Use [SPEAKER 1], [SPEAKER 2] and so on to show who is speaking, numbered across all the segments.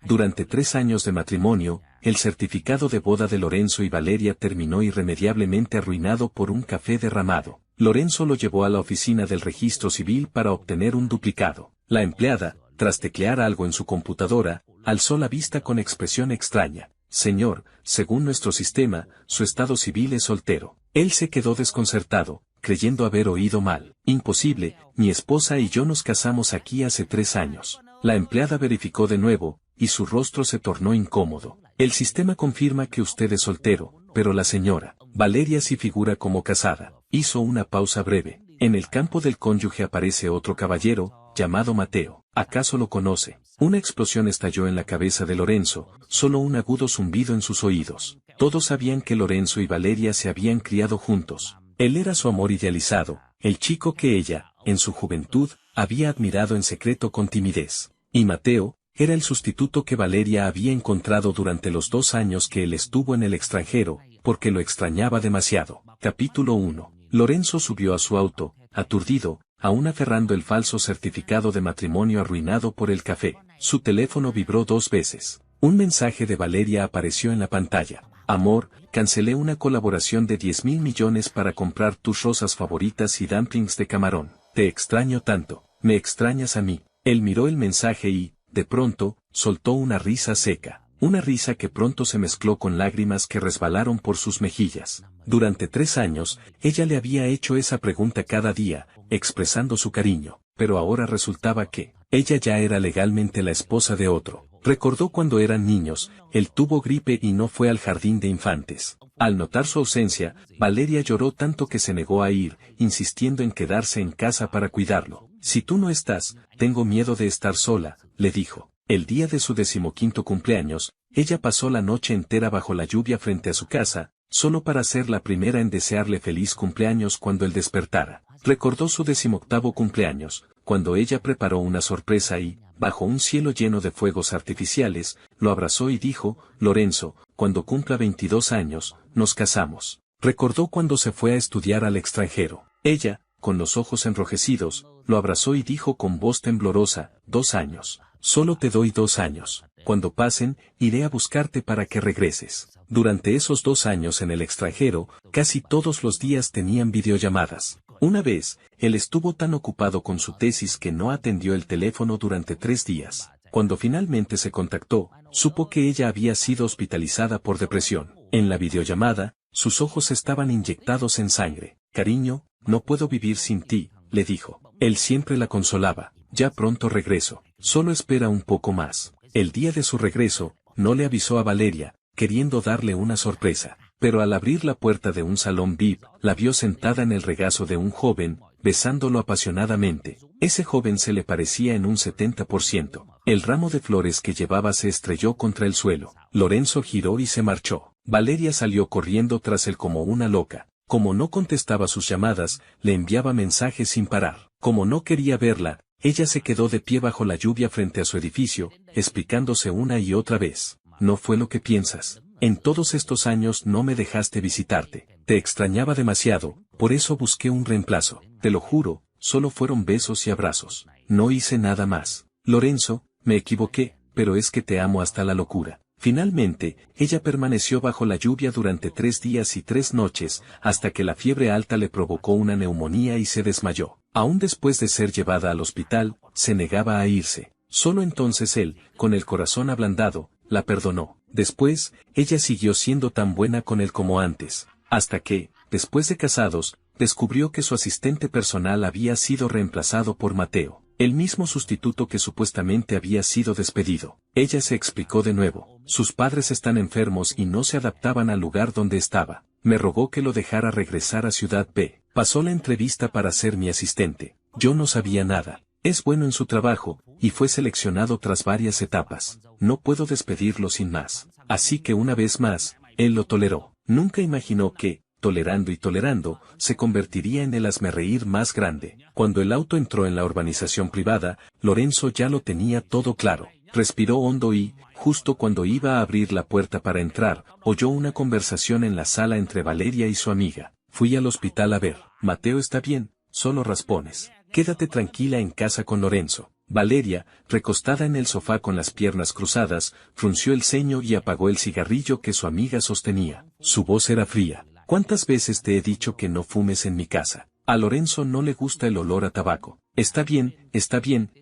[SPEAKER 1] Durante 3 años de matrimonio, el certificado de boda de Lorenzo y Valeria terminó irremediablemente arruinado por un café derramado. Lorenzo lo llevó a la oficina del registro civil para obtener un duplicado. La empleada, tras teclear algo en su computadora, alzó la vista con expresión extraña. Señor, según nuestro sistema, su estado civil es soltero. Él se quedó desconcertado, creyendo haber oído mal. Imposible, mi esposa y yo nos casamos aquí hace 3 años. La empleada verificó de nuevo, y su rostro se tornó incómodo. El sistema confirma que usted es soltero, pero la señora Valeria sí figura como casada. Hizo una pausa breve. En el campo del cónyuge aparece otro caballero, llamado Mateo. ¿Acaso lo conoce? Una explosión estalló en la cabeza de Lorenzo, solo un agudo zumbido en sus oídos. Todos sabían que Lorenzo y Valeria se habían criado juntos. Él era su amor idealizado, el chico que ella, en su juventud, había admirado en secreto con timidez. Y Mateo, era el sustituto que Valeria había encontrado durante los 2 años que él estuvo en el extranjero, porque lo extrañaba demasiado. Capítulo 1. Lorenzo subió a su auto, aturdido, aún aferrando el falso certificado de matrimonio arruinado por el café. Su teléfono vibró 2 veces. Un mensaje de Valeria apareció en la pantalla. Amor, cancelé una colaboración de 10.000 millones para comprar tus rosas favoritas y dumplings de camarón. Te extraño tanto. ¿Me extrañas a mí? Él miró el mensaje y, de pronto, soltó una risa seca. Una risa que pronto se mezcló con lágrimas que resbalaron por sus mejillas. Durante 3 años, ella le había hecho esa pregunta cada día, expresando su cariño, pero ahora resultaba que ella ya era legalmente la esposa de otro. Recordó cuando eran niños, él tuvo gripe y no fue al jardín de infantes. Al notar su ausencia, Valeria lloró tanto que se negó a ir, insistiendo en quedarse en casa para cuidarlo. Si tú no estás, tengo miedo de estar sola, le dijo. El día de su 15º cumpleaños, ella pasó la noche entera bajo la lluvia frente a su casa, solo para ser la primera en desearle feliz cumpleaños cuando él despertara. Recordó su 18º cumpleaños, cuando ella preparó una sorpresa y, bajo un cielo lleno de fuegos artificiales, lo abrazó y dijo, Lorenzo, cuando cumpla 22 años, nos casamos. Recordó cuando se fue a estudiar al extranjero. Ella, con los ojos enrojecidos, lo abrazó y dijo con voz temblorosa, 2 años. Solo te doy 2 años. Cuando pasen, iré a buscarte para que regreses. Durante esos 2 años en el extranjero, casi todos los días tenían videollamadas. Una vez, él estuvo tan ocupado con su tesis que no atendió el teléfono durante 3 días. Cuando finalmente se contactó, supo que ella había sido hospitalizada por depresión. En la videollamada, sus ojos estaban inyectados en sangre. Cariño, no puedo vivir sin ti, le dijo. Él siempre la consolaba. Ya pronto regreso. Solo espera un poco más. El día de su regreso, no le avisó a Valeria, queriendo darle una sorpresa. Pero al abrir la puerta de un salón VIP, la vio sentada en el regazo de un joven, besándolo apasionadamente. Ese joven se le parecía en un 70%. El ramo de flores que llevaba se estrelló contra el suelo. Lorenzo giró y se marchó. Valeria salió corriendo tras él como una loca. Como no contestaba sus llamadas, le enviaba mensajes sin parar. Como no quería verla, ella se quedó de pie bajo la lluvia frente a su edificio, explicándose una y otra vez. No fue lo que piensas. En todos estos años no me dejaste visitarte. Te extrañaba demasiado, por eso busqué un reemplazo. Te lo juro, solo fueron besos y abrazos. No hice nada más. Lorenzo, me equivoqué, pero es que te amo hasta la locura. Finalmente, ella permaneció bajo la lluvia durante 3 días y 3 noches, hasta que la fiebre alta le provocó una neumonía y se desmayó. Aún después de ser llevada al hospital, se negaba a irse. Solo entonces él, con el corazón ablandado, la perdonó. Después, ella siguió siendo tan buena con él como antes, hasta que, después de casados, descubrió que su asistente personal había sido reemplazado por Mateo, el mismo sustituto que supuestamente había sido despedido. Ella se explicó de nuevo. Sus padres están enfermos y no se adaptaban al lugar donde estaba. Me rogó que lo dejara regresar a Ciudad B. Pasó la entrevista para ser mi asistente. Yo no sabía nada. Es bueno en su trabajo, y fue seleccionado tras varias etapas. No puedo despedirlo sin más. Así que una vez más, él lo toleró. Nunca imaginó que, tolerando y tolerando, se convertiría en el hazmerreír más grande. Cuando el auto entró en la urbanización privada, Lorenzo ya lo tenía todo claro. Respiró hondo y, justo cuando iba a abrir la puerta para entrar, oyó una conversación en la sala entre Valeria y su amiga. Fui al hospital a ver. Mateo está bien, solo raspones. Quédate tranquila en casa con Lorenzo. Valeria, recostada en el sofá con las piernas cruzadas, frunció el ceño y apagó el cigarrillo que su amiga sostenía. Su voz era fría. ¿Cuántas veces te he dicho que no fumes en mi casa? A Lorenzo no le gusta el olor a tabaco. Está bien,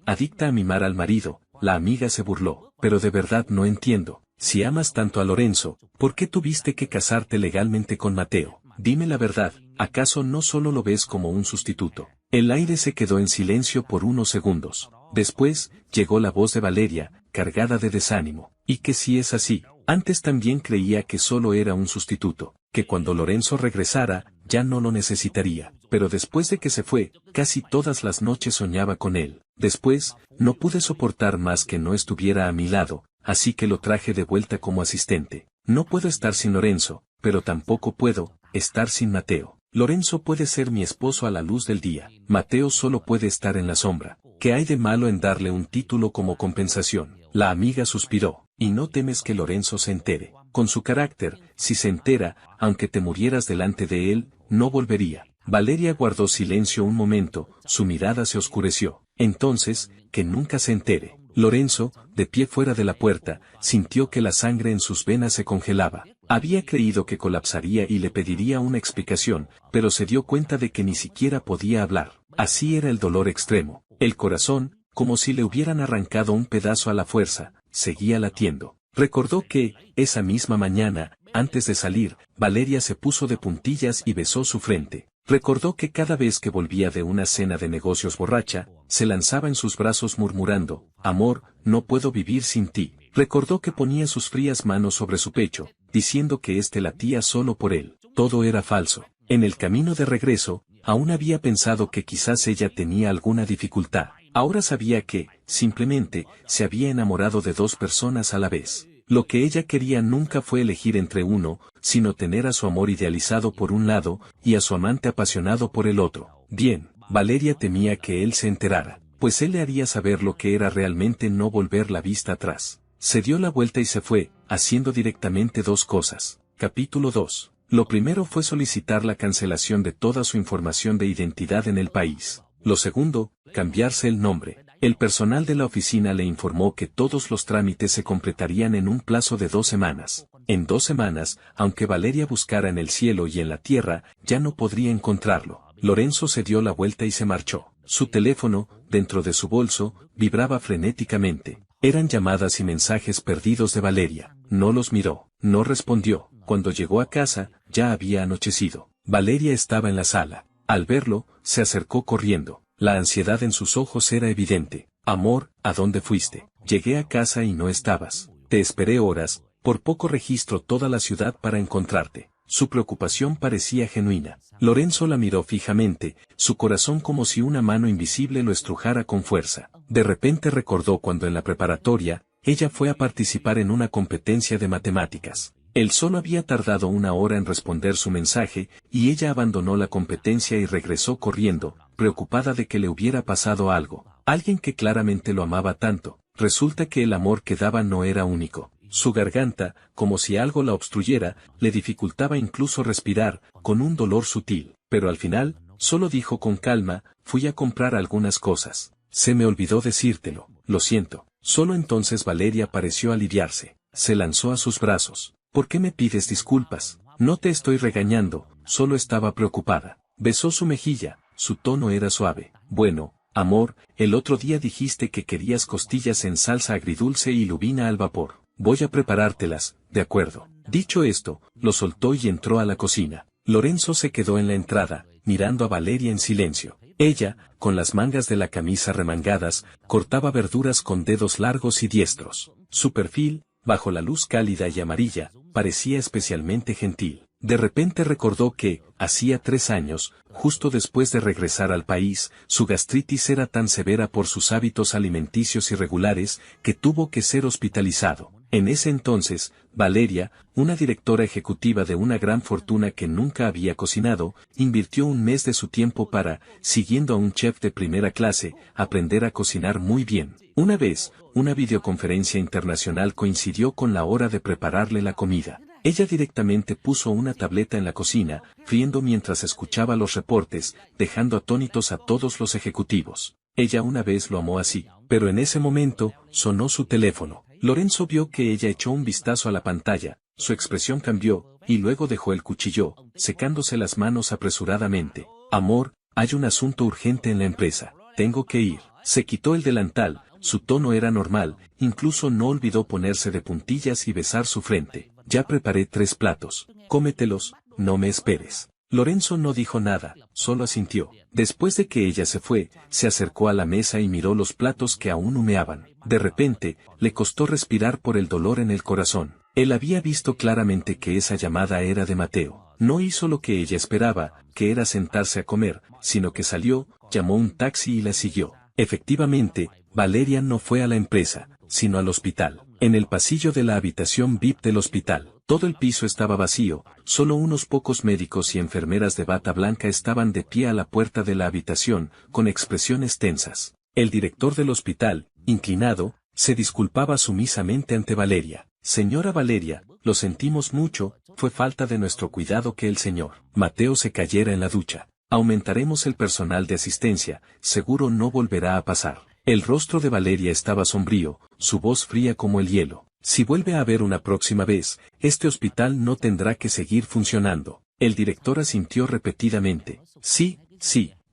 [SPEAKER 1] adicta a mimar al marido. La amiga se burló. Pero de verdad no entiendo. Si amas tanto a Lorenzo, ¿por qué tuviste que casarte legalmente con Mateo? Dime la verdad, ¿acaso no solo lo ves como un sustituto? El aire se quedó en silencio por unos segundos. Después, llegó la voz de Valeria, cargada de desánimo. Y que si es así, antes también creía que solo era un sustituto, que cuando Lorenzo regresara, ya no lo necesitaría. Pero después de que se fue, casi todas las noches soñaba con él. Después, no pude soportar más que no estuviera a mi lado, así que lo traje de vuelta como asistente. No puedo estar sin Lorenzo, pero tampoco puedo estar sin Mateo. Lorenzo puede ser mi esposo a la luz del día. Mateo solo puede estar en la sombra. ¿Qué hay de malo en darle un título como compensación? La amiga suspiró. ¿Y no temes que Lorenzo se entere? Con su carácter, si se entera, aunque te murieras delante de él, no volvería. Valeria guardó silencio un momento, su mirada se oscureció. Entonces, que nunca se entere. Lorenzo, de pie fuera de la puerta, sintió que la sangre en sus venas se congelaba. Había creído que colapsaría y le pediría una explicación, pero se dio cuenta de que ni siquiera podía hablar. Así era el dolor extremo. El corazón, como si le hubieran arrancado un pedazo a la fuerza, seguía latiendo. Recordó que, esa misma mañana, antes de salir, Valeria se puso de puntillas y besó su frente. Recordó que cada vez que volvía de una cena de negocios borracha, se lanzaba en sus brazos murmurando, «Amor, no puedo vivir sin ti». Recordó que ponía sus frías manos sobre su pecho, diciendo que éste latía solo por él. Todo era falso. En el camino de regreso, aún había pensado que quizás ella tenía alguna dificultad. Ahora sabía que, simplemente, se había enamorado de dos personas a la vez. Lo que ella quería nunca fue elegir entre uno, sino tener a su amor idealizado por un lado, y a su amante apasionado por el otro. Bien, Valeria temía que él se enterara, pues él le haría saber lo que era realmente no volver la vista atrás. Se dio la vuelta y se fue, haciendo directamente dos cosas. Capítulo 2. Lo primero fue solicitar la cancelación de toda su información de identidad en el país. Lo segundo, cambiarse el nombre. El personal de la oficina le informó que todos los trámites se completarían en un plazo de 2 semanas. En 2 semanas, aunque Valeria buscara en el cielo y en la tierra, ya no podría encontrarlo. Lorenzo se dio la vuelta y se marchó. Su teléfono, dentro de su bolso, vibraba frenéticamente. Eran llamadas y mensajes perdidos de Valeria. No los miró, no respondió. Cuando llegó a casa, ya había anochecido. Valeria estaba en la sala. Al verlo, se acercó corriendo. La ansiedad en sus ojos era evidente. Amor, ¿a dónde fuiste? Llegué a casa y no estabas. Te esperé horas, por poco registro toda la ciudad para encontrarte. Su preocupación parecía genuina. Lorenzo la miró fijamente, su corazón como si una mano invisible lo estrujara con fuerza. De repente recordó cuando en la preparatoria, ella fue a participar en una competencia de matemáticas. Él solo había tardado 1 hora en responder su mensaje, y ella abandonó la competencia y regresó corriendo, preocupada de que le hubiera pasado algo. Alguien que claramente lo amaba tanto. Resulta que el amor que daba no era único. Su garganta, como si algo la obstruyera, le dificultaba incluso respirar, con un dolor sutil. Pero al final, solo dijo con calma, fui a comprar algunas cosas. Se me olvidó decírtelo, lo siento. Solo entonces Valeria pareció aliviarse. Se lanzó a sus brazos. ¿Por qué me pides disculpas? No te estoy regañando, solo estaba preocupada. Besó su mejilla, su tono era suave. Bueno, amor, el otro día dijiste que querías costillas en salsa agridulce y lubina al vapor. Voy a preparártelas, de acuerdo. Dicho esto, lo soltó y entró a la cocina. Lorenzo se quedó en la entrada, mirando a Valeria en silencio. Ella, con las mangas de la camisa remangadas, cortaba verduras con dedos largos y diestros. Su perfil, bajo la luz cálida y amarilla, parecía especialmente gentil. De repente recordó que, hacía 3 años, justo después de regresar al país, su gastritis era tan severa por sus hábitos alimenticios irregulares, que tuvo que ser hospitalizado. En ese entonces, Valeria, una directora ejecutiva de una gran fortuna que nunca había cocinado, invirtió 1 mes de su tiempo para, siguiendo a un chef de primera clase, aprender a cocinar muy bien. Una vez, una videoconferencia internacional coincidió con la hora de prepararle la comida. Ella directamente puso una tableta en la cocina, friendo mientras escuchaba los reportes, dejando atónitos a todos los ejecutivos. Ella una vez lo amó así, pero en ese momento, sonó su teléfono. Lorenzo vio que ella echó un vistazo a la pantalla, su expresión cambió, y luego dejó el cuchillo, secándose las manos apresuradamente. Amor, hay un asunto urgente en la empresa, tengo que ir. Se quitó el delantal, su tono era normal, incluso no olvidó ponerse de puntillas y besar su frente. Ya preparé 3 platos, cómetelos, no me esperes. Lorenzo no dijo nada, solo asintió. Después de que ella se fue, se acercó a la mesa y miró los platos que aún humeaban. De repente, le costó respirar por el dolor en el corazón. Él había visto claramente que esa llamada era de Mateo. No hizo lo que ella esperaba, que era sentarse a comer, sino que salió, llamó un taxi y la siguió. Efectivamente, Valeria no fue a la empresa, sino al hospital. En el pasillo de la habitación VIP del hospital, todo el piso estaba vacío, solo unos pocos médicos y enfermeras de bata blanca estaban de pie a la puerta de la habitación, con expresiones tensas. El director del hospital, inclinado, se disculpaba sumisamente ante Valeria. Señora Valeria, lo sentimos mucho, fue falta de nuestro cuidado que el señor Mateo se cayera en la ducha. Aumentaremos el personal de asistencia, seguro no volverá a pasar. El rostro de Valeria estaba sombrío, su voz fría como el hielo. Si vuelve a haber una próxima vez, este hospital no tendrá que seguir funcionando. El director asintió repetidamente. Sí,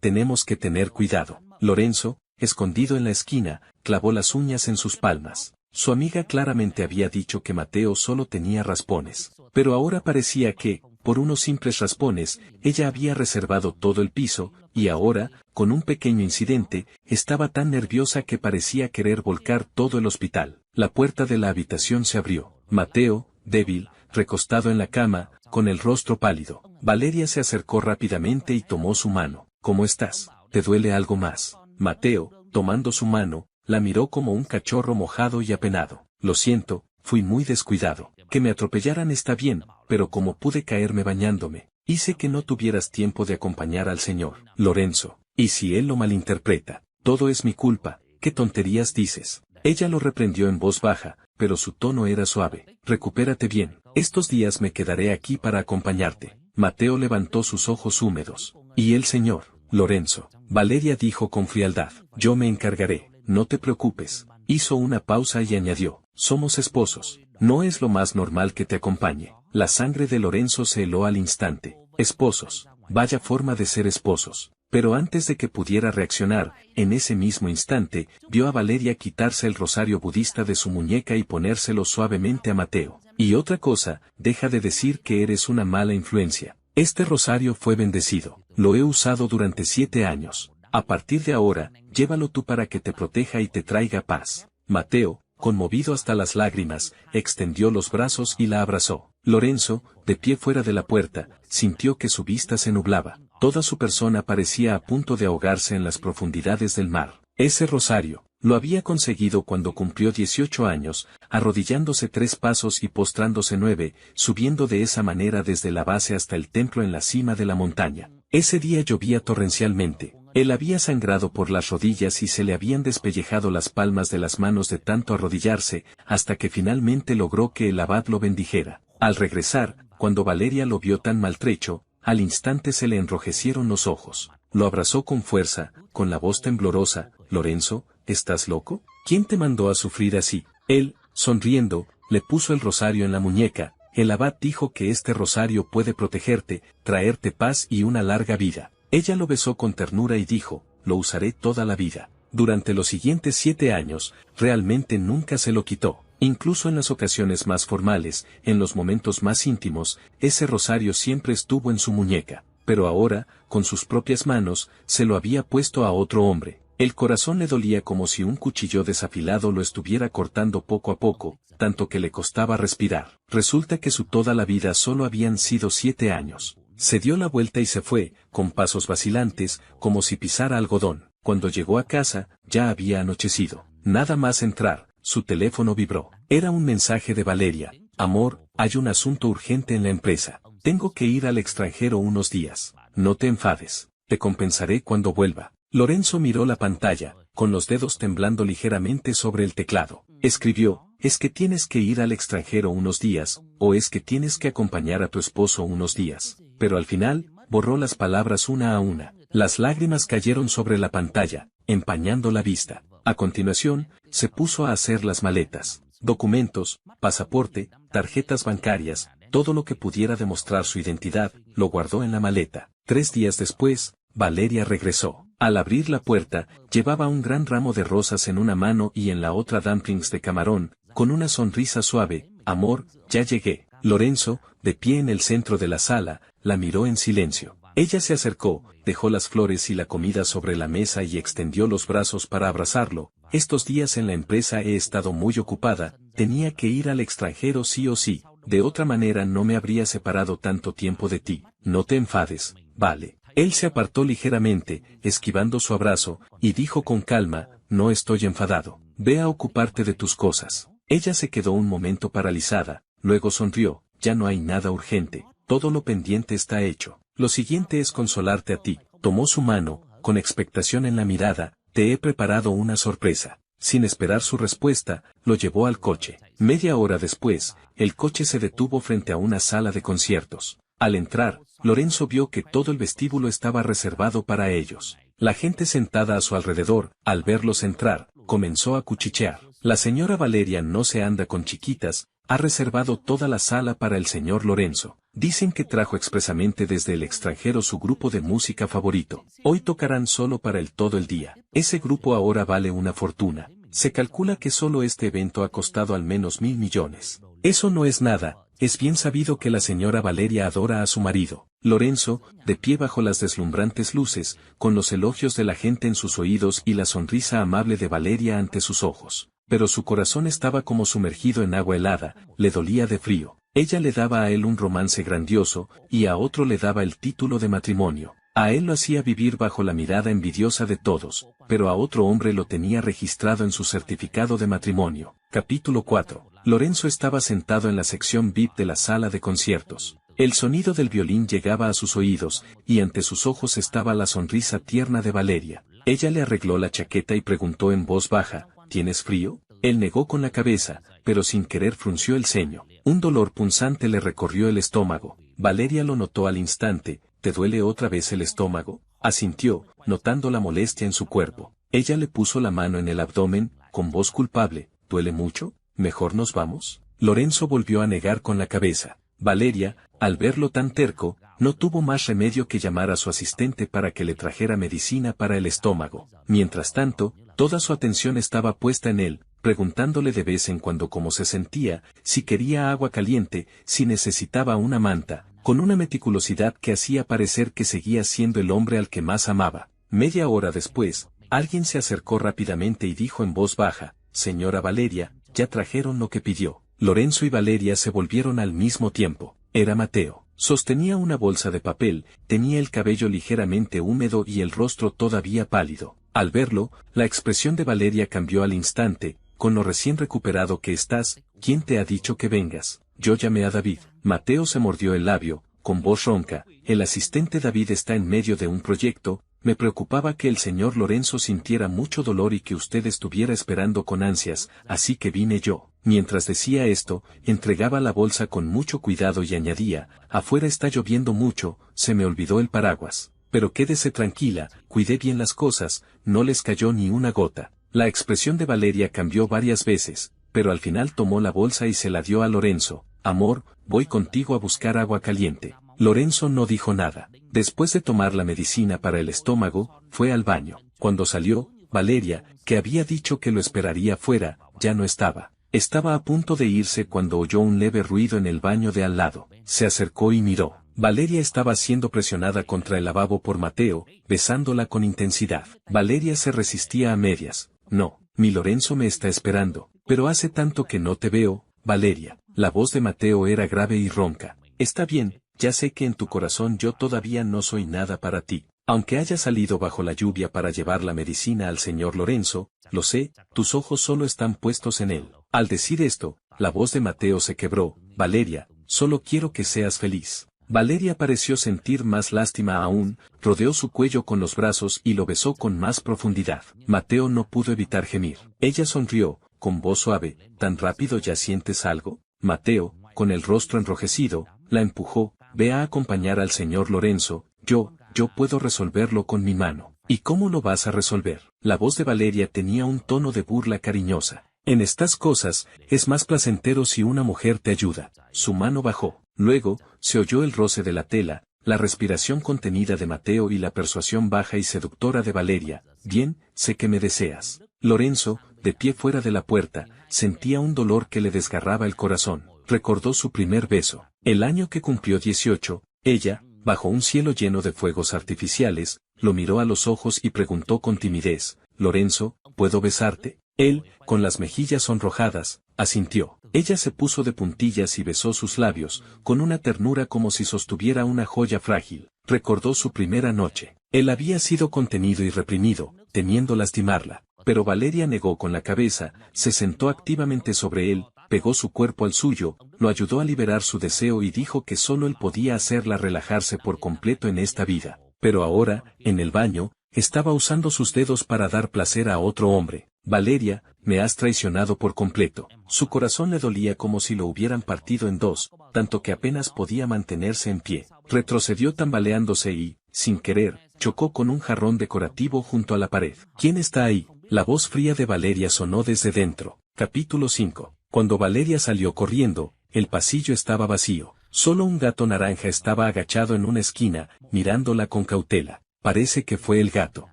[SPEAKER 1] tenemos que tener cuidado. Lorenzo, escondido en la esquina, clavó las uñas en sus palmas. Su amiga claramente había dicho que Mateo solo tenía raspones, pero ahora parecía que, por unos simples raspones, ella había reservado todo el piso, y ahora, con un pequeño incidente, estaba tan nerviosa que parecía querer volcar todo el hospital. La puerta de la habitación se abrió. Mateo, débil, recostado en la cama, con el rostro pálido. Valeria se acercó rápidamente y tomó su mano. ¿Cómo estás? ¿Te duele algo más? Mateo, tomando su mano, la miró como un cachorro mojado y apenado. Lo siento, fui muy descuidado. Que me atropellaran está bien, pero como pude caerme bañándome, hice que no tuvieras tiempo de acompañar al señor Lorenzo. Y si él lo malinterpreta, todo es mi culpa. ¿Qué tonterías dices? Ella lo reprendió en voz baja, pero su tono era suave. Recupérate bien. Estos días me quedaré aquí para acompañarte. Mateo levantó sus ojos húmedos. ¿Y el señor Lorenzo? Valeria dijo con frialdad. Yo me encargaré. No te preocupes. Hizo una pausa y añadió. Somos esposos. No es lo más normal que te acompañe. La sangre de Lorenzo se heló al instante. Esposos. Vaya forma de ser esposos. Pero antes de que pudiera reaccionar, en ese mismo instante, vio a Valeria quitarse el rosario budista de su muñeca y ponérselo suavemente a Mateo. Y otra cosa, deja de decir que eres una mala influencia. Este rosario fue bendecido. Lo he usado durante 7 años. A partir de ahora, llévalo tú para que te proteja y te traiga paz. Mateo, conmovido hasta las lágrimas, extendió los brazos y la abrazó. Lorenzo, de pie fuera de la puerta, sintió que su vista se nublaba. Toda su persona parecía a punto de ahogarse en las profundidades del mar. Ese rosario, lo había conseguido cuando cumplió 18 años, arrodillándose 3 pasos y postrándose 9, subiendo de esa manera desde la base hasta el templo en la cima de la montaña. Ese día llovía torrencialmente. Él había sangrado por las rodillas y se le habían despellejado las palmas de las manos de tanto arrodillarse, hasta que finalmente logró que el abad lo bendijera. Al regresar, cuando Valeria lo vio tan maltrecho, al instante se le enrojecieron los ojos. Lo abrazó con fuerza, con la voz temblorosa. Lorenzo, ¿estás loco? ¿Quién te mandó a sufrir así? Él, sonriendo, le puso el rosario en la muñeca. El abad dijo que este rosario puede protegerte, traerte paz y una larga vida. Ella lo besó con ternura y dijo, lo usaré toda la vida. Durante los siguientes 7 años, realmente nunca se lo quitó. Incluso en las ocasiones más formales, en los momentos más íntimos, ese rosario siempre estuvo en su muñeca. Pero ahora, con sus propias manos, se lo había puesto a otro hombre. El corazón le dolía como si un cuchillo desafilado lo estuviera cortando poco a poco, tanto que le costaba respirar. Resulta que su toda la vida solo habían sido 7 años. Se dio la vuelta y se fue, con pasos vacilantes, como si pisara algodón. Cuando llegó a casa, ya había anochecido. Nada más entrar, su teléfono vibró. Era un mensaje de Valeria. Amor, hay un asunto urgente en la empresa. Tengo que ir al extranjero unos días. No te enfades. Te compensaré cuando vuelva. Lorenzo miró la pantalla, con los dedos temblando ligeramente sobre el teclado. Escribió, ¿es que tienes que ir al extranjero unos días, o es que tienes que acompañar a tu esposo unos días? Pero al final, borró las palabras una a una. Las lágrimas cayeron sobre la pantalla, empañando la vista. A continuación, se puso a hacer las maletas, documentos, pasaporte, tarjetas bancarias, todo lo que pudiera demostrar su identidad, lo guardó en la maleta. 3 días después, Valeria regresó. Al abrir la puerta, llevaba un gran ramo de rosas en una mano y en la otra dumplings de camarón, con una sonrisa suave. Amor, ya llegué. Lorenzo, de pie en el centro de la sala, la miró en silencio. Ella se acercó, dejó las flores y la comida sobre la mesa y extendió los brazos para abrazarlo. Estos días en la empresa he estado muy ocupada, tenía que ir al extranjero sí o sí, de otra manera no me habría separado tanto tiempo de ti. No te enfades, vale. Él se apartó ligeramente, esquivando su abrazo, y dijo con calma, no estoy enfadado. Ve a ocuparte de tus cosas. Ella se quedó un momento paralizada, luego sonrió, ya no hay nada urgente, todo lo pendiente está hecho. Lo siguiente es consolarte a ti. Tomó su mano, con expectación en la mirada, te he preparado una sorpresa. Sin esperar su respuesta, lo llevó al coche. Media hora después, el coche se detuvo frente a una sala de conciertos. Al entrar, Lorenzo vio que todo el vestíbulo estaba reservado para ellos. La gente sentada a su alrededor, al verlos entrar, comenzó a cuchichear. La señora Valeria no se anda con chiquitas, ha reservado toda la sala para el señor Lorenzo. Dicen que trajo expresamente desde el extranjero su grupo de música favorito. Hoy tocarán solo para él todo el día. Ese grupo ahora vale una fortuna. Se calcula que solo este evento ha costado al menos 1.000 millones. Eso no es nada. Es bien sabido que la señora Valeria adora a su marido. Lorenzo, de pie bajo las deslumbrantes luces, con los elogios de la gente en sus oídos y la sonrisa amable de Valeria ante sus ojos. Pero su corazón estaba como sumergido en agua helada, le dolía de frío. Ella le daba a él un romance grandioso, y a otro le daba el título de matrimonio. A él lo hacía vivir bajo la mirada envidiosa de todos, pero a otro hombre lo tenía registrado en su certificado de matrimonio. Capítulo 4. Lorenzo estaba sentado en la sección VIP de la sala de conciertos. El sonido del violín llegaba a sus oídos, y ante sus ojos estaba la sonrisa tierna de Valeria. Ella le arregló la chaqueta y preguntó en voz baja, ¿tienes frío? Él negó con la cabeza, pero sin querer frunció el ceño. Un dolor punzante le recorrió el estómago. Valeria lo notó al instante. ¿Te duele otra vez el estómago? Asintió, notando la molestia en su cuerpo. Ella le puso la mano en el abdomen, con voz culpable. ¿Duele mucho? ¿Mejor nos vamos? Lorenzo volvió a negar con la cabeza. Valeria, al verlo tan terco, no tuvo más remedio que llamar a su asistente para que le trajera medicina para el estómago. Mientras tanto, toda su atención estaba puesta en él, preguntándole de vez en cuando cómo se sentía, si quería agua caliente, si necesitaba una manta, con una meticulosidad que hacía parecer que seguía siendo el hombre al que más amaba. Media hora después, alguien se acercó rápidamente y dijo en voz baja, «Señora Valeria, ya trajeron lo que pidió». Lorenzo y Valeria se volvieron al mismo tiempo. Era Mateo. Sostenía una bolsa de papel, tenía el cabello ligeramente húmedo y el rostro todavía pálido. Al verlo, la expresión de Valeria cambió al instante. «Con lo recién recuperado que estás, ¿quién te ha dicho que vengas?» «Yo llamé a David». Mateo se mordió el labio, con voz ronca. «El asistente David está en medio de un proyecto. Me preocupaba que el señor Lorenzo sintiera mucho dolor y que usted estuviera esperando con ansias, así que vine yo». Mientras decía esto, entregaba la bolsa con mucho cuidado y añadía, «Afuera está lloviendo mucho, se me olvidó el paraguas. Pero quédese tranquila, cuidé bien las cosas, no les cayó ni una gota». La expresión de Valeria cambió varias veces, pero al final tomó la bolsa y se la dio a Lorenzo. «Amor, voy contigo a buscar agua caliente». Lorenzo no dijo nada. Después de tomar la medicina para el estómago, fue al baño. Cuando salió, Valeria, que había dicho que lo esperaría fuera, ya no estaba. Estaba a punto de irse cuando oyó un leve ruido en el baño de al lado. Se acercó y miró. Valeria estaba siendo presionada contra el lavabo por Mateo, besándola con intensidad. Valeria se resistía a medias. «No, mi Lorenzo me está esperando, pero hace tanto que no te veo, Valeria». La voz de Mateo era grave y ronca. «Está bien, ya sé que en tu corazón yo todavía no soy nada para ti. Aunque haya salido bajo la lluvia para llevar la medicina al señor Lorenzo, lo sé, tus ojos solo están puestos en él». Al decir esto, la voz de Mateo se quebró. «Valeria, solo quiero que seas feliz». Valeria pareció sentir más lástima aún, rodeó su cuello con los brazos y lo besó con más profundidad. Mateo no pudo evitar gemir. Ella sonrió, con voz suave, «¿Tan rápido ya sientes algo?» Mateo, con el rostro enrojecido, la empujó. «Ve a acompañar al señor Lorenzo, yo puedo resolverlo con mi mano». ¿Y cómo lo vas a resolver? La voz de Valeria tenía un tono de burla cariñosa. En estas cosas, es más placentero si una mujer te ayuda. Su mano bajó. Luego, se oyó el roce de la tela, la respiración contenida de Mateo y la persuasión baja y seductora de Valeria. Bien, sé que me deseas. Lorenzo, de pie fuera de la puerta, sentía un dolor que le desgarraba el corazón. Recordó su primer beso. El año que cumplió 18, ella, bajo un cielo lleno de fuegos artificiales, lo miró a los ojos y preguntó con timidez, «Lorenzo, ¿puedo besarte?» Él, con las mejillas sonrojadas, asintió. Ella se puso de puntillas y besó sus labios, con una ternura como si sostuviera una joya frágil. Recordó su primera noche. Él había sido contenido y reprimido, temiendo lastimarla. Pero Valeria negó con la cabeza, se sentó activamente sobre él, pegó su cuerpo al suyo, lo ayudó a liberar su deseo y dijo que solo él podía hacerla relajarse por completo en esta vida. Pero ahora, en el baño, estaba usando sus dedos para dar placer a otro hombre. Valeria, me has traicionado por completo. Su corazón le dolía como si lo hubieran partido en dos, tanto que apenas podía mantenerse en pie. Retrocedió tambaleándose y, sin querer, chocó con un jarrón decorativo junto a la pared. ¿Quién está ahí? La voz fría de Valeria sonó desde dentro. Capítulo 5. Cuando Valeria salió corriendo, el pasillo estaba vacío. Solo un gato naranja estaba agachado en una esquina, mirándola con cautela. Parece que fue el gato.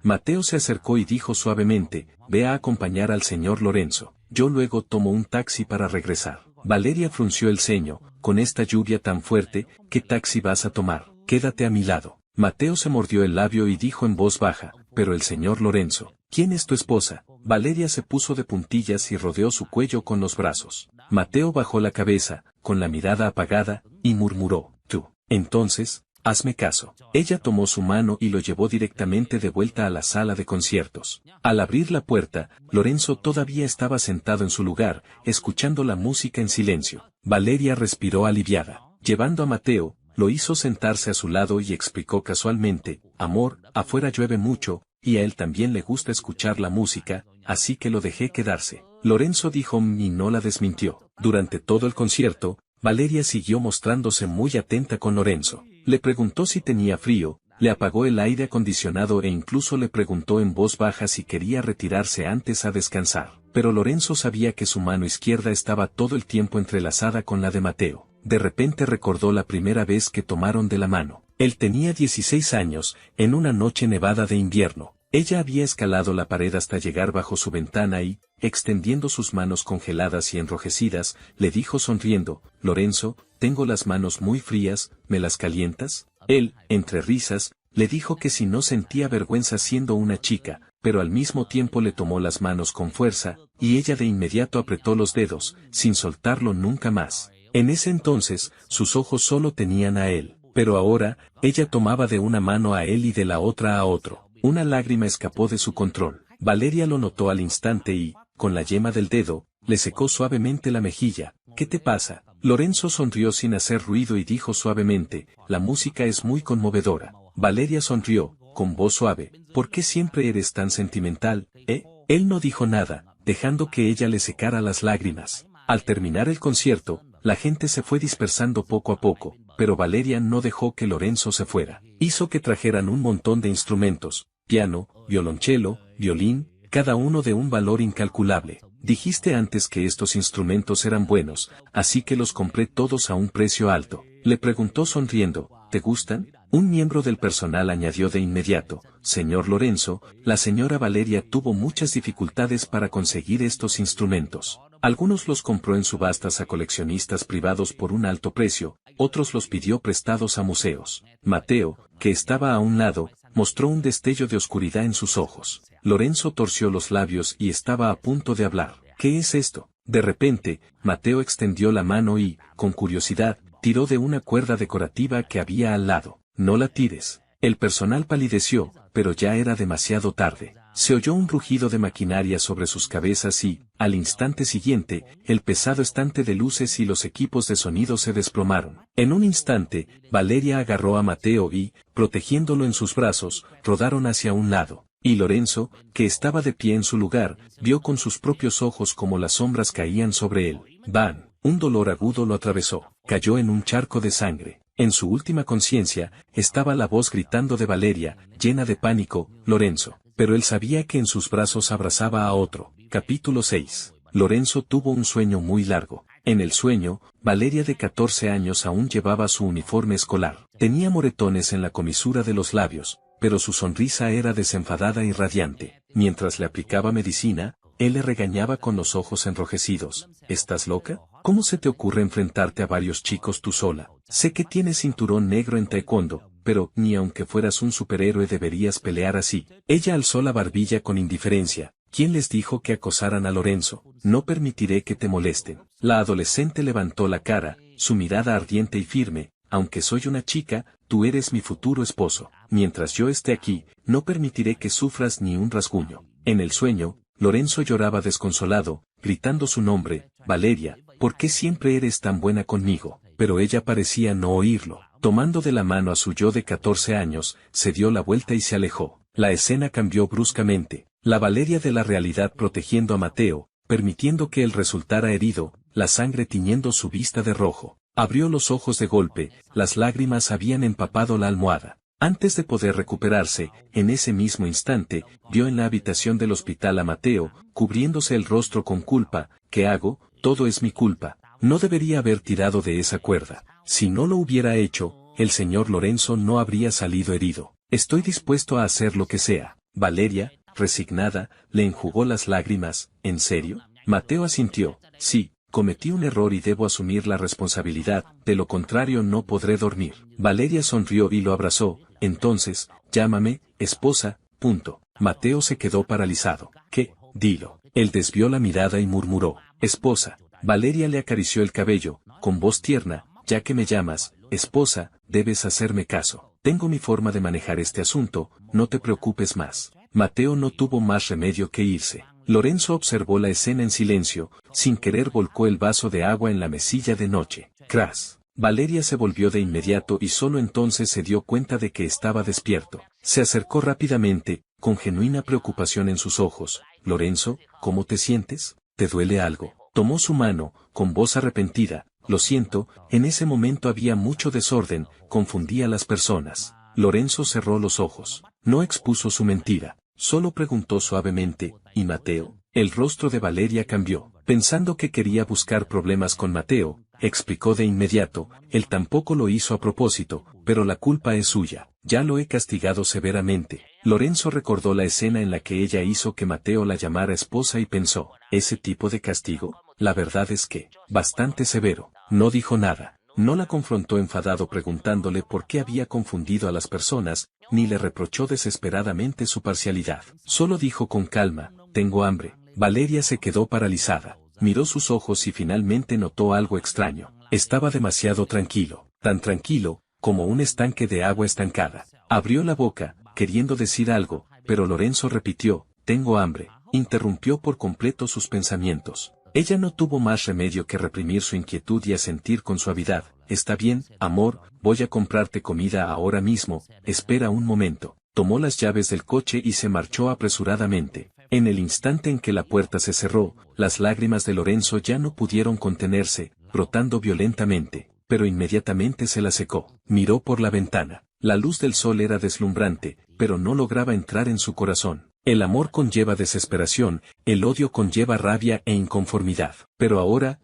[SPEAKER 1] Mateo se acercó y dijo suavemente, «Ve a acompañar al señor Lorenzo. Yo luego tomo un taxi para regresar». Valeria frunció el ceño, «Con esta lluvia tan fuerte, ¿qué taxi vas a tomar? Quédate a mi lado». Mateo se mordió el labio y dijo en voz baja, «Pero el señor Lorenzo, ¿quién es tu esposa?» Valeria se puso de puntillas y rodeó su cuello con los brazos. Mateo bajó la cabeza, con la mirada apagada, y murmuró, «Tú. Entonces, hazme caso». Ella tomó su mano y lo llevó directamente de vuelta a la sala de conciertos. Al abrir la puerta, Lorenzo todavía estaba sentado en su lugar, escuchando la música en silencio. Valeria respiró aliviada. Llevando a Mateo, lo hizo sentarse a su lado y explicó casualmente, «Amor, afuera llueve mucho, y a él también le gusta escuchar la música, así que lo dejé quedarse». Lorenzo dijo y no la desmintió. Durante todo el concierto, Valeria siguió mostrándose muy atenta con Lorenzo. Le preguntó si tenía frío, le apagó el aire acondicionado e incluso le preguntó en voz baja si quería retirarse antes a descansar. Pero Lorenzo sabía que su mano izquierda estaba todo el tiempo entrelazada con la de Mateo. De repente recordó la primera vez que tomaron de la mano. Él tenía 16 años, en una noche nevada de invierno. Ella había escalado la pared hasta llegar bajo su ventana y, extendiendo sus manos congeladas y enrojecidas, le dijo sonriendo, «Lorenzo, tengo las manos muy frías, ¿me las calientas?» Él, entre risas, le dijo que si no sentía vergüenza siendo una chica, pero al mismo tiempo le tomó las manos con fuerza, y ella de inmediato apretó los dedos, sin soltarlo nunca más. En ese entonces, sus ojos solo tenían a él, pero ahora, ella tomaba de una mano a él y de la otra a otro. Una lágrima escapó de su control. Valeria lo notó al instante y, con la yema del dedo, le secó suavemente la mejilla. «¿Qué te pasa?» Lorenzo sonrió sin hacer ruido y dijo suavemente, «La música es muy conmovedora». Valeria sonrió, con voz suave, «¿Por qué siempre eres tan sentimental, eh?» Él no dijo nada, dejando que ella le secara las lágrimas. Al terminar el concierto, la gente se fue dispersando poco a poco, pero Valeria no dejó que Lorenzo se fuera. Hizo que trajeran un montón de instrumentos, piano, violonchelo, violín, cada uno de un valor incalculable. «Dijiste antes que estos instrumentos eran buenos, así que los compré todos a un precio alto». Le preguntó sonriendo, «¿Te gustan?» Un miembro del personal añadió de inmediato, «Señor Lorenzo, la señora Valeria tuvo muchas dificultades para conseguir estos instrumentos. Algunos los compró en subastas a coleccionistas privados por un alto precio, otros los pidió prestados a museos». Mateo, que estaba a un lado, mostró un destello de oscuridad en sus ojos. Lorenzo torció los labios y estaba a punto de hablar. «¿Qué es esto?» De repente, Mateo extendió la mano y, con curiosidad, tiró de una cuerda decorativa que había al lado. «No la tires». El personal palideció, pero ya era demasiado tarde. Se oyó un rugido de maquinaria sobre sus cabezas y, al instante siguiente, el pesado estante de luces y los equipos de sonido se desplomaron. En un instante, Valeria agarró a Mateo y, protegiéndolo en sus brazos, rodaron hacia un lado. Y Lorenzo, que estaba de pie en su lugar, vio con sus propios ojos como las sombras caían sobre él. ¡Bam! Un dolor agudo lo atravesó. Cayó en un charco de sangre. En su última conciencia, estaba la voz gritando de Valeria, llena de pánico, Lorenzo. Pero él sabía que en sus brazos abrazaba a otro. Capítulo 6. Lorenzo tuvo un sueño muy largo. En el sueño, Valeria de 14 años aún llevaba su uniforme escolar. Tenía moretones en la comisura de los labios, pero su sonrisa era desenfadada y radiante. Mientras le aplicaba medicina, él le regañaba con los ojos enrojecidos. ¿Estás loca? ¿Cómo se te ocurre enfrentarte a varios chicos tú sola? Sé que tienes cinturón negro en taekwondo, pero ni aunque fueras un superhéroe deberías pelear así. Ella alzó la barbilla con indiferencia. ¿Quién les dijo que acosaran a Lorenzo? No permitiré que te molesten. La adolescente levantó la cara, su mirada ardiente y firme. Aunque soy una chica, tú eres mi futuro esposo. Mientras yo esté aquí, no permitiré que sufras ni un rasguño. En el sueño, Lorenzo lloraba desconsolado, gritando su nombre, Valeria, ¿por qué siempre eres tan buena conmigo? Pero ella parecía no oírlo. Tomando de la mano a su yo de 14 años, se dio la vuelta y se alejó. La escena cambió bruscamente. La Valeria de la realidad protegiendo a Mateo, permitiendo que él resultara herido, la sangre tiñendo su vista de rojo. Abrió los ojos de golpe, las lágrimas habían empapado la almohada. Antes de poder recuperarse, en ese mismo instante, vio en la habitación del hospital a Mateo, cubriéndose el rostro con culpa. ¿Qué hago? Todo es mi culpa. No debería haber tirado de esa cuerda. Si no lo hubiera hecho, el señor Lorenzo no habría salido herido. Estoy dispuesto a hacer lo que sea. Valeria, resignada, le enjugó las lágrimas. ¿En serio? Mateo asintió. Sí, cometí un error y debo asumir la responsabilidad, de lo contrario no podré dormir. Valeria sonrió y lo abrazó. Entonces, llámame, esposa, punto. Mateo se quedó paralizado. ¿Qué? Dilo. Él desvió la mirada y murmuró. Esposa. Valeria le acarició el cabello, con voz tierna. Ya que me llamas, esposa, debes hacerme caso. Tengo mi forma de manejar este asunto, no te preocupes más. Mateo no tuvo más remedio que irse. Lorenzo observó la escena en silencio, sin querer volcó el vaso de agua en la mesilla de noche. Cras. Valeria se volvió de inmediato y solo entonces se dio cuenta de que estaba despierto. Se acercó rápidamente, con genuina preocupación en sus ojos. Lorenzo, ¿cómo te sientes? ¿Te duele algo? Tomó su mano, con voz arrepentida. Lo siento, en ese momento había mucho desorden, confundía a las personas. Lorenzo cerró los ojos. No expuso su mentira. Solo preguntó suavemente, ¿y Mateo? El rostro de Valeria cambió. Pensando que quería buscar problemas con Mateo, explicó de inmediato, él tampoco lo hizo a propósito, pero la culpa es suya. Ya lo he castigado severamente. Lorenzo recordó la escena en la que ella hizo que Mateo la llamara esposa y pensó, ¿ese tipo de castigo? La verdad es que, bastante severo. No dijo nada. No la confrontó enfadado preguntándole por qué había confundido a las personas, ni le reprochó desesperadamente su parcialidad. Solo dijo con calma, tengo hambre. Valeria se quedó paralizada. Miró sus ojos y finalmente notó algo extraño. Estaba demasiado tranquilo. Tan tranquilo, como un estanque de agua estancada. Abrió la boca, queriendo decir algo, pero Lorenzo repitió, tengo hambre. Interrumpió por completo sus pensamientos. Ella no tuvo más remedio que reprimir su inquietud y asentir con suavidad. Está bien, amor, voy a comprarte comida ahora mismo, espera un momento. Tomó las llaves del coche y se marchó apresuradamente. En el instante en que la puerta se cerró, las lágrimas de Lorenzo ya no pudieron contenerse, brotando violentamente, pero inmediatamente se la secó. Miró por la ventana. La luz del sol era deslumbrante, pero no lograba entrar en su corazón. El amor conlleva desesperación, el odio conlleva rabia e inconformidad. Pero ahora,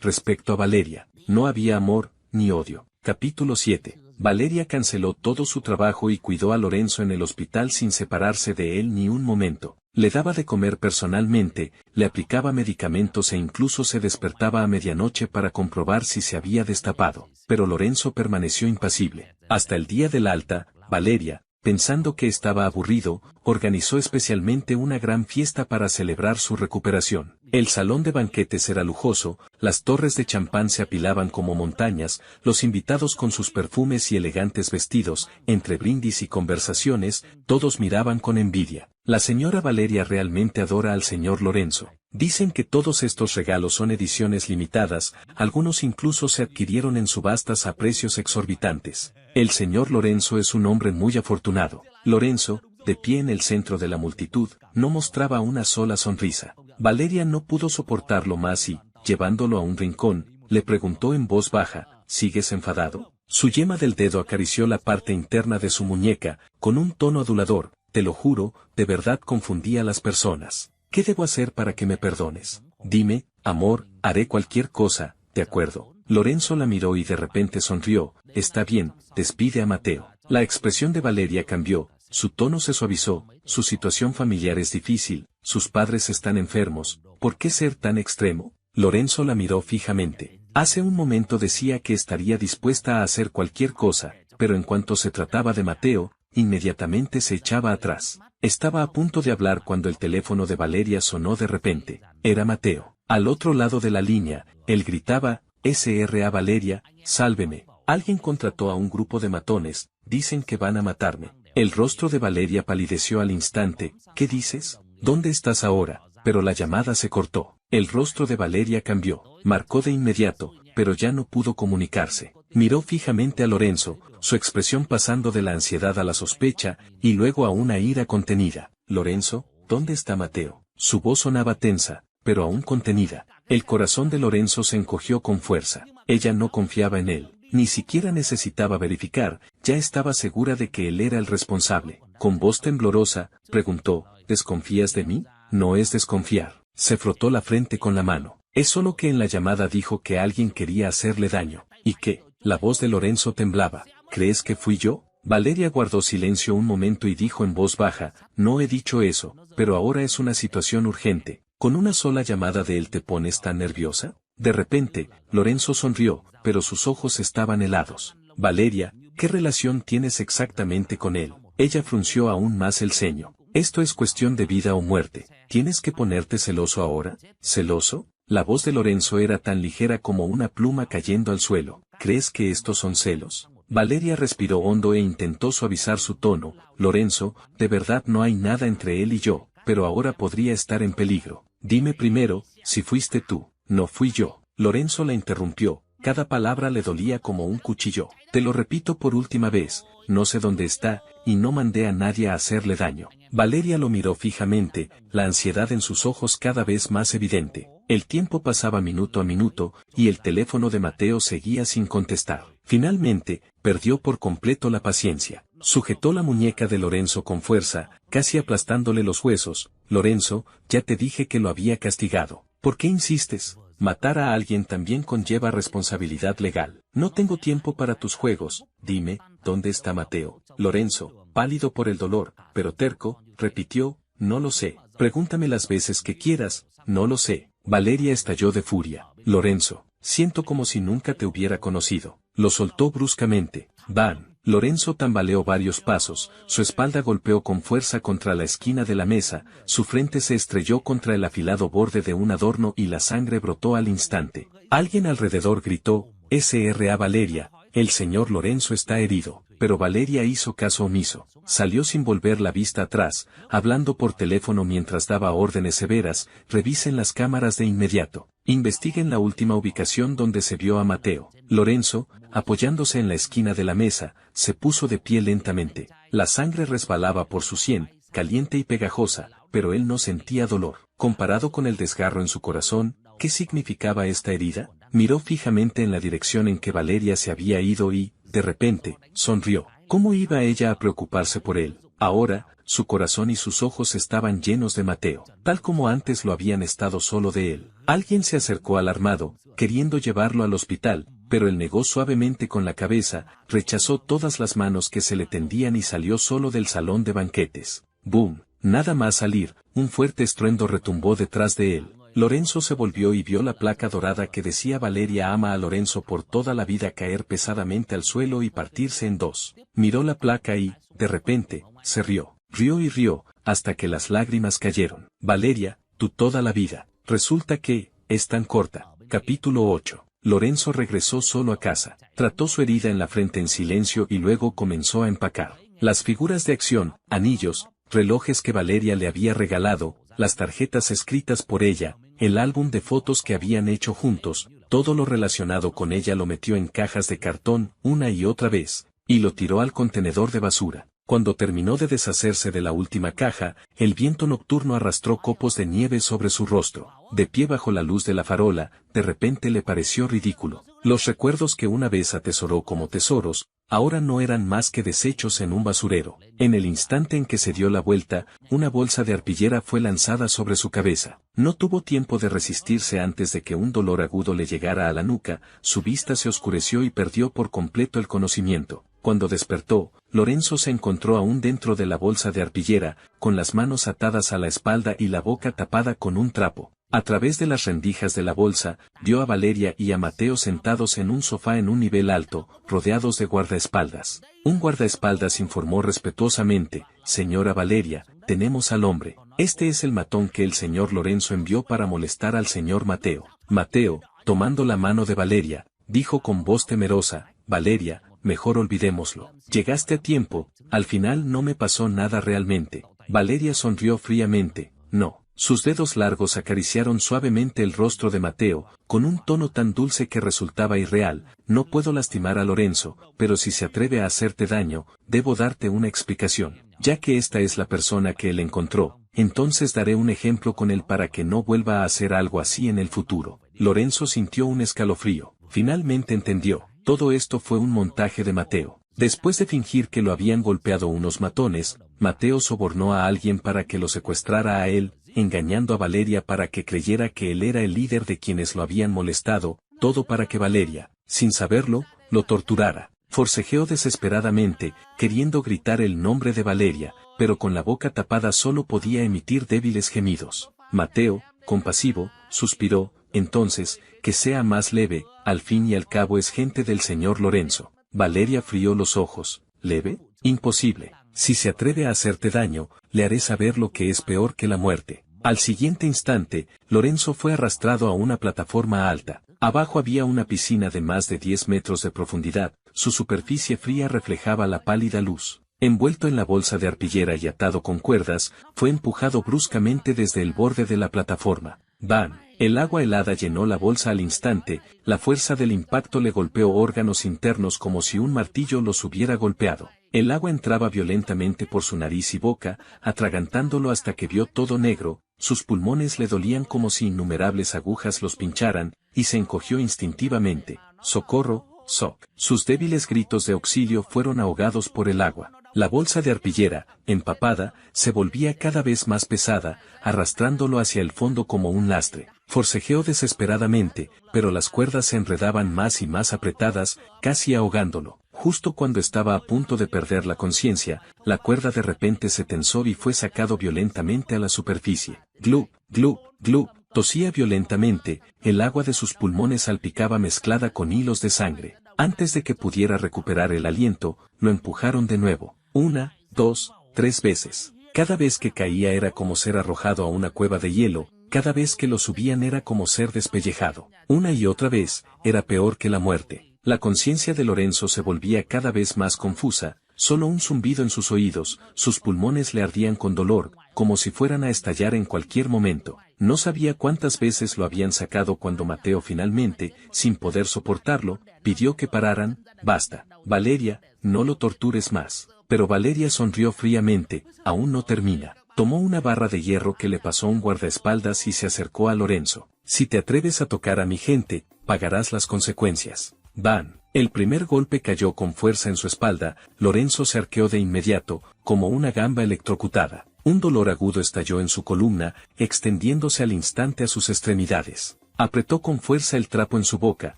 [SPEAKER 1] respecto a Valeria, no había amor, ni odio. Capítulo 7. Valeria canceló todo su trabajo y cuidó a Lorenzo en el hospital sin separarse de él ni un momento. Le daba de comer personalmente, le aplicaba medicamentos e incluso se despertaba a medianoche para comprobar si se había destapado. Pero Lorenzo permaneció impasible. Hasta el día del alta, Valeria, pensando que estaba aburrido, organizó especialmente una gran fiesta para celebrar su recuperación. El salón de banquetes era lujoso, las torres de champán se apilaban como montañas, los invitados con sus perfumes y elegantes vestidos, entre brindis y conversaciones, todos miraban con envidia. La señora Valeria realmente adora al señor Lorenzo. Dicen que todos estos regalos son ediciones limitadas, algunos incluso se adquirieron en subastas a precios exorbitantes. El señor Lorenzo es un hombre muy afortunado. Lorenzo, de pie en el centro de la multitud, no mostraba una sola sonrisa. Valeria no pudo soportarlo más y, llevándolo a un rincón, le preguntó en voz baja, ¿sigues enfadado? Su yema del dedo acarició la parte interna de su muñeca, con un tono adulador. Te lo juro, de verdad confundí a las personas. ¿Qué debo hacer para que me perdones? Dime, amor, haré cualquier cosa, ¿de acuerdo? Lorenzo la miró y de repente sonrió. Está bien, despide a Mateo. La expresión de Valeria cambió, su tono se suavizó, su situación familiar es difícil, sus padres están enfermos, ¿por qué ser tan extremo? Lorenzo la miró fijamente. Hace un momento decía que estaría dispuesta a hacer cualquier cosa, pero en cuanto se trataba de Mateo, inmediatamente se echaba atrás. Estaba a punto de hablar cuando el teléfono de Valeria sonó de repente. Era Mateo. Al otro lado de la línea, él gritaba, SRA Valeria, sálveme. Alguien contrató a un grupo de matones, dicen que van a matarme. El rostro de Valeria palideció al instante. ¿Qué dices? ¿Dónde estás ahora? Pero la llamada se cortó. El rostro de Valeria cambió. Marcó de inmediato, pero ya no pudo comunicarse. Miró fijamente a Lorenzo, su expresión pasando de la ansiedad a la sospecha, y luego a una ira contenida. Lorenzo, ¿dónde está Mateo? Su voz sonaba tensa, pero aún contenida. El corazón de Lorenzo se encogió con fuerza. Ella no confiaba en él. Ni siquiera necesitaba verificar, ya estaba segura de que él era el responsable. Con voz temblorosa, preguntó, ¿desconfías de mí? No es desconfiar. Se frotó la frente con la mano. Es solo que en la llamada dijo que alguien quería hacerle daño. ¿Y qué? La voz de Lorenzo temblaba. ¿Crees que fui yo? Valeria guardó silencio un momento y dijo en voz baja, no he dicho eso, pero ahora es una situación urgente. ¿Con una sola llamada de él te pones tan nerviosa? De repente, Lorenzo sonrió, pero sus ojos estaban helados. Valeria, ¿qué relación tienes exactamente con él? Ella frunció aún más el ceño. Esto es cuestión de vida o muerte. ¿Tienes que ponerte celoso ahora? ¿Celoso? La voz de Lorenzo era tan ligera como una pluma cayendo al suelo. ¿Crees que estos son celos? Valeria respiró hondo e intentó suavizar su tono. Lorenzo, de verdad no hay nada entre él y yo, pero ahora podría estar en peligro. Dime primero, si fuiste tú, no fui yo. Lorenzo la interrumpió. Cada palabra le dolía como un cuchillo. Te lo repito por última vez, no sé dónde está, y no mandé a nadie a hacerle daño. Valeria lo miró fijamente, la ansiedad en sus ojos cada vez más evidente. El tiempo pasaba minuto a minuto, y el teléfono de Mateo seguía sin contestar. Finalmente, perdió por completo la paciencia. Sujetó la muñeca de Lorenzo con fuerza, casi aplastándole los huesos. Lorenzo, ya te dije que lo había castigado. ¿Por qué insistes? Matar a alguien también conlleva responsabilidad legal. No tengo tiempo para tus juegos. Dime, ¿dónde está Mateo? Lorenzo, pálido por el dolor, pero terco, repitió, no lo sé. Pregúntame las veces que quieras, no lo sé. Valeria estalló de furia. Lorenzo, siento como si nunca te hubiera conocido. Lo soltó bruscamente. Van. Lorenzo tambaleó varios pasos, su espalda golpeó con fuerza contra la esquina de la mesa, su frente se estrelló contra el afilado borde de un adorno y la sangre brotó al instante. Alguien alrededor gritó, SRA Valeria, el señor Lorenzo está herido, pero Valeria hizo caso omiso. Salió sin volver la vista atrás, hablando por teléfono mientras daba órdenes severas, revisen las cámaras de inmediato. Investiguen la última ubicación donde se vio a Mateo. Lorenzo, apoyándose en la esquina de la mesa, se puso de pie lentamente. La sangre resbalaba por su sien, caliente y pegajosa, pero él no sentía dolor. Comparado con el desgarro en su corazón, ¿qué significaba esta herida? Miró fijamente en la dirección en que Valeria se había ido y, de repente, sonrió. ¿Cómo iba ella a preocuparse por él? Ahora, su corazón y sus ojos estaban llenos de Mateo, tal como antes lo habían estado solo de él. Alguien se acercó alarmado, queriendo llevarlo al hospital, pero él negó suavemente con la cabeza, rechazó todas las manos que se le tendían y salió solo del salón de banquetes. ¡Boom! Nada más salir, un fuerte estruendo retumbó detrás de él. Lorenzo se volvió y vio la placa dorada que decía Valeria ama a Lorenzo por toda la vida caer pesadamente al suelo y partirse en dos. Miró la placa y, de repente, se rió. Rió y rió, hasta que las lágrimas cayeron. Valeria, tú toda la vida. Resulta que, es tan corta. Capítulo 8. Lorenzo regresó solo a casa. Trató su herida en la frente en silencio y luego comenzó a empacar. Las figuras de acción, anillos, relojes que Valeria le había regalado, las tarjetas escritas por ella, el álbum de fotos que habían hecho juntos, todo lo relacionado con ella lo metió en cajas de cartón una y otra vez, y lo tiró al contenedor de basura. Cuando terminó de deshacerse de la última caja, el viento nocturno arrastró copos de nieve sobre su rostro. De pie bajo la luz de la farola, de repente le pareció ridículo. Los recuerdos que una vez atesoró como tesoros, ahora no eran más que desechos en un basurero. En el instante en que se dio la vuelta, una bolsa de arpillera fue lanzada sobre su cabeza. No tuvo tiempo de resistirse antes de que un dolor agudo le llegara a la nuca, su vista se oscureció y perdió por completo el conocimiento. Cuando despertó, Lorenzo se encontró aún dentro de la bolsa de arpillera, con las manos atadas a la espalda y la boca tapada con un trapo. A través de las rendijas de la bolsa, vio a Valeria y a Mateo sentados en un sofá en un nivel alto, rodeados de guardaespaldas. Un guardaespaldas informó respetuosamente: «Señora Valeria, tenemos al hombre. Este es el matón que el señor Lorenzo envió para molestar al señor Mateo». Mateo, tomando la mano de Valeria, dijo con voz temerosa: «Valeria, mejor olvidémoslo. Llegaste a tiempo, al final no me pasó nada realmente». Valeria sonrió fríamente: «No». Sus dedos largos acariciaron suavemente el rostro de Mateo, con un tono tan dulce que resultaba irreal: «No puedo lastimar a Lorenzo, pero si se atreve a hacerte daño, debo darte una explicación. Ya que esta es la persona que él encontró, entonces daré un ejemplo con él para que no vuelva a hacer algo así en el futuro». Lorenzo sintió un escalofrío. Finalmente entendió. Todo esto fue un montaje de Mateo. Después de fingir que lo habían golpeado unos matones, Mateo sobornó a alguien para que lo secuestrara a él, engañando a Valeria para que creyera que él era el líder de quienes lo habían molestado, todo para que Valeria, sin saberlo, lo torturara. Forcejeó desesperadamente, queriendo gritar el nombre de Valeria, pero con la boca tapada solo podía emitir débiles gemidos. Mateo, compasivo, suspiró: «Entonces, que sea más leve, al fin y al cabo es gente del señor Lorenzo». Valeria frió los ojos. «¿Leve? Imposible. Si se atreve a hacerte daño, le haré saber lo que es peor que la muerte». Al siguiente instante, Lorenzo fue arrastrado a una plataforma alta. Abajo había una piscina de más de 10 metros de profundidad, su superficie fría reflejaba la pálida luz. Envuelto en la bolsa de arpillera y atado con cuerdas, fue empujado bruscamente desde el borde de la plataforma. ¡Bam! El agua helada llenó la bolsa al instante, la fuerza del impacto le golpeó órganos internos como si un martillo los hubiera golpeado. El agua entraba violentamente por su nariz y boca, atragantándolo hasta que vio todo negro, sus pulmones le dolían como si innumerables agujas los pincharan, y se encogió instintivamente. «¡Socorro! ¡Soc!». Sus débiles gritos de auxilio fueron ahogados por el agua. La bolsa de arpillera, empapada, se volvía cada vez más pesada, arrastrándolo hacia el fondo como un lastre. Forcejeó desesperadamente, pero las cuerdas se enredaban más y más apretadas, casi ahogándolo. Justo cuando estaba a punto de perder la conciencia, la cuerda de repente se tensó y fue sacado violentamente a la superficie. «Glup, glup, glup». Tosía violentamente, el agua de sus pulmones salpicaba mezclada con hilos de sangre. Antes de que pudiera recuperar el aliento, lo empujaron de nuevo. 1, 2, 3 veces. Cada vez que caía era como ser arrojado a una cueva de hielo, cada vez que lo subían era como ser despellejado. Una y otra vez, era peor que la muerte. La conciencia de Lorenzo se volvía cada vez más confusa, solo un zumbido en sus oídos, sus pulmones le ardían con dolor, como si fueran a estallar en cualquier momento. No sabía cuántas veces lo habían sacado cuando Mateo finalmente, sin poder soportarlo, pidió que pararan. «Basta, Valeria, no lo tortures más». Pero Valeria sonrió fríamente: «Aún no termina». Tomó una barra de hierro que le pasó un guardaespaldas y se acercó a Lorenzo. «Si te atreves a tocar a mi gente, pagarás las consecuencias». ¡Bam! El primer golpe cayó con fuerza en su espalda. Lorenzo se arqueó de inmediato, como una gamba electrocutada. Un dolor agudo estalló en su columna, extendiéndose al instante a sus extremidades. Apretó con fuerza el trapo en su boca,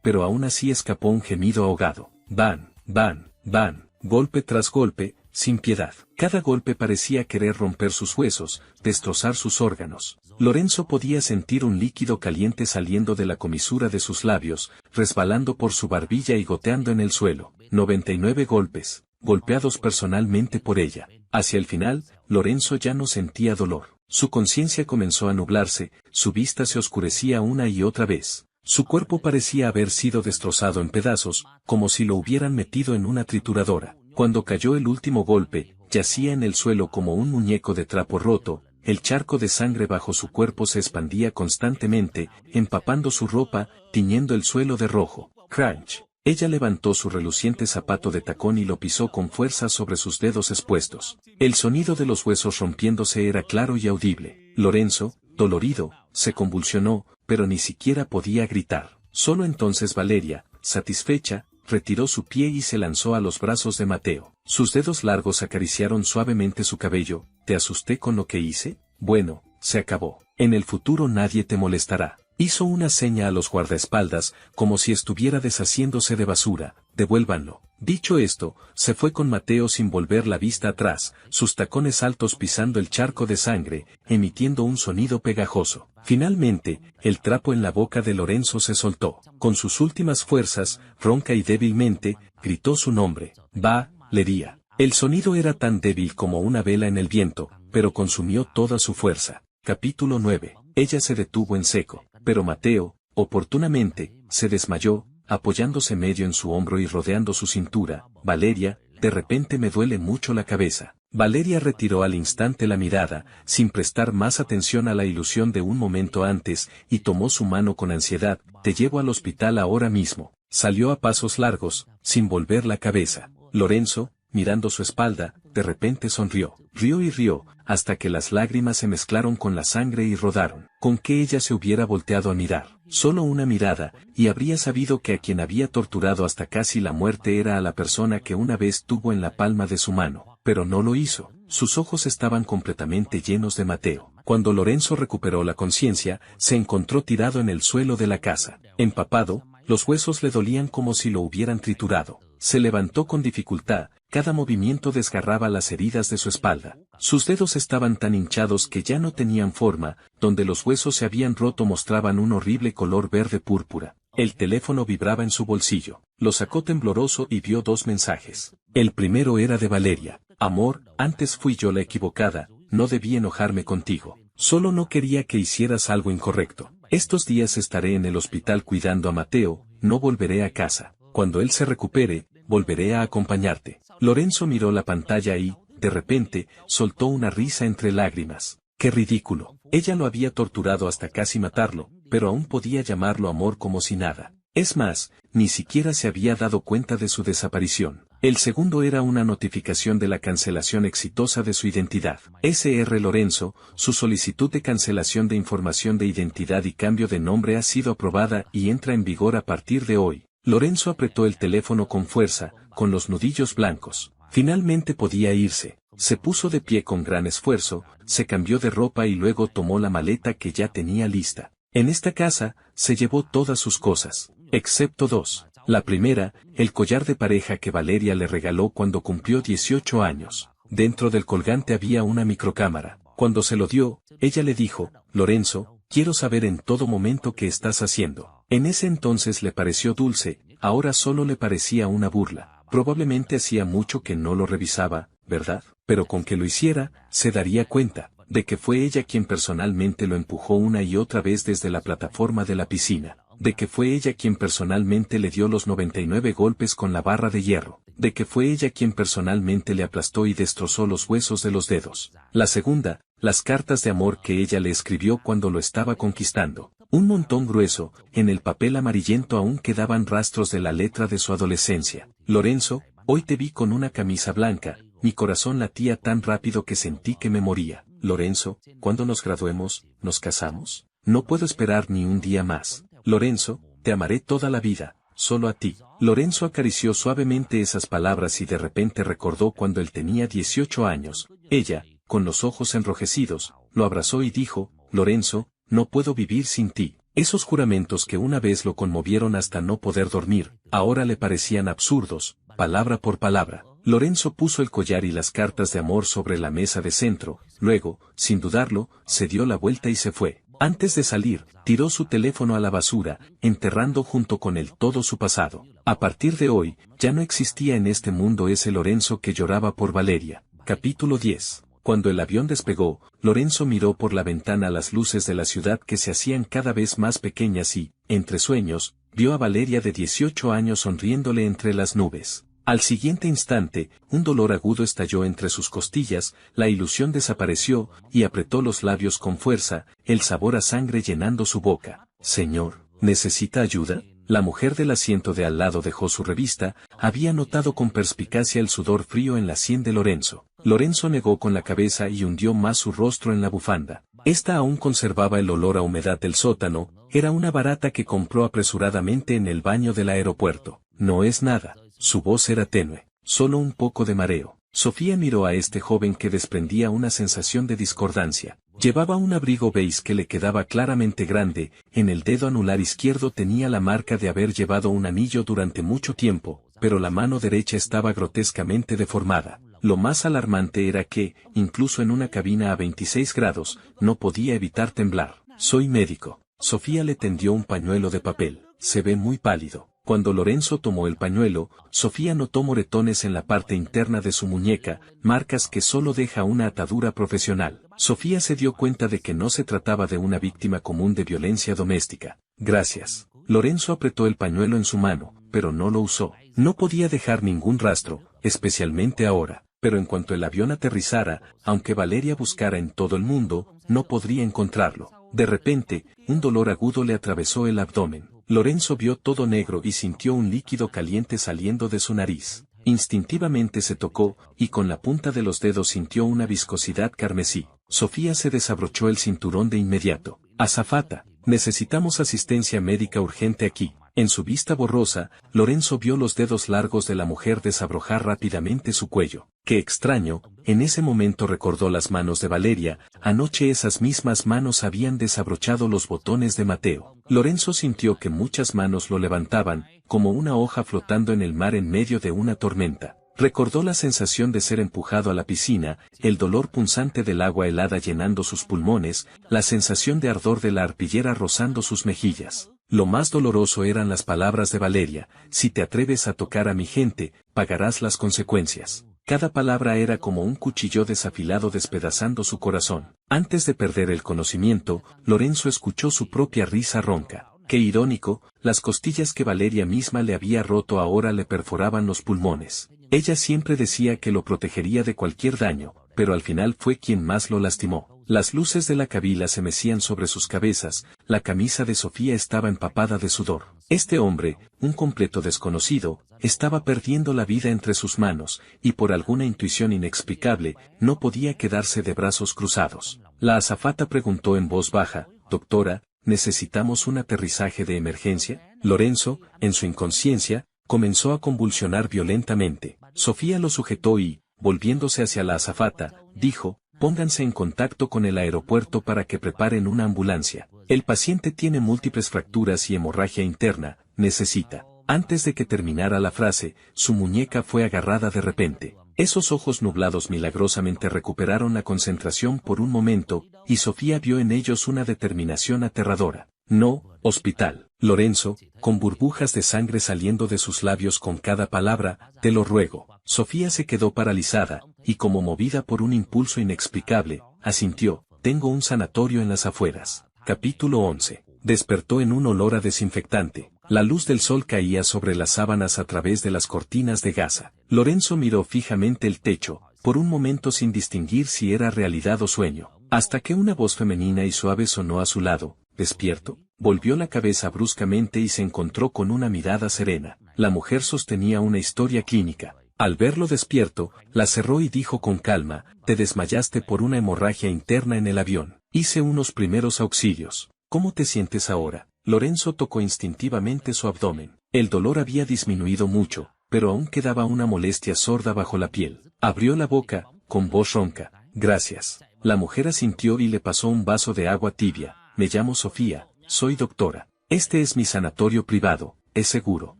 [SPEAKER 1] pero aún así escapó un gemido ahogado. ¡Bam! ¡Bam! ¡Bam! Golpe tras golpe, sin piedad. Cada golpe parecía querer romper sus huesos, destrozar sus órganos. Lorenzo podía sentir un líquido caliente saliendo de la comisura de sus labios, resbalando por su barbilla y goteando en el suelo. 99 golpes, golpeados personalmente por ella. Hacia el final, Lorenzo ya no sentía dolor. Su conciencia comenzó a nublarse, su vista se oscurecía una y otra vez. Su cuerpo parecía haber sido destrozado en pedazos, como si lo hubieran metido en una trituradora. Cuando cayó el último golpe, yacía en el suelo como un muñeco de trapo roto. El charco de sangre bajo su cuerpo se expandía constantemente, empapando su ropa, tiñendo el suelo de rojo. Crunch. Ella levantó su reluciente zapato de tacón y lo pisó con fuerza sobre sus dedos expuestos. El sonido de los huesos rompiéndose era claro y audible. Lorenzo, dolorido, se convulsionó, pero ni siquiera podía gritar. Solo entonces Valeria, satisfecha, retiró su pie y se lanzó a los brazos de Mateo. Sus dedos largos acariciaron suavemente su cabello. ¿Te asusté con lo que hice? Bueno, se acabó. En el futuro nadie te molestará. Hizo una seña a los guardaespaldas, como si estuviera deshaciéndose de basura. Devuélvanlo. Dicho esto, se fue con Mateo sin volver la vista atrás, sus tacones altos pisando el charco de sangre, emitiendo un sonido pegajoso. Finalmente, el trapo en la boca de Lorenzo se soltó. Con sus últimas fuerzas, ronca y débilmente, gritó su nombre. Valeria. El sonido era tan débil como una vela en el viento, pero consumió toda su fuerza. Capítulo 9. Ella se detuvo en seco, pero Mateo, oportunamente, se desmayó, apoyándose medio en su hombro y rodeando su cintura. Valeria, de repente me duele mucho la cabeza. Valeria retiró al instante la mirada, sin prestar más atención a la ilusión de un momento antes, y tomó su mano con ansiedad. Te llevo al hospital ahora mismo. Salió a pasos largos, sin volver la cabeza. Lorenzo, mirando su espalda, de repente sonrió. Rió y rió, hasta que las lágrimas se mezclaron con la sangre y rodaron. Con que ella se hubiera volteado a mirar. Solo una mirada, y habría sabido que a quien había torturado hasta casi la muerte era a la persona que una vez tuvo en la palma de su mano. Pero no lo hizo. Sus ojos estaban completamente llenos de Mateo. Cuando Lorenzo recuperó la conciencia, se encontró tirado en el suelo de la casa. Empapado, los huesos le dolían como si lo hubieran triturado. Se levantó con dificultad, cada movimiento desgarraba las heridas de su espalda. Sus dedos estaban tan hinchados que ya no tenían forma, donde los huesos se habían roto mostraban un horrible color verde púrpura. El teléfono vibraba en su bolsillo. Lo sacó tembloroso y vio 2 mensajes. El primero era de Valeria. Amor, antes fui yo la equivocada, no debí enojarme contigo. Solo no quería que hicieras algo incorrecto. Estos días estaré en el hospital cuidando a Mateo, no volveré a casa. Cuando él se recupere, volveré a acompañarte. Lorenzo miró la pantalla y, de repente, soltó una risa entre lágrimas. ¡Qué ridículo! Ella lo había torturado hasta casi matarlo, pero aún podía llamarlo amor como si nada. Es más, ni siquiera se había dado cuenta de su desaparición. El segundo era una notificación de la cancelación exitosa de su identidad. Sr. Lorenzo, su solicitud de cancelación de información de identidad y cambio de nombre ha sido aprobada y entra en vigor a partir de hoy. Lorenzo apretó el teléfono con fuerza, con los nudillos blancos. Finalmente podía irse. Se puso de pie con gran esfuerzo, se cambió de ropa y luego tomó la maleta que ya tenía lista. En esta casa, se llevó todas sus cosas, excepto 2. La primera, el collar de pareja que Valeria le regaló cuando cumplió 18 años. Dentro del colgante había una microcámara. Cuando se lo dio, ella le dijo, Lorenzo, quiero saber en todo momento qué estás haciendo. En ese entonces le pareció dulce, ahora solo le parecía una burla. Probablemente hacía mucho que no lo revisaba, ¿verdad? Pero con que lo hiciera, se daría cuenta de que fue ella quien personalmente lo empujó una y otra vez desde la plataforma de la piscina, de que fue ella quien personalmente le dio los 99 golpes con la barra de hierro, de que fue ella quien personalmente le aplastó y destrozó los huesos de los dedos. La segunda, las cartas de amor que ella le escribió cuando lo estaba conquistando. Un montón grueso, en el papel amarillento aún quedaban rastros de la letra de su adolescencia. Lorenzo, hoy te vi con una camisa blanca, mi corazón latía tan rápido que sentí que me moría. Lorenzo, cuando nos graduemos, ¿nos casamos? No puedo esperar ni un día más. Lorenzo, te amaré toda la vida, solo a ti. Lorenzo acarició suavemente esas palabras y de repente recordó cuando él tenía 18 años. Ella, con los ojos enrojecidos, lo abrazó y dijo, Lorenzo, no puedo vivir sin ti. Esos juramentos que una vez lo conmovieron hasta no poder dormir, ahora le parecían absurdos, palabra por palabra. Lorenzo puso el collar y las cartas de amor sobre la mesa de centro, luego, sin dudarlo, se dio la vuelta y se fue. Antes de salir, tiró su teléfono a la basura, enterrando junto con él todo su pasado. A partir de hoy, ya no existía en este mundo ese Lorenzo que lloraba por Valeria. Capítulo 10. Cuando el avión despegó, Lorenzo miró por la ventana las luces de la ciudad que se hacían cada vez más pequeñas y, entre sueños, vio a Valeria de 18 años sonriéndole entre las nubes. Al siguiente instante, un dolor agudo estalló entre sus costillas, la ilusión desapareció, y apretó los labios con fuerza, el sabor a sangre llenando su boca. Señor, ¿necesita ayuda? La mujer del asiento de al lado dejó su revista, había notado con perspicacia el sudor frío en la sien de Lorenzo. Lorenzo negó con la cabeza y hundió más su rostro en la bufanda. Esta aún conservaba el olor a humedad del sótano, era una barata que compró apresuradamente en el baño del aeropuerto. No es nada. Su voz era tenue, solo un poco de mareo. Sofía miró a este joven que desprendía una sensación de discordancia. Llevaba un abrigo beige que le quedaba claramente grande, en el dedo anular izquierdo tenía la marca de haber llevado un anillo durante mucho tiempo, pero la mano derecha estaba grotescamente deformada. Lo más alarmante era que, incluso en una cabina a 26 grados, no podía evitar temblar. Soy médico. Sofía le tendió un pañuelo de papel. Se ve muy pálido. Cuando Lorenzo tomó el pañuelo, Sofía notó moretones en la parte interna de su muñeca, marcas que solo deja una atadura profesional. Sofía se dio cuenta de que no se trataba de una víctima común de violencia doméstica. Gracias. Lorenzo apretó el pañuelo en su mano, pero no lo usó. No podía dejar ningún rastro, especialmente ahora. Pero en cuanto el avión aterrizara, aunque Valeria buscara en todo el mundo, no podría encontrarlo. De repente, un dolor agudo le atravesó el abdomen. Lorenzo vio todo negro y sintió un líquido caliente saliendo de su nariz. Instintivamente se tocó, y con la punta de los dedos sintió una viscosidad carmesí. Sofía se desabrochó el cinturón de inmediato. Azafata, necesitamos asistencia médica urgente aquí. En su vista borrosa, Lorenzo vio los dedos largos de la mujer desabrojar rápidamente su cuello. Qué extraño, en ese momento recordó las manos de Valeria, anoche esas mismas manos habían desabrochado los botones de Mateo. Lorenzo sintió que muchas manos lo levantaban, como una hoja flotando en el mar en medio de una tormenta. Recordó la sensación de ser empujado a la piscina, el dolor punzante del agua helada llenando sus pulmones, la sensación de ardor de la arpillera rozando sus mejillas. Lo más doloroso eran las palabras de Valeria: si te atreves a tocar a mi gente, pagarás las consecuencias. Cada palabra era como un cuchillo desafilado despedazando su corazón. Antes de perder el conocimiento, Lorenzo escuchó su propia risa ronca. Qué irónico, las costillas que Valeria misma le había roto ahora le perforaban los pulmones. Ella siempre decía que lo protegería de cualquier daño, pero al final fue quien más lo lastimó. Las luces de la cabina se mecían sobre sus cabezas, la camisa de Sofía estaba empapada de sudor. Este hombre, un completo desconocido, estaba perdiendo la vida entre sus manos, y por alguna intuición inexplicable, no podía quedarse de brazos cruzados. La azafata preguntó en voz baja: «Doctora, ¿necesitamos un aterrizaje de emergencia?» Lorenzo, en su inconsciencia, comenzó a convulsionar violentamente. Sofía lo sujetó y, volviéndose hacia la azafata, dijo: «Pónganse en contacto con el aeropuerto para que preparen una ambulancia. El paciente tiene múltiples fracturas y hemorragia interna, necesita». Antes de que terminara la frase, su muñeca fue agarrada de repente. Esos ojos nublados milagrosamente recuperaron la concentración por un momento, y Sofía vio en ellos una determinación aterradora. «No, hospital». Lorenzo, con burbujas de sangre saliendo de sus labios con cada palabra: «Te lo ruego». Sofía se quedó paralizada, y como movida por un impulso inexplicable, asintió: «Tengo un sanatorio en las afueras». Capítulo 11. Despertó en un olor a desinfectante. La luz del sol caía sobre las sábanas a través de las cortinas de gasa. Lorenzo miró fijamente el techo, por un momento sin distinguir si era realidad o sueño, hasta que una voz femenina y suave sonó a su lado: «¿Despierto?». Volvió la cabeza bruscamente y se encontró con una mirada serena. La mujer sostenía una historia clínica. Al verlo despierto, la cerró y dijo con calma: «Te desmayaste por una hemorragia interna en el avión. Hice unos primeros auxilios. ¿Cómo te sientes ahora?». Lorenzo tocó instintivamente su abdomen. El dolor había disminuido mucho, pero aún quedaba una molestia sorda bajo la piel. Abrió la boca, con voz ronca: «Gracias». La mujer asintió y le pasó un vaso de agua tibia. «Me llamo Sofía, soy doctora. Este es mi sanatorio privado, es seguro».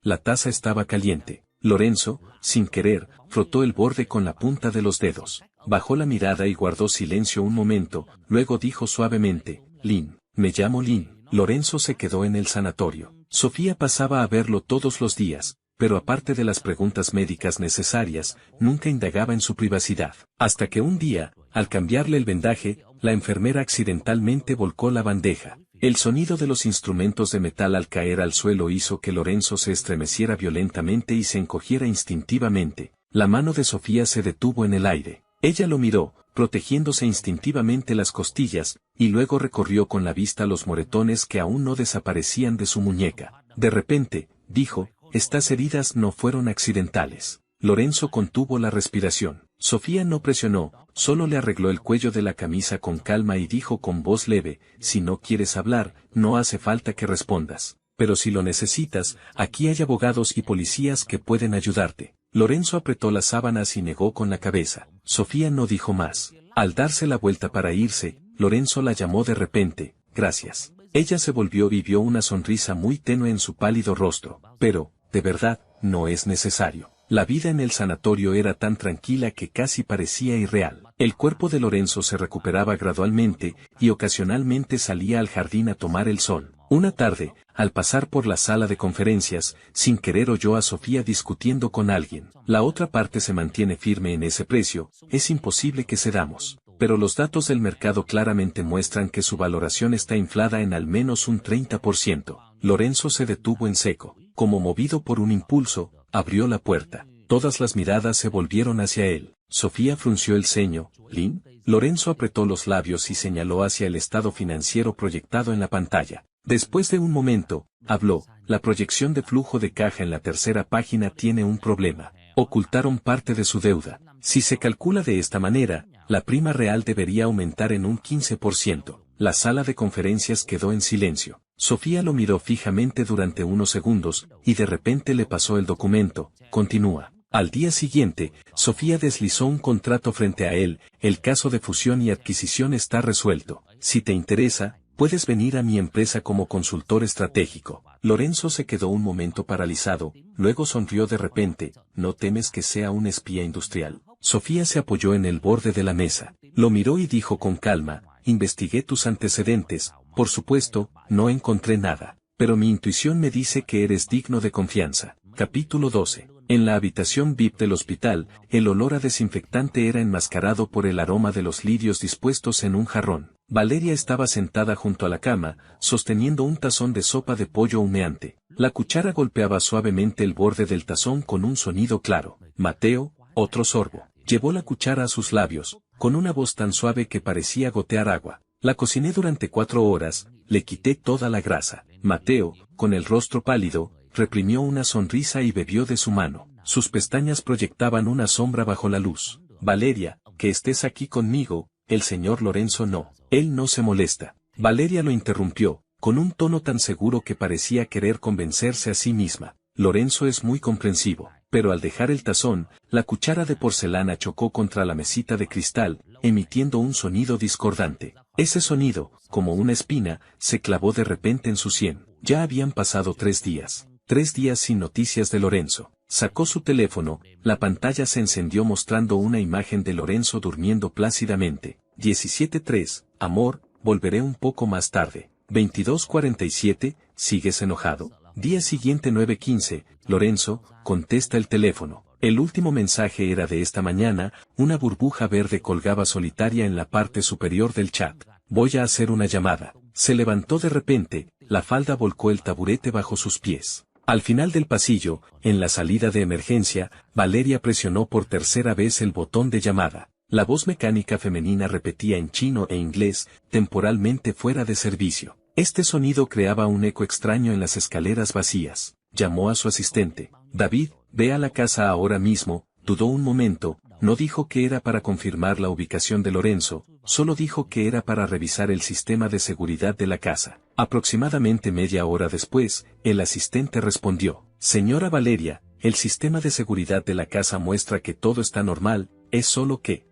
[SPEAKER 1] La taza estaba caliente. Lorenzo, sin querer, frotó el borde con la punta de los dedos. Bajó la mirada y guardó silencio un momento, luego dijo suavemente: «Lynn». «Me llamo Lynn». Lorenzo se quedó en el sanatorio. Sofía pasaba a verlo todos los días, pero aparte de las preguntas médicas necesarias, nunca indagaba en su privacidad. Hasta que un día, al cambiarle el vendaje, la enfermera accidentalmente volcó la bandeja. El sonido de los instrumentos de metal al caer al suelo hizo que Lorenzo se estremeciera violentamente y se encogiera instintivamente. La mano de Sofía se detuvo en el aire. Ella lo miró, protegiéndose instintivamente las costillas, y luego recorrió con la vista los moretones que aún no desaparecían de su muñeca. De repente, dijo: «Estas heridas no fueron accidentales». Lorenzo contuvo la respiración. Sofía no presionó, solo le arregló el cuello de la camisa con calma y dijo con voz leve, si no quieres hablar, no hace falta que respondas. Pero si lo necesitas, aquí hay abogados y policías que pueden ayudarte. Lorenzo apretó las sábanas y negó con la cabeza. Sofía no dijo más. Al darse la vuelta para irse, Lorenzo la llamó de repente, gracias. Ella se volvió y vio una sonrisa muy tenue en su pálido rostro. Pero, de verdad, no es necesario. La vida en el sanatorio era tan tranquila que casi parecía irreal. El cuerpo de Lorenzo se recuperaba gradualmente, y ocasionalmente salía al jardín a tomar el sol. Una tarde, al pasar por la sala de conferencias, sin querer oyó a Sofía discutiendo con alguien. La otra parte se mantiene firme en ese precio, es imposible que cedamos. Pero los datos del mercado claramente muestran que su valoración está inflada en al menos un 30%. Lorenzo se detuvo en seco. Como movido por un impulso, abrió la puerta. Todas las miradas se volvieron hacia él. Sofía frunció el ceño. ¿Lynn? Lorenzo apretó los labios y señaló hacia el estado financiero proyectado en la pantalla. Después de un momento, habló, la proyección de flujo de caja en la tercera página tiene un problema. Ocultaron parte de su deuda. Si se calcula de esta manera, la prima real debería aumentar en un 15%. La sala de conferencias quedó en silencio. Sofía lo miró fijamente durante unos segundos, y de repente le pasó el documento. Continúa. Al día siguiente, Sofía deslizó un contrato frente a él. El caso de fusión y adquisición está resuelto. Si te interesa, puedes venir a mi empresa como consultor estratégico. Lorenzo se quedó un momento paralizado, luego sonrió de repente. ¿No temes que sea un espía industrial? Sofía se apoyó en el borde de la mesa. Lo miró y dijo con calma, investigué tus antecedentes, por supuesto, no encontré nada. Pero mi intuición me dice que eres digno de confianza. Capítulo 12. En la habitación VIP del hospital, el olor a desinfectante era enmascarado por el aroma de los lirios dispuestos en un jarrón. Valeria estaba sentada junto a la cama, sosteniendo un tazón de sopa de pollo humeante. La cuchara golpeaba suavemente el borde del tazón con un sonido claro. Mateo, otro sorbo. Llevó la cuchara a sus labios, con una voz tan suave que parecía gotear agua. La cociné durante 4 horas, le quité toda la grasa. Mateo, con el rostro pálido, reprimió una sonrisa y bebió de su mano. Sus pestañas proyectaban una sombra bajo la luz. Valeria, que estés aquí conmigo, el señor Lorenzo no. Él no se molesta. Valeria lo interrumpió, con un tono tan seguro que parecía querer convencerse a sí misma. Lorenzo es muy comprensivo. Pero al dejar el tazón, la cuchara de porcelana chocó contra la mesita de cristal, emitiendo un sonido discordante. Ese sonido, como una espina, se clavó de repente en su sien. Ya habían pasado 3 días. 3 días sin noticias de Lorenzo. Sacó su teléfono, la pantalla se encendió mostrando una imagen de Lorenzo durmiendo plácidamente. 17:3, amor, volveré un poco más tarde. 22:47, ¿sigues enojado? Día siguiente 9:15, Lorenzo, contesta el teléfono. El último mensaje era de esta mañana, una burbuja verde colgaba solitaria en la parte superior del chat. Voy a hacer una llamada. Se levantó de repente, la falda volcó el taburete bajo sus pies. Al final del pasillo, en la salida de emergencia, Valeria presionó por tercera vez el botón de llamada. La voz mecánica femenina repetía en chino e inglés, temporalmente fuera de servicio. Este sonido creaba un eco extraño en las escaleras vacías. Llamó a su asistente. David, ve a la casa ahora mismo. Dudó un momento, no dijo que era para confirmar la ubicación de Lorenzo, solo dijo que era para revisar el sistema de seguridad de la casa. Aproximadamente media hora después, el asistente respondió. Señora Valeria, el sistema de seguridad de la casa muestra que todo está normal, es solo que,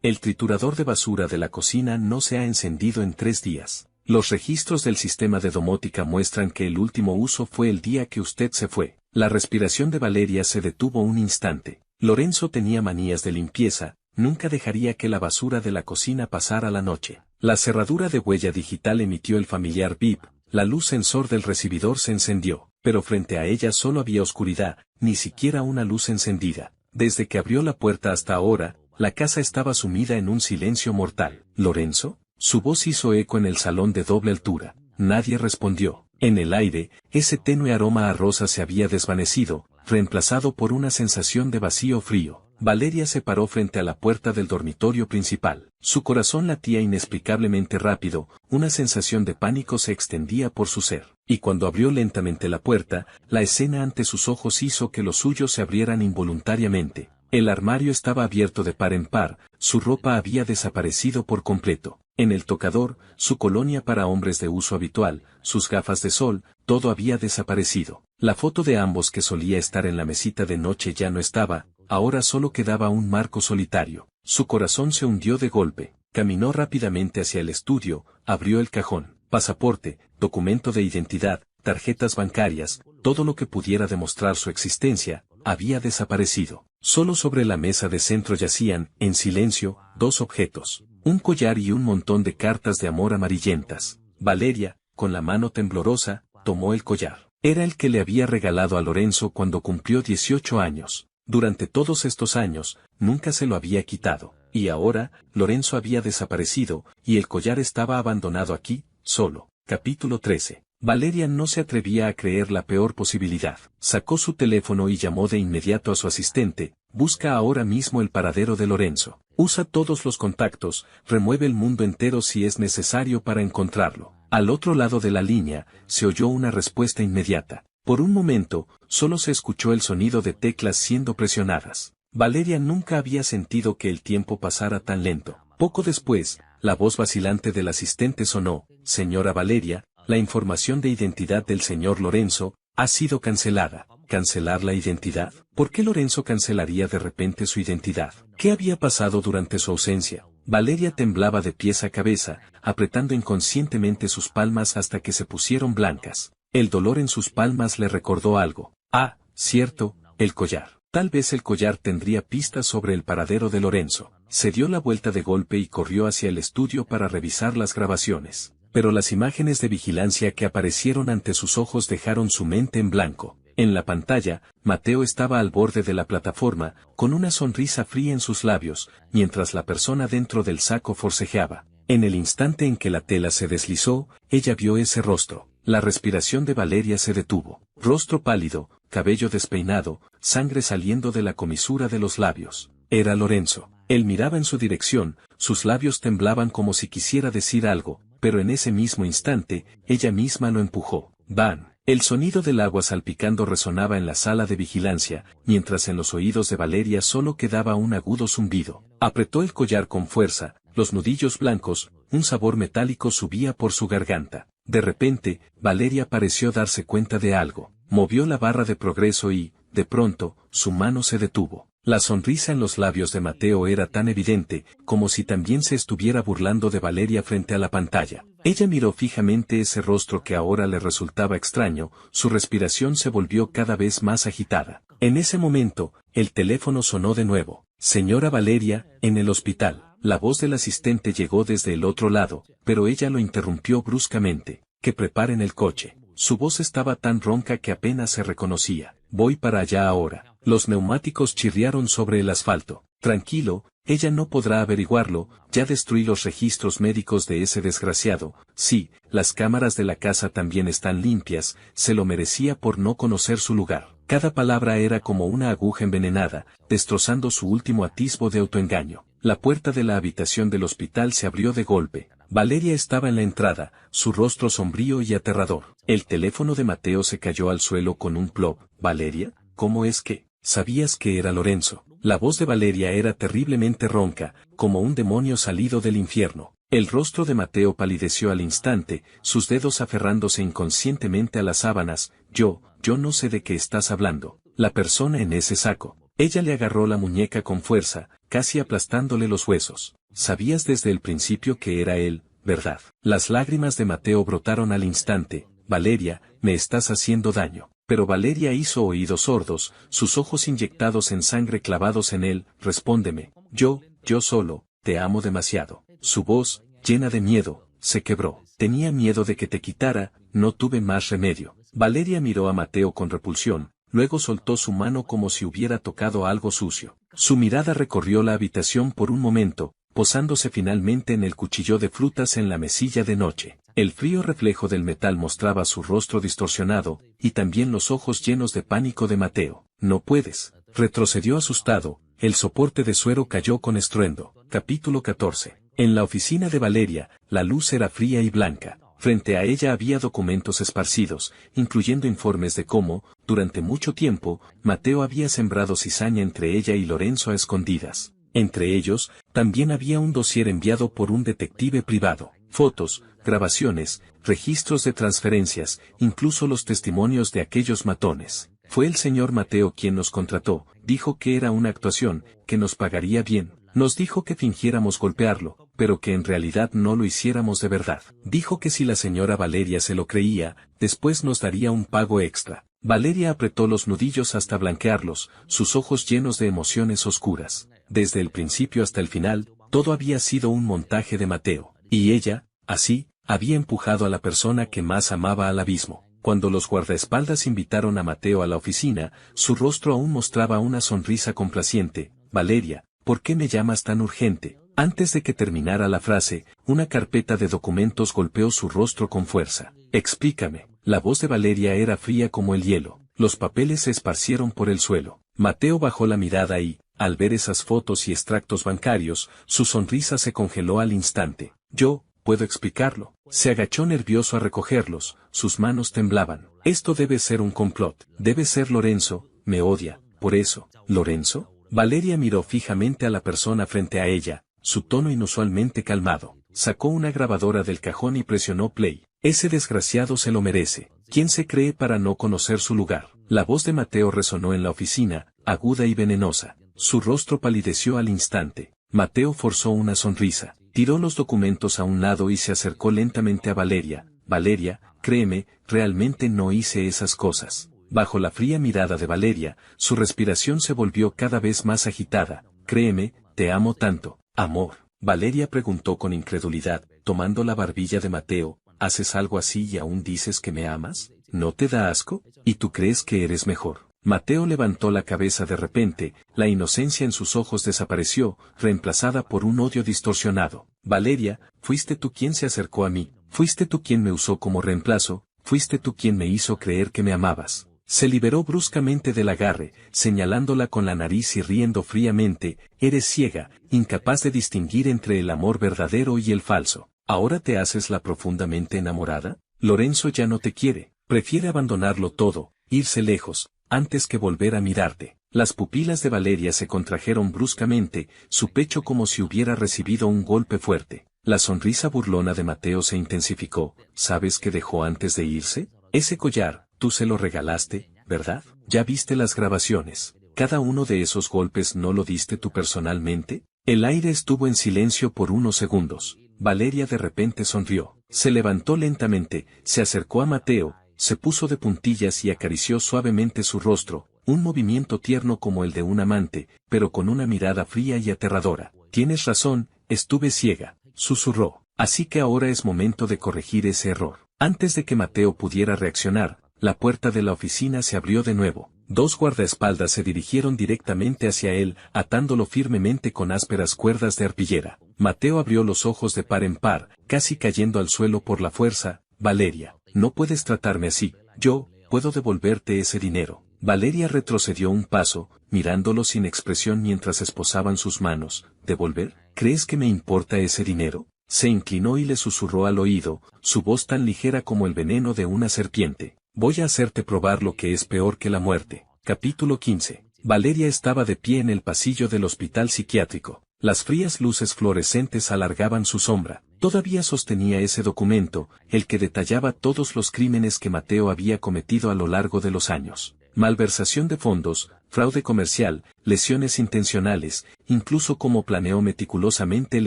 [SPEAKER 1] el triturador de basura de la cocina no se ha encendido en 3 días. Los registros del sistema de domótica muestran que el último uso fue el día que usted se fue. La respiración de Valeria se detuvo un instante. Lorenzo tenía manías de limpieza, nunca dejaría que la basura de la cocina pasara la noche. La cerradura de huella digital emitió el familiar bip, la luz sensor del recibidor se encendió, pero frente a ella solo había oscuridad, ni siquiera una luz encendida. Desde que abrió la puerta hasta ahora, la casa estaba sumida en un silencio mortal. ¿Lorenzo? Su voz hizo eco en el salón de doble altura. Nadie respondió. En el aire, ese tenue aroma a rosa se había desvanecido, reemplazado por una sensación de vacío frío. Valeria se paró frente a la puerta del dormitorio principal. Su corazón latía inexplicablemente rápido, una sensación de pánico se extendía por su ser. Y cuando abrió lentamente la puerta, la escena ante sus ojos hizo que los suyos se abrieran involuntariamente. El armario estaba abierto de par en par, su ropa había desaparecido por completo. En el tocador, su colonia para hombres de uso habitual, sus gafas de sol, todo había desaparecido. La foto de ambos que solía estar en la mesita de noche ya no estaba, ahora solo quedaba un marco solitario. Su corazón se hundió de golpe. Caminó rápidamente hacia el estudio, abrió el cajón. Pasaporte, documento de identidad, tarjetas bancarias, todo lo que pudiera demostrar su existencia, había desaparecido. Solo sobre la mesa de centro yacían, en silencio, dos objetos. Un collar y un montón de cartas de amor amarillentas. Valeria, con la mano temblorosa, tomó el collar. Era el que le había regalado a Lorenzo cuando cumplió 18 años. Durante todos estos años, nunca se lo había quitado. Y ahora, Lorenzo había desaparecido, y el collar estaba abandonado aquí, solo. Capítulo 13. Valeria no se atrevía a creer la peor posibilidad. Sacó su teléfono y llamó de inmediato a su asistente. Busca ahora mismo el paradero de Lorenzo. Usa todos los contactos, remueve el mundo entero si es necesario para encontrarlo. Al otro lado de la línea, se oyó una respuesta inmediata. Por un momento, solo se escuchó el sonido de teclas siendo presionadas. Valeria nunca había sentido que el tiempo pasara tan lento. Poco después, la voz vacilante del asistente sonó: Señora Valeria, la información de identidad del señor Lorenzo ha sido cancelada. ¿Cancelar la identidad? ¿Por qué Lorenzo cancelaría de repente su identidad? ¿Qué había pasado durante su ausencia? Valeria temblaba de pies a cabeza, apretando inconscientemente sus palmas hasta que se pusieron blancas. El dolor en sus palmas le recordó algo. Ah, cierto, el collar. Tal vez el collar tendría pistas sobre el paradero de Lorenzo. Se dio la vuelta de golpe y corrió hacia el estudio para revisar las grabaciones. Pero las imágenes de vigilancia que aparecieron ante sus ojos dejaron su mente en blanco. En la pantalla, Mateo estaba al borde de la plataforma, con una sonrisa fría en sus labios, mientras la persona dentro del saco forcejeaba. En el instante en que la tela se deslizó, ella vio ese rostro. La respiración de Valeria se detuvo. Rostro pálido, cabello despeinado, sangre saliendo de la comisura de los labios. Era Lorenzo. Él miraba en su dirección, sus labios temblaban como si quisiera decir algo, pero en ese mismo instante, ella misma lo empujó. ¡Bam! El sonido del agua salpicando resonaba en la sala de vigilancia, mientras en los oídos de Valeria solo quedaba un agudo zumbido. Apretó el collar con fuerza, los nudillos blancos, un sabor metálico subía por su garganta. De repente, Valeria pareció darse cuenta de algo. Movió la barra de progreso y, de pronto, su mano se detuvo. La sonrisa en los labios de Mateo era tan evidente, como si también se estuviera burlando de Valeria frente a la pantalla. Ella miró fijamente ese rostro que ahora le resultaba extraño, su respiración se volvió cada vez más agitada. En ese momento, el teléfono sonó de nuevo. Señora Valeria, en el hospital. La voz del asistente llegó desde el otro lado, pero ella lo interrumpió bruscamente. Que preparen el coche. Su voz estaba tan ronca que apenas se reconocía. Voy para allá ahora. Los neumáticos chirriaron sobre el asfalto. Tranquilo, ella no podrá averiguarlo, ya destruí los registros médicos de ese desgraciado. Sí, las cámaras de la casa también están limpias, se lo merecía por no conocer su lugar. Cada palabra era como una aguja envenenada, destrozando su último atisbo de autoengaño. La puerta de la habitación del hospital se abrió de golpe. Valeria estaba en la entrada, su rostro sombrío y aterrador. El teléfono de Mateo se cayó al suelo con un plop. Valeria, ¿cómo es que? ¿Sabías que era Lorenzo? La voz de Valeria era terriblemente ronca, como un demonio salido del infierno. El rostro de Mateo palideció al instante, sus dedos aferrándose inconscientemente a las sábanas. Yo no sé de qué estás hablando. La persona en ese saco. Ella le agarró la muñeca con fuerza, casi aplastándole los huesos. Sabías desde el principio que era él, ¿verdad? Las lágrimas de Mateo brotaron al instante. Valeria, me estás haciendo daño. Pero Valeria hizo oídos sordos, sus ojos inyectados en sangre clavados en él. Respóndeme. Yo solo, te amo demasiado. Su voz, llena de miedo, se quebró. Tenía miedo de que te quitara, no tuve más remedio. Valeria miró a Mateo con repulsión, luego soltó su mano como si hubiera tocado algo sucio. Su mirada recorrió la habitación por un momento, posándose finalmente en el cuchillo de frutas en la mesilla de noche. El frío reflejo del metal mostraba su rostro distorsionado, y también los ojos llenos de pánico de Mateo. No puedes. Retrocedió asustado, el soporte de suero cayó con estruendo. Capítulo 14. En la oficina de Valeria, la luz era fría y blanca. Frente a ella había documentos esparcidos, incluyendo informes de cómo, Durante mucho tiempo, Mateo había sembrado cizaña entre ella y Lorenzo a escondidas. Entre ellos, también había un dossier enviado por un detective privado, fotos, grabaciones, registros de transferencias, incluso los testimonios de aquellos matones. Fue el señor Mateo quien nos contrató, dijo que era una actuación, que nos pagaría bien. Nos dijo que fingiéramos golpearlo, pero que en realidad no lo hiciéramos de verdad. Dijo que si la señora Valeria se lo creía, después nos daría un pago extra. Valeria apretó los nudillos hasta blanquearlos, sus ojos llenos de emociones oscuras. Desde el principio hasta el final, todo había sido un montaje de Mateo. Y ella, así, había empujado a la persona que más amaba al abismo. Cuando los guardaespaldas invitaron a Mateo a la oficina, su rostro aún mostraba una sonrisa complaciente. Valeria, ¿por qué me llamas tan urgente? Antes de que terminara la frase, una carpeta de documentos golpeó su rostro con fuerza. Explícame. La voz de Valeria era fría como el hielo. Los papeles se esparcieron por el suelo. Mateo bajó la mirada y, al ver esas fotos y extractos bancarios, su sonrisa se congeló al instante. Yo, puedo explicarlo. Se agachó nervioso a recogerlos, sus manos temblaban. Esto debe ser un complot. Debe ser Lorenzo, me odia. Por eso, ¿Lorenzo? Valeria miró fijamente a la persona frente a ella, su tono inusualmente calmado. Sacó una grabadora del cajón y presionó play. Ese desgraciado se lo merece. ¿Quién se cree para no conocer su lugar? La voz de Mateo resonó en la oficina, aguda y venenosa. Su rostro palideció al instante. Mateo forzó una sonrisa. Tiró los documentos a un lado y se acercó lentamente a Valeria. Valeria, créeme, realmente no hice esas cosas. Bajo la fría mirada de Valeria, su respiración se volvió cada vez más agitada. Créeme, te amo tanto. Amor. Valeria preguntó con incredulidad, tomando la barbilla de Mateo, ¿haces algo así y aún dices que me amas? ¿No te da asco? ¿Y tú crees que eres mejor? Mateo levantó la cabeza de repente, la inocencia en sus ojos desapareció, reemplazada por un odio distorsionado. Valeria, fuiste tú quien se acercó a mí, fuiste tú quien me usó como reemplazo, fuiste tú quien me hizo creer que me amabas. Se liberó bruscamente del agarre, señalándola con la nariz y riendo fríamente, eres ciega, incapaz de distinguir entre el amor verdadero y el falso. ¿Ahora te haces la profundamente enamorada? Lorenzo ya no te quiere, prefiere abandonarlo todo, irse lejos, antes que volver a mirarte. Las pupilas de Valeria se contrajeron bruscamente, su pecho como si hubiera recibido un golpe fuerte. La sonrisa burlona de Mateo se intensificó. ¿Sabes qué dejó antes de irse? Ese collar, tú se lo regalaste, ¿verdad? Ya viste las grabaciones. ¿Cada uno de esos golpes no lo diste tú personalmente? El aire estuvo en silencio por unos segundos. Valeria de repente sonrió. Se levantó lentamente, se acercó a Mateo, se puso de puntillas y acarició suavemente su rostro, un movimiento tierno como el de un amante, pero con una mirada fría y aterradora. Tienes razón, estuve ciega, susurró. Así que ahora es momento de corregir ese error. Antes de que Mateo pudiera reaccionar, la puerta de la oficina se abrió de nuevo. Dos guardaespaldas se dirigieron directamente hacia él, atándolo firmemente con ásperas cuerdas de arpillera. Mateo abrió los ojos de par en par, casi cayendo al suelo por la fuerza. Valeria, no puedes tratarme así. Yo, puedo devolverte ese dinero. Valeria retrocedió un paso, mirándolo sin expresión mientras esposaban sus manos. ¿Devolver? ¿Crees que me importa ese dinero? Se inclinó y le susurró al oído, su voz tan ligera como el veneno de una serpiente. Voy a hacerte probar lo que es peor que la muerte. Capítulo 15. Valeria estaba de pie en el pasillo del hospital psiquiátrico. Las frías luces fluorescentes alargaban su sombra. Todavía sostenía ese documento, el que detallaba todos los crímenes que Mateo había cometido a lo largo de los años. Malversación de fondos, fraude comercial, lesiones intencionales, incluso cómo planeó meticulosamente el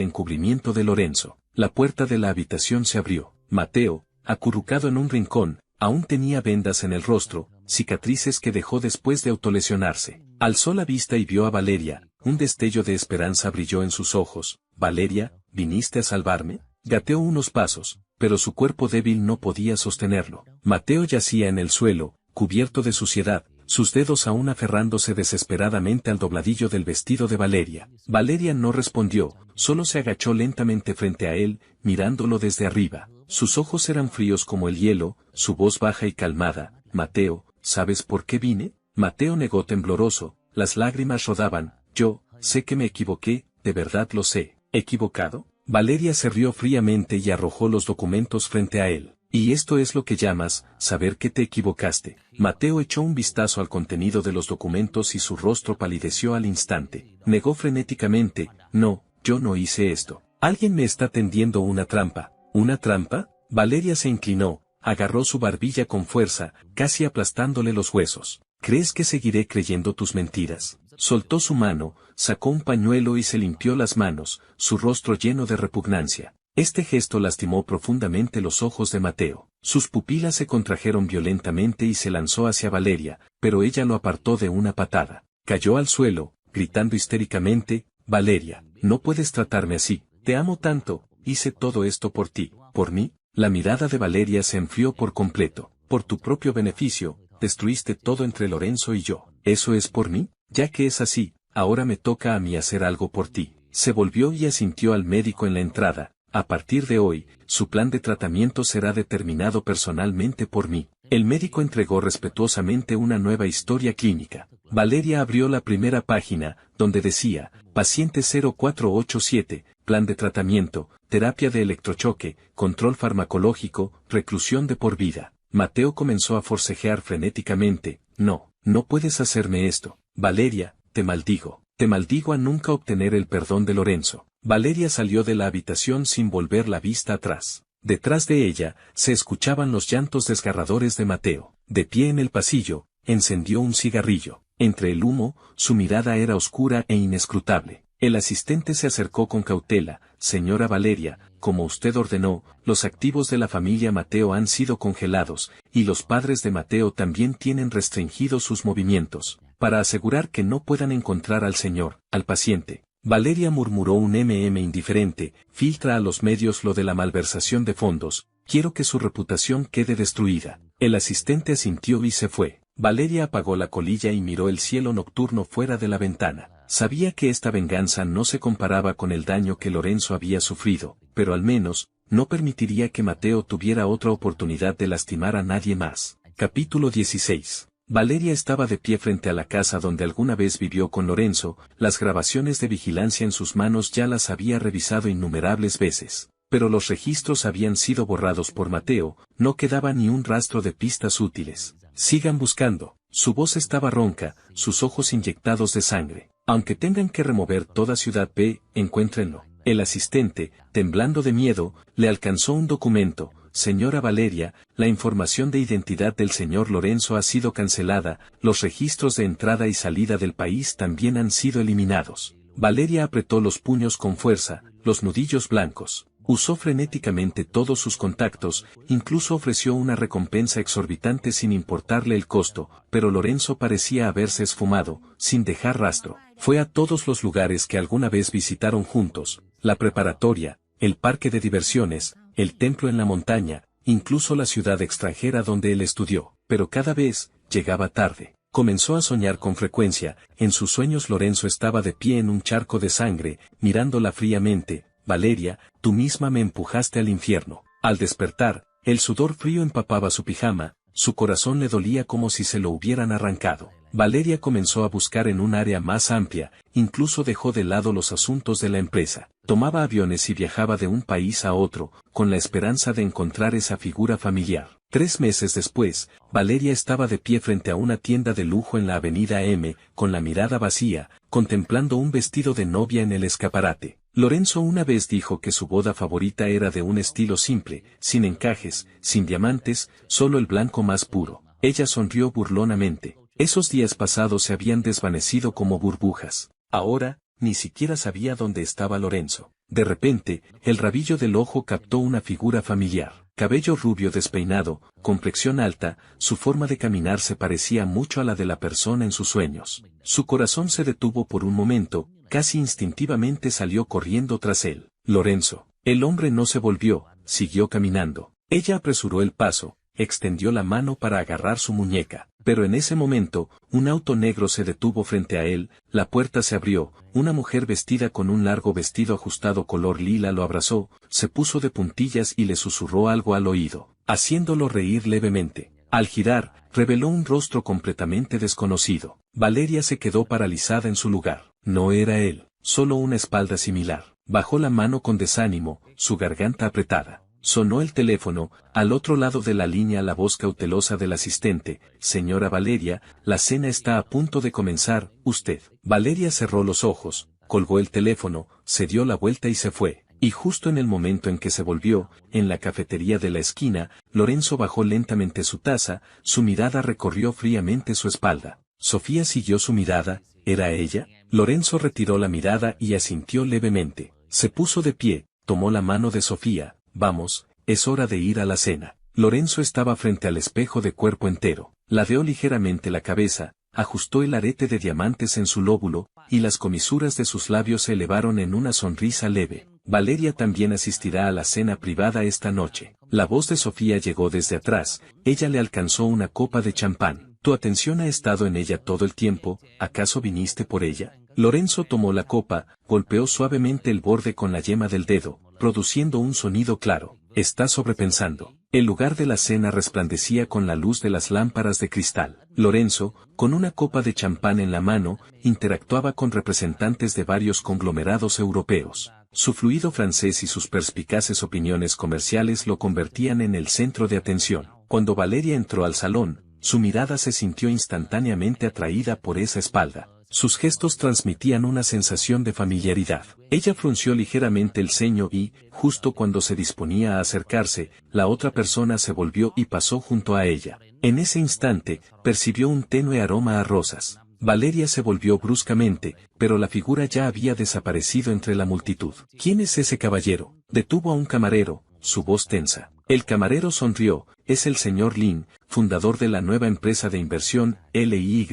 [SPEAKER 1] encubrimiento de Lorenzo. La puerta de la habitación se abrió. Mateo, acurrucado en un rincón, aún tenía vendas en el rostro, cicatrices que dejó después de autolesionarse. Alzó la vista y vio a Valeria, un destello de esperanza brilló en sus ojos. Valeria, ¿viniste a salvarme? Gateó unos pasos, pero su cuerpo débil no podía sostenerlo. Mateo yacía en el suelo, cubierto de suciedad, sus dedos aún aferrándose desesperadamente al dobladillo del vestido de Valeria. Valeria no respondió, solo se agachó lentamente frente a él, mirándolo desde arriba. Sus ojos eran fríos como el hielo, su voz baja y calmada. Mateo, ¿sabes por qué vine? Mateo negó tembloroso, las lágrimas rodaban. Yo, sé que me equivoqué, de verdad lo sé. ¿Equivocado? Valeria se rió fríamente y arrojó los documentos frente a él. Y esto es lo que llamas, saber que te equivocaste. Mateo echó un vistazo al contenido de los documentos y su rostro palideció al instante. Negó frenéticamente, no, yo no hice esto. Alguien me está tendiendo una trampa. ¿Una trampa? Valeria se inclinó, agarró su barbilla con fuerza, casi aplastándole los huesos. ¿Crees que seguiré creyendo tus mentiras? Soltó su mano, sacó un pañuelo y se limpió las manos, su rostro lleno de repugnancia. Este gesto lastimó profundamente los ojos de Mateo. Sus pupilas se contrajeron violentamente y se lanzó hacia Valeria, pero ella lo apartó de una patada. Cayó al suelo, gritando histéricamente, Valeria, no puedes tratarme así, te amo tanto, hice todo esto por ti, ¿por mí? La mirada de Valeria se enfrió por completo. Por tu propio beneficio, destruiste todo entre Lorenzo y yo. ¿Eso es por mí? Ya que es así, ahora me toca a mí hacer algo por ti. Se volvió y asintió al médico en la entrada. A partir de hoy, su plan de tratamiento será determinado personalmente por mí. El médico entregó respetuosamente una nueva historia clínica. Valeria abrió la primera página, donde decía, paciente 0487, plan de tratamiento, terapia de electrochoque, control farmacológico, reclusión de por vida. Mateo comenzó a forcejear frenéticamente, no, no puedes hacerme esto. Valeria, te maldigo a nunca obtener el perdón de Lorenzo. Valeria salió de la habitación sin volver la vista atrás. Detrás de ella, se escuchaban los llantos desgarradores de Mateo. De pie en el pasillo, encendió un cigarrillo. Entre el humo, su mirada era oscura e inescrutable. El asistente se acercó con cautela, señora Valeria, como usted ordenó, los activos de la familia Mateo han sido congelados, y los padres de Mateo también tienen restringidos sus movimientos, para asegurar que no puedan encontrar al paciente. Valeria murmuró un indiferente, filtra a los medios lo de la malversación de fondos, quiero que su reputación quede destruida. El asistente asintió y se fue. Valeria apagó la colilla y miró el cielo nocturno fuera de la ventana. Sabía que esta venganza no se comparaba con el daño que Lorenzo había sufrido, pero al menos, no permitiría que Mateo tuviera otra oportunidad de lastimar a nadie más. Capítulo 16. Valeria estaba de pie frente a la casa donde alguna vez vivió con Lorenzo, las grabaciones de vigilancia en sus manos ya las había revisado innumerables veces, pero los registros habían sido borrados por Mateo, no quedaba ni un rastro de pistas útiles. Sigan buscando. Su voz estaba ronca, sus ojos inyectados de sangre. Aunque tengan que remover toda Ciudad B, encuéntrenlo. El asistente, temblando de miedo, le alcanzó un documento. Señora Valeria, la información de identidad del señor Lorenzo ha sido cancelada, los registros de entrada y salida del país también han sido eliminados. Valeria apretó los puños con fuerza, los nudillos blancos. Usó frenéticamente todos sus contactos, incluso ofreció una recompensa exorbitante sin importarle el costo, pero Lorenzo parecía haberse esfumado, sin dejar rastro. Fue a todos los lugares que alguna vez visitaron juntos, la preparatoria, el parque de diversiones, el templo en la montaña, incluso la ciudad extranjera donde él estudió, pero cada vez, llegaba tarde. Comenzó a soñar con frecuencia, en sus sueños Lorenzo estaba de pie en un charco de sangre, mirándola fríamente. Valeria, tú misma me empujaste al infierno. Al despertar, el sudor frío empapaba su pijama, su corazón le dolía como si se lo hubieran arrancado. Valeria comenzó a buscar en un área más amplia, incluso dejó de lado los asuntos de la empresa. Tomaba aviones y viajaba de un país a otro, con la esperanza de encontrar esa figura familiar. 3 meses después, Valeria estaba de pie frente a una tienda de lujo en la avenida M, con la mirada vacía, contemplando un vestido de novia en el escaparate. Lorenzo una vez dijo que su boda favorita era de un estilo simple, sin encajes, sin diamantes, solo el blanco más puro. Ella sonrió burlonamente. Esos días pasados se habían desvanecido como burbujas. Ahora, ni siquiera sabía dónde estaba Lorenzo. De repente, el rabillo del ojo captó una figura familiar. Cabello rubio despeinado, complexión alta, su forma de caminar se parecía mucho a la de la persona en sus sueños. Su corazón se detuvo por un momento, casi instintivamente salió corriendo tras él. Lorenzo. El hombre no se volvió, siguió caminando. Ella apresuró el paso, extendió la mano para agarrar su muñeca. Pero en ese momento, un auto negro se detuvo frente a él, la puerta se abrió, una mujer vestida con un largo vestido ajustado color lila lo abrazó, se puso de puntillas y le susurró algo al oído, haciéndolo reír levemente. Al girar, reveló un rostro completamente desconocido. Valeria se quedó paralizada en su lugar. No era él, solo una espalda similar. Bajó la mano con desánimo, su garganta apretada. Sonó el teléfono, al otro lado de la línea la voz cautelosa del asistente: señora Valeria, la cena está a punto de comenzar, usted. Valeria cerró los ojos, colgó el teléfono, se dio la vuelta y se fue. Y justo en el momento en que se volvió, en la cafetería de la esquina, Lorenzo bajó lentamente su taza, su mirada recorrió fríamente su espalda. Sofía siguió su mirada, ¿era ella? Lorenzo retiró la mirada y asintió levemente. Se puso de pie, tomó la mano de Sofía: vamos, es hora de ir a la cena. Lorenzo estaba frente al espejo de cuerpo entero, ladeó ligeramente la cabeza, ajustó el arete de diamantes en su lóbulo, y las comisuras de sus labios se elevaron en una sonrisa leve. Valeria también asistirá a la cena privada esta noche. La voz de Sofía llegó desde atrás, ella le alcanzó una copa de champán. Tu atención ha estado en ella todo el tiempo, ¿acaso viniste por ella? Lorenzo tomó la copa, golpeó suavemente el borde con la yema del dedo, produciendo un sonido claro. Está sobrepensando. El lugar de la cena resplandecía con la luz de las lámparas de cristal. Lorenzo, con una copa de champán en la mano, interactuaba con representantes de varios conglomerados europeos. Su fluido francés y sus perspicaces opiniones comerciales lo convertían en el centro de atención. Cuando Valeria entró al salón, su mirada se sintió instantáneamente atraída por esa espalda. Sus gestos transmitían una sensación de familiaridad. Ella frunció ligeramente el ceño y, justo cuando se disponía a acercarse, la otra persona se volvió y pasó junto a ella. En ese instante, percibió un tenue aroma a rosas. Valeria se volvió bruscamente, pero la figura ya había desaparecido entre la multitud. ¿Quién es ese caballero? Detuvo a un camarero, su voz tensa. El camarero sonrió: es el señor Lin, fundador de la nueva empresa de inversión, LIY.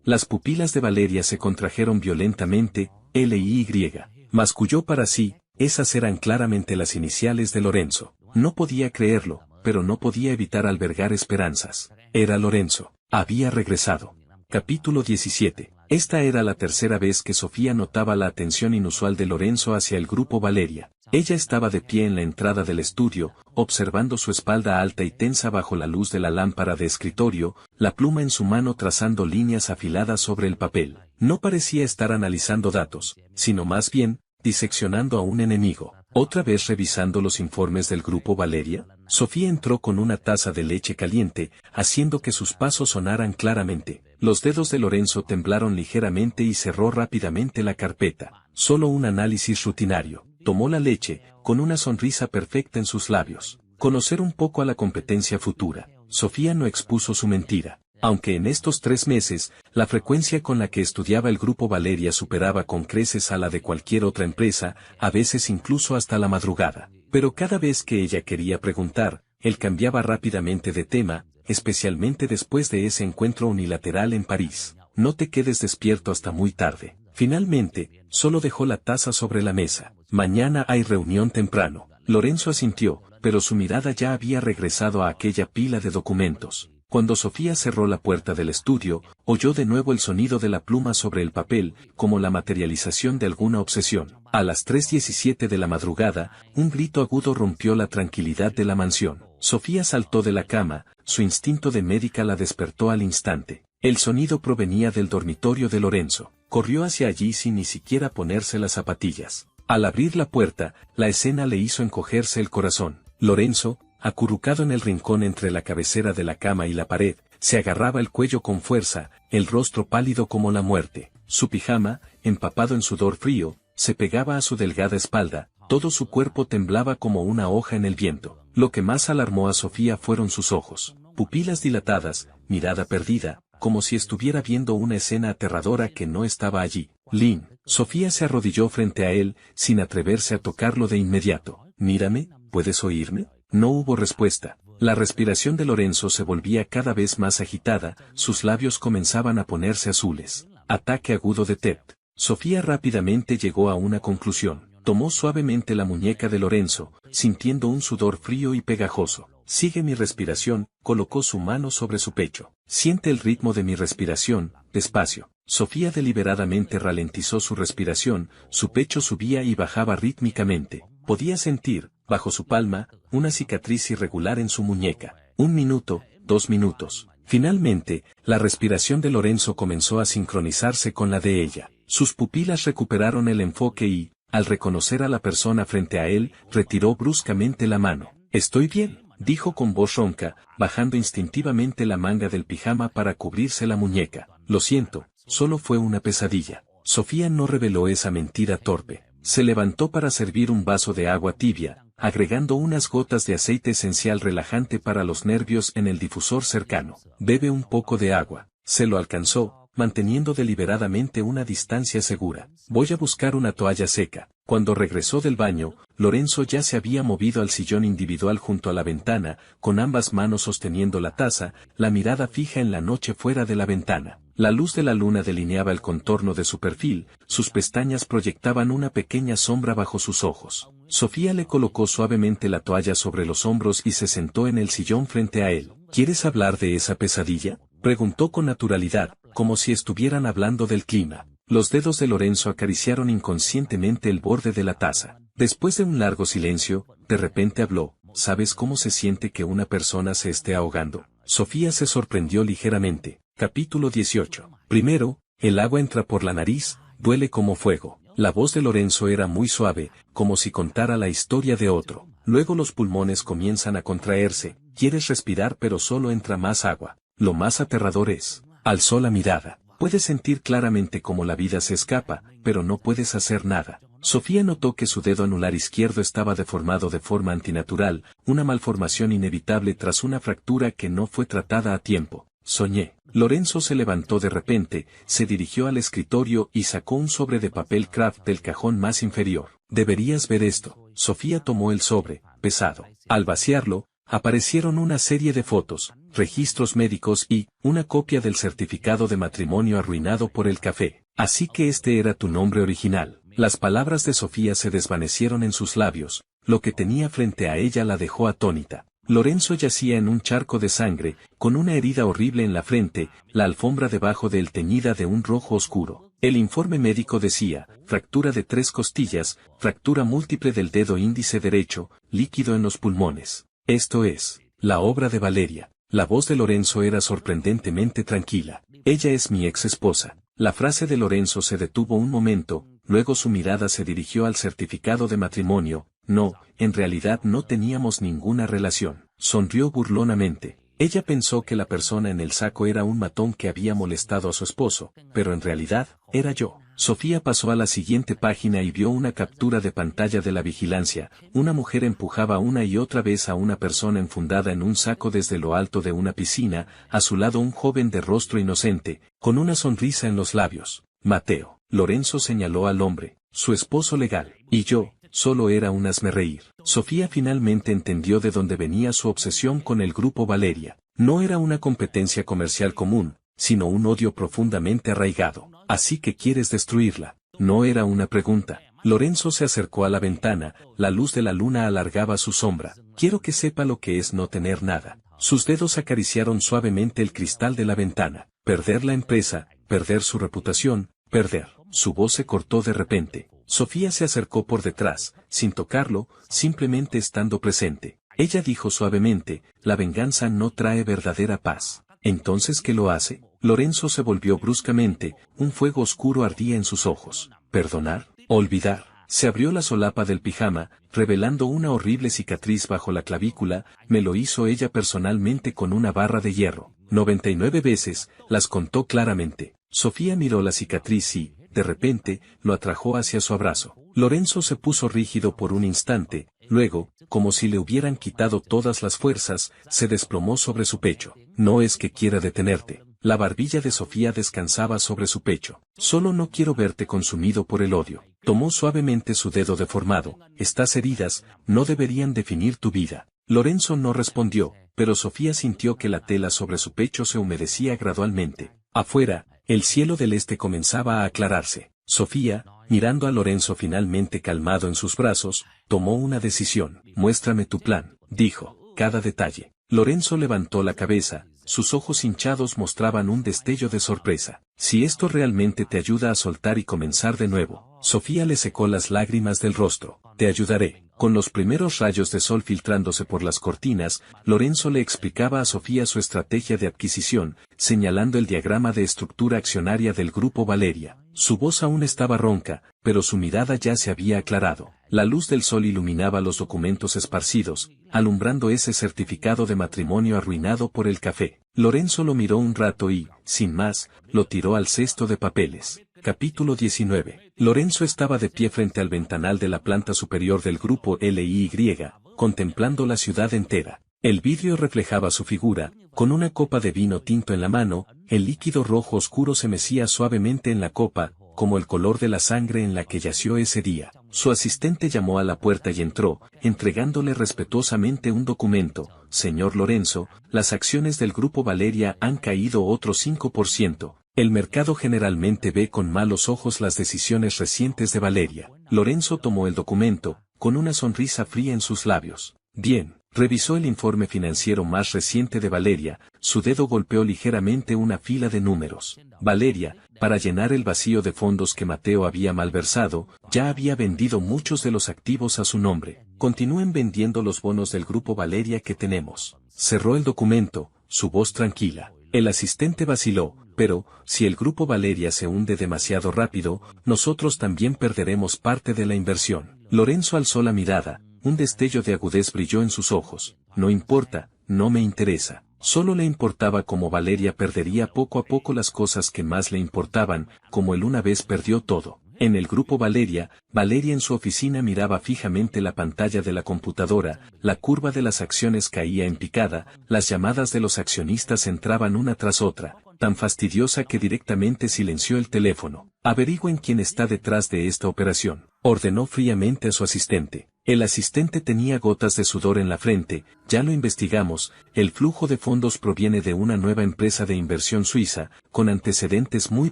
[SPEAKER 1] Las pupilas de Valeria se contrajeron violentamente, LIY. Masculló para sí, esas eran claramente las iniciales de Lorenzo. No podía creerlo, pero no podía evitar albergar esperanzas. Era Lorenzo. Había regresado. Capítulo 17. Esta era la tercera vez que Sofía notaba la atención inusual de Lorenzo hacia el grupo Valeria. Ella estaba de pie en la entrada del estudio, observando su espalda alta y tensa bajo la luz de la lámpara de escritorio, la pluma en su mano trazando líneas afiladas sobre el papel. No parecía estar analizando datos, sino más bien, diseccionando a un enemigo. ¿Otra vez revisando los informes del grupo Valeria? Sofía entró con una taza de leche caliente, haciendo que sus pasos sonaran claramente. Los dedos de Lorenzo temblaron ligeramente y cerró rápidamente la carpeta. Solo un análisis rutinario. Tomó la leche, con una sonrisa perfecta en sus labios. Conocer un poco a la competencia futura. Sofía no expuso su mentira. Aunque en estos 3 meses, la frecuencia con la que estudiaba el grupo Valeria superaba con creces a la de cualquier otra empresa, a veces incluso hasta la madrugada. Pero cada vez que ella quería preguntar, él cambiaba rápidamente de tema, especialmente después de ese encuentro unilateral en París. No te quedes despierto hasta muy tarde. Finalmente, solo dejó la taza sobre la mesa. Mañana hay reunión temprano. Lorenzo asintió, pero su mirada ya había regresado a aquella pila de documentos. Cuando Sofía cerró la puerta del estudio, oyó de nuevo el sonido de la pluma sobre el papel, como la materialización de alguna obsesión. A las 3:17 de la madrugada, un grito agudo rompió la tranquilidad de la mansión. Sofía saltó de la cama, su instinto de médica la despertó al instante. El sonido provenía del dormitorio de Lorenzo. Corrió hacia allí sin ni siquiera ponerse las zapatillas. Al abrir la puerta, la escena le hizo encogerse el corazón. Lorenzo, acurrucado en el rincón entre la cabecera de la cama y la pared, se agarraba el cuello con fuerza, el rostro pálido como la muerte. Su pijama, empapado en sudor frío, se pegaba a su delgada espalda, todo su cuerpo temblaba como una hoja en el viento. Lo que más alarmó a Sofía fueron sus ojos, pupilas dilatadas, mirada perdida, como si estuviera viendo una escena aterradora que no estaba allí. Lin. Sofía se arrodilló frente a él, sin atreverse a tocarlo de inmediato. Mírame, ¿puedes oírme? No hubo respuesta. La respiración de Lorenzo se volvía cada vez más agitada, sus labios comenzaban a ponerse azules. Ataque agudo de TED. Sofía rápidamente llegó a una conclusión. Tomó suavemente la muñeca de Lorenzo, sintiendo un sudor frío y pegajoso. Sigue mi respiración, colocó su mano sobre su pecho. Siente el ritmo de mi respiración, despacio. Sofía deliberadamente ralentizó su respiración, su pecho subía y bajaba rítmicamente. Podía sentir, bajo su palma, una cicatriz irregular en su muñeca. 1 minuto, 2 minutos. Finalmente, la respiración de Lorenzo comenzó a sincronizarse con la de ella. Sus pupilas recuperaron el enfoque y, Al reconocer a la persona frente a él, retiró bruscamente la mano. «Estoy bien», dijo con voz ronca, bajando instintivamente la manga del pijama para cubrirse la muñeca. «Lo siento, solo fue una pesadilla». Sofía no reveló esa mentira torpe. Se levantó para servir un vaso de agua tibia, agregando unas gotas de aceite esencial relajante para los nervios en el difusor cercano. «Bebe un poco de agua». Se lo alcanzó, manteniendo deliberadamente una distancia segura. «Voy a buscar una toalla seca». Cuando regresó del baño, Lorenzo ya se había movido al sillón individual junto a la ventana, con ambas manos sosteniendo la taza, la mirada fija en la noche fuera de la ventana. La luz de la luna delineaba el contorno de su perfil, sus pestañas proyectaban una pequeña sombra bajo sus ojos. Sofía le colocó suavemente la toalla sobre los hombros y se sentó en el sillón frente a él. «¿Quieres hablar de esa pesadilla?», preguntó con naturalidad, como si estuvieran hablando del clima. Los dedos de Lorenzo acariciaron inconscientemente el borde de la taza. Después de un largo silencio, de repente habló. «¿Sabes cómo se siente que una persona se esté ahogando?». Sofía se sorprendió ligeramente. Capítulo 18. Primero, el agua entra por la nariz, duele como fuego. La voz de Lorenzo era muy suave, como si contara la historia de otro. Luego los pulmones comienzan a contraerse, quieres respirar pero solo entra más agua. Lo más aterrador es, alzó la mirada. Puedes sentir claramente cómo la vida se escapa, pero no puedes hacer nada. Sofía notó que su dedo anular izquierdo estaba deformado de forma antinatural, una malformación inevitable tras una fractura que no fue tratada a tiempo. «Soñé». Lorenzo se levantó de repente, se dirigió al escritorio y sacó un sobre de papel craft del cajón más inferior. «Deberías ver esto». Sofía tomó el sobre, pesado. Al vaciarlo, aparecieron una serie de fotos, registros médicos y una copia del certificado de matrimonio arruinado por el café. «Así que este era tu nombre original». Las palabras de Sofía se desvanecieron en sus labios, lo que tenía frente a ella la dejó atónita. Lorenzo yacía en un charco de sangre, con una herida horrible en la frente, la alfombra debajo de él teñida de un rojo oscuro. El informe médico decía, fractura de 3 costillas, fractura múltiple del dedo índice derecho, líquido en los pulmones. Esto es, la obra de Valeria. La voz de Lorenzo era sorprendentemente tranquila. «Ella es mi ex esposa». La frase de Lorenzo se detuvo un momento, luego su mirada se dirigió al certificado de matrimonio. «No, en realidad no teníamos ninguna relación». Sonrió burlonamente. Ella pensó que la persona en el saco era un matón que había molestado a su esposo, pero en realidad, era yo. Sofía pasó a la siguiente página y vio una captura de pantalla de la vigilancia. Una mujer empujaba una y otra vez a una persona enfundada en un saco desde lo alto de una piscina, a su lado un joven de rostro inocente, con una sonrisa en los labios. «Mateo». Lorenzo señaló al hombre, su esposo legal, y yo. Solo era un hazmerreír. Sofía finalmente entendió de dónde venía su obsesión con el grupo Valeria. No era una competencia comercial común, sino un odio profundamente arraigado. «¿Así que quieres destruirla?». No era una pregunta. Lorenzo se acercó a la ventana, la luz de la luna alargaba su sombra. «Quiero que sepa lo que es no tener nada». Sus dedos acariciaron suavemente el cristal de la ventana. «Perder la empresa, perder su reputación, perder». Su voz se cortó de repente. Sofía se acercó por detrás, sin tocarlo, simplemente estando presente. Ella dijo suavemente, «La venganza no trae verdadera paz». «¿Entonces qué lo hace?». Lorenzo se volvió bruscamente, un fuego oscuro ardía en sus ojos. «¿Perdonar? Olvidar». Se abrió la solapa del pijama, revelando una horrible cicatriz bajo la clavícula. «Me lo hizo ella personalmente con una barra de hierro. 99 veces», las contó claramente. Sofía miró la cicatriz y, de repente, lo atrajo hacia su abrazo. Lorenzo se puso rígido por un instante, luego, como si le hubieran quitado todas las fuerzas, se desplomó sobre su pecho. «No es que quiera detenerte». La barbilla de Sofía descansaba sobre su pecho. «Solo no quiero verte consumido por el odio». Tomó suavemente su dedo deformado. «Estas heridas no deberían definir tu vida». Lorenzo no respondió, pero Sofía sintió que la tela sobre su pecho se humedecía gradualmente. Afuera, el cielo del este comenzaba a aclararse. Sofía, mirando a Lorenzo finalmente calmado en sus brazos, tomó una decisión. «Muéstrame tu plan», dijo, «cada detalle». Lorenzo levantó la cabeza, sus ojos hinchados mostraban un destello de sorpresa. «Si esto realmente te ayuda a soltar y comenzar de nuevo». Sofía le secó las lágrimas del rostro. «Te ayudaré». Con los primeros rayos de sol filtrándose por las cortinas, Lorenzo le explicaba a Sofía su estrategia de adquisición, señalando el diagrama de estructura accionaria del grupo Valeria. Su voz aún estaba ronca, pero su mirada ya se había aclarado. La luz del sol iluminaba los documentos esparcidos, alumbrando ese certificado de matrimonio arruinado por el café. Lorenzo lo miró un rato y, sin más, lo tiró al cesto de papeles. Capítulo 19. Lorenzo estaba de pie frente al ventanal de la planta superior del grupo LIY, contemplando la ciudad entera. El vidrio reflejaba su figura, con una copa de vino tinto en la mano, el líquido rojo oscuro se mecía suavemente en la copa, como el color de la sangre en la que yació ese día. Su asistente llamó a la puerta y entró, entregándole respetuosamente un documento. Señor Lorenzo, las acciones del Grupo Valeria han caído otro 5%. El mercado generalmente ve con malos ojos las decisiones recientes de Valeria. Lorenzo tomó el documento, con una sonrisa fría en sus labios. Bien. Revisó el informe financiero más reciente de Valeria, su dedo golpeó ligeramente una fila de números. Valeria, para llenar el vacío de fondos que Mateo había malversado, ya había vendido muchos de los activos a su nombre. Continúen vendiendo los bonos del Grupo Valeria que tenemos. Cerró el documento, su voz tranquila. El asistente vaciló, pero, si el Grupo Valeria se hunde demasiado rápido, nosotros también perderemos parte de la inversión. Lorenzo alzó la mirada. Un destello de agudez brilló en sus ojos. No importa, no me interesa. Solo le importaba cómo Valeria perdería poco a poco las cosas que más le importaban, como él una vez perdió todo. En el grupo Valeria en su oficina miraba fijamente la pantalla de la computadora, la curva de las acciones caía en picada, las llamadas de los accionistas entraban una tras otra, tan fastidiosa que directamente silenció el teléfono. Averigüen quién está detrás de esta operación, ordenó fríamente a su asistente. El asistente tenía gotas de sudor en la frente. Ya lo investigamos, el flujo de fondos proviene de una nueva empresa de inversión suiza, con antecedentes muy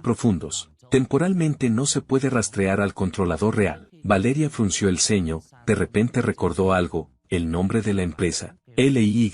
[SPEAKER 1] profundos. Temporalmente no se puede rastrear al controlador real. Valeria frunció el ceño, de repente recordó algo, el nombre de la empresa, LIY.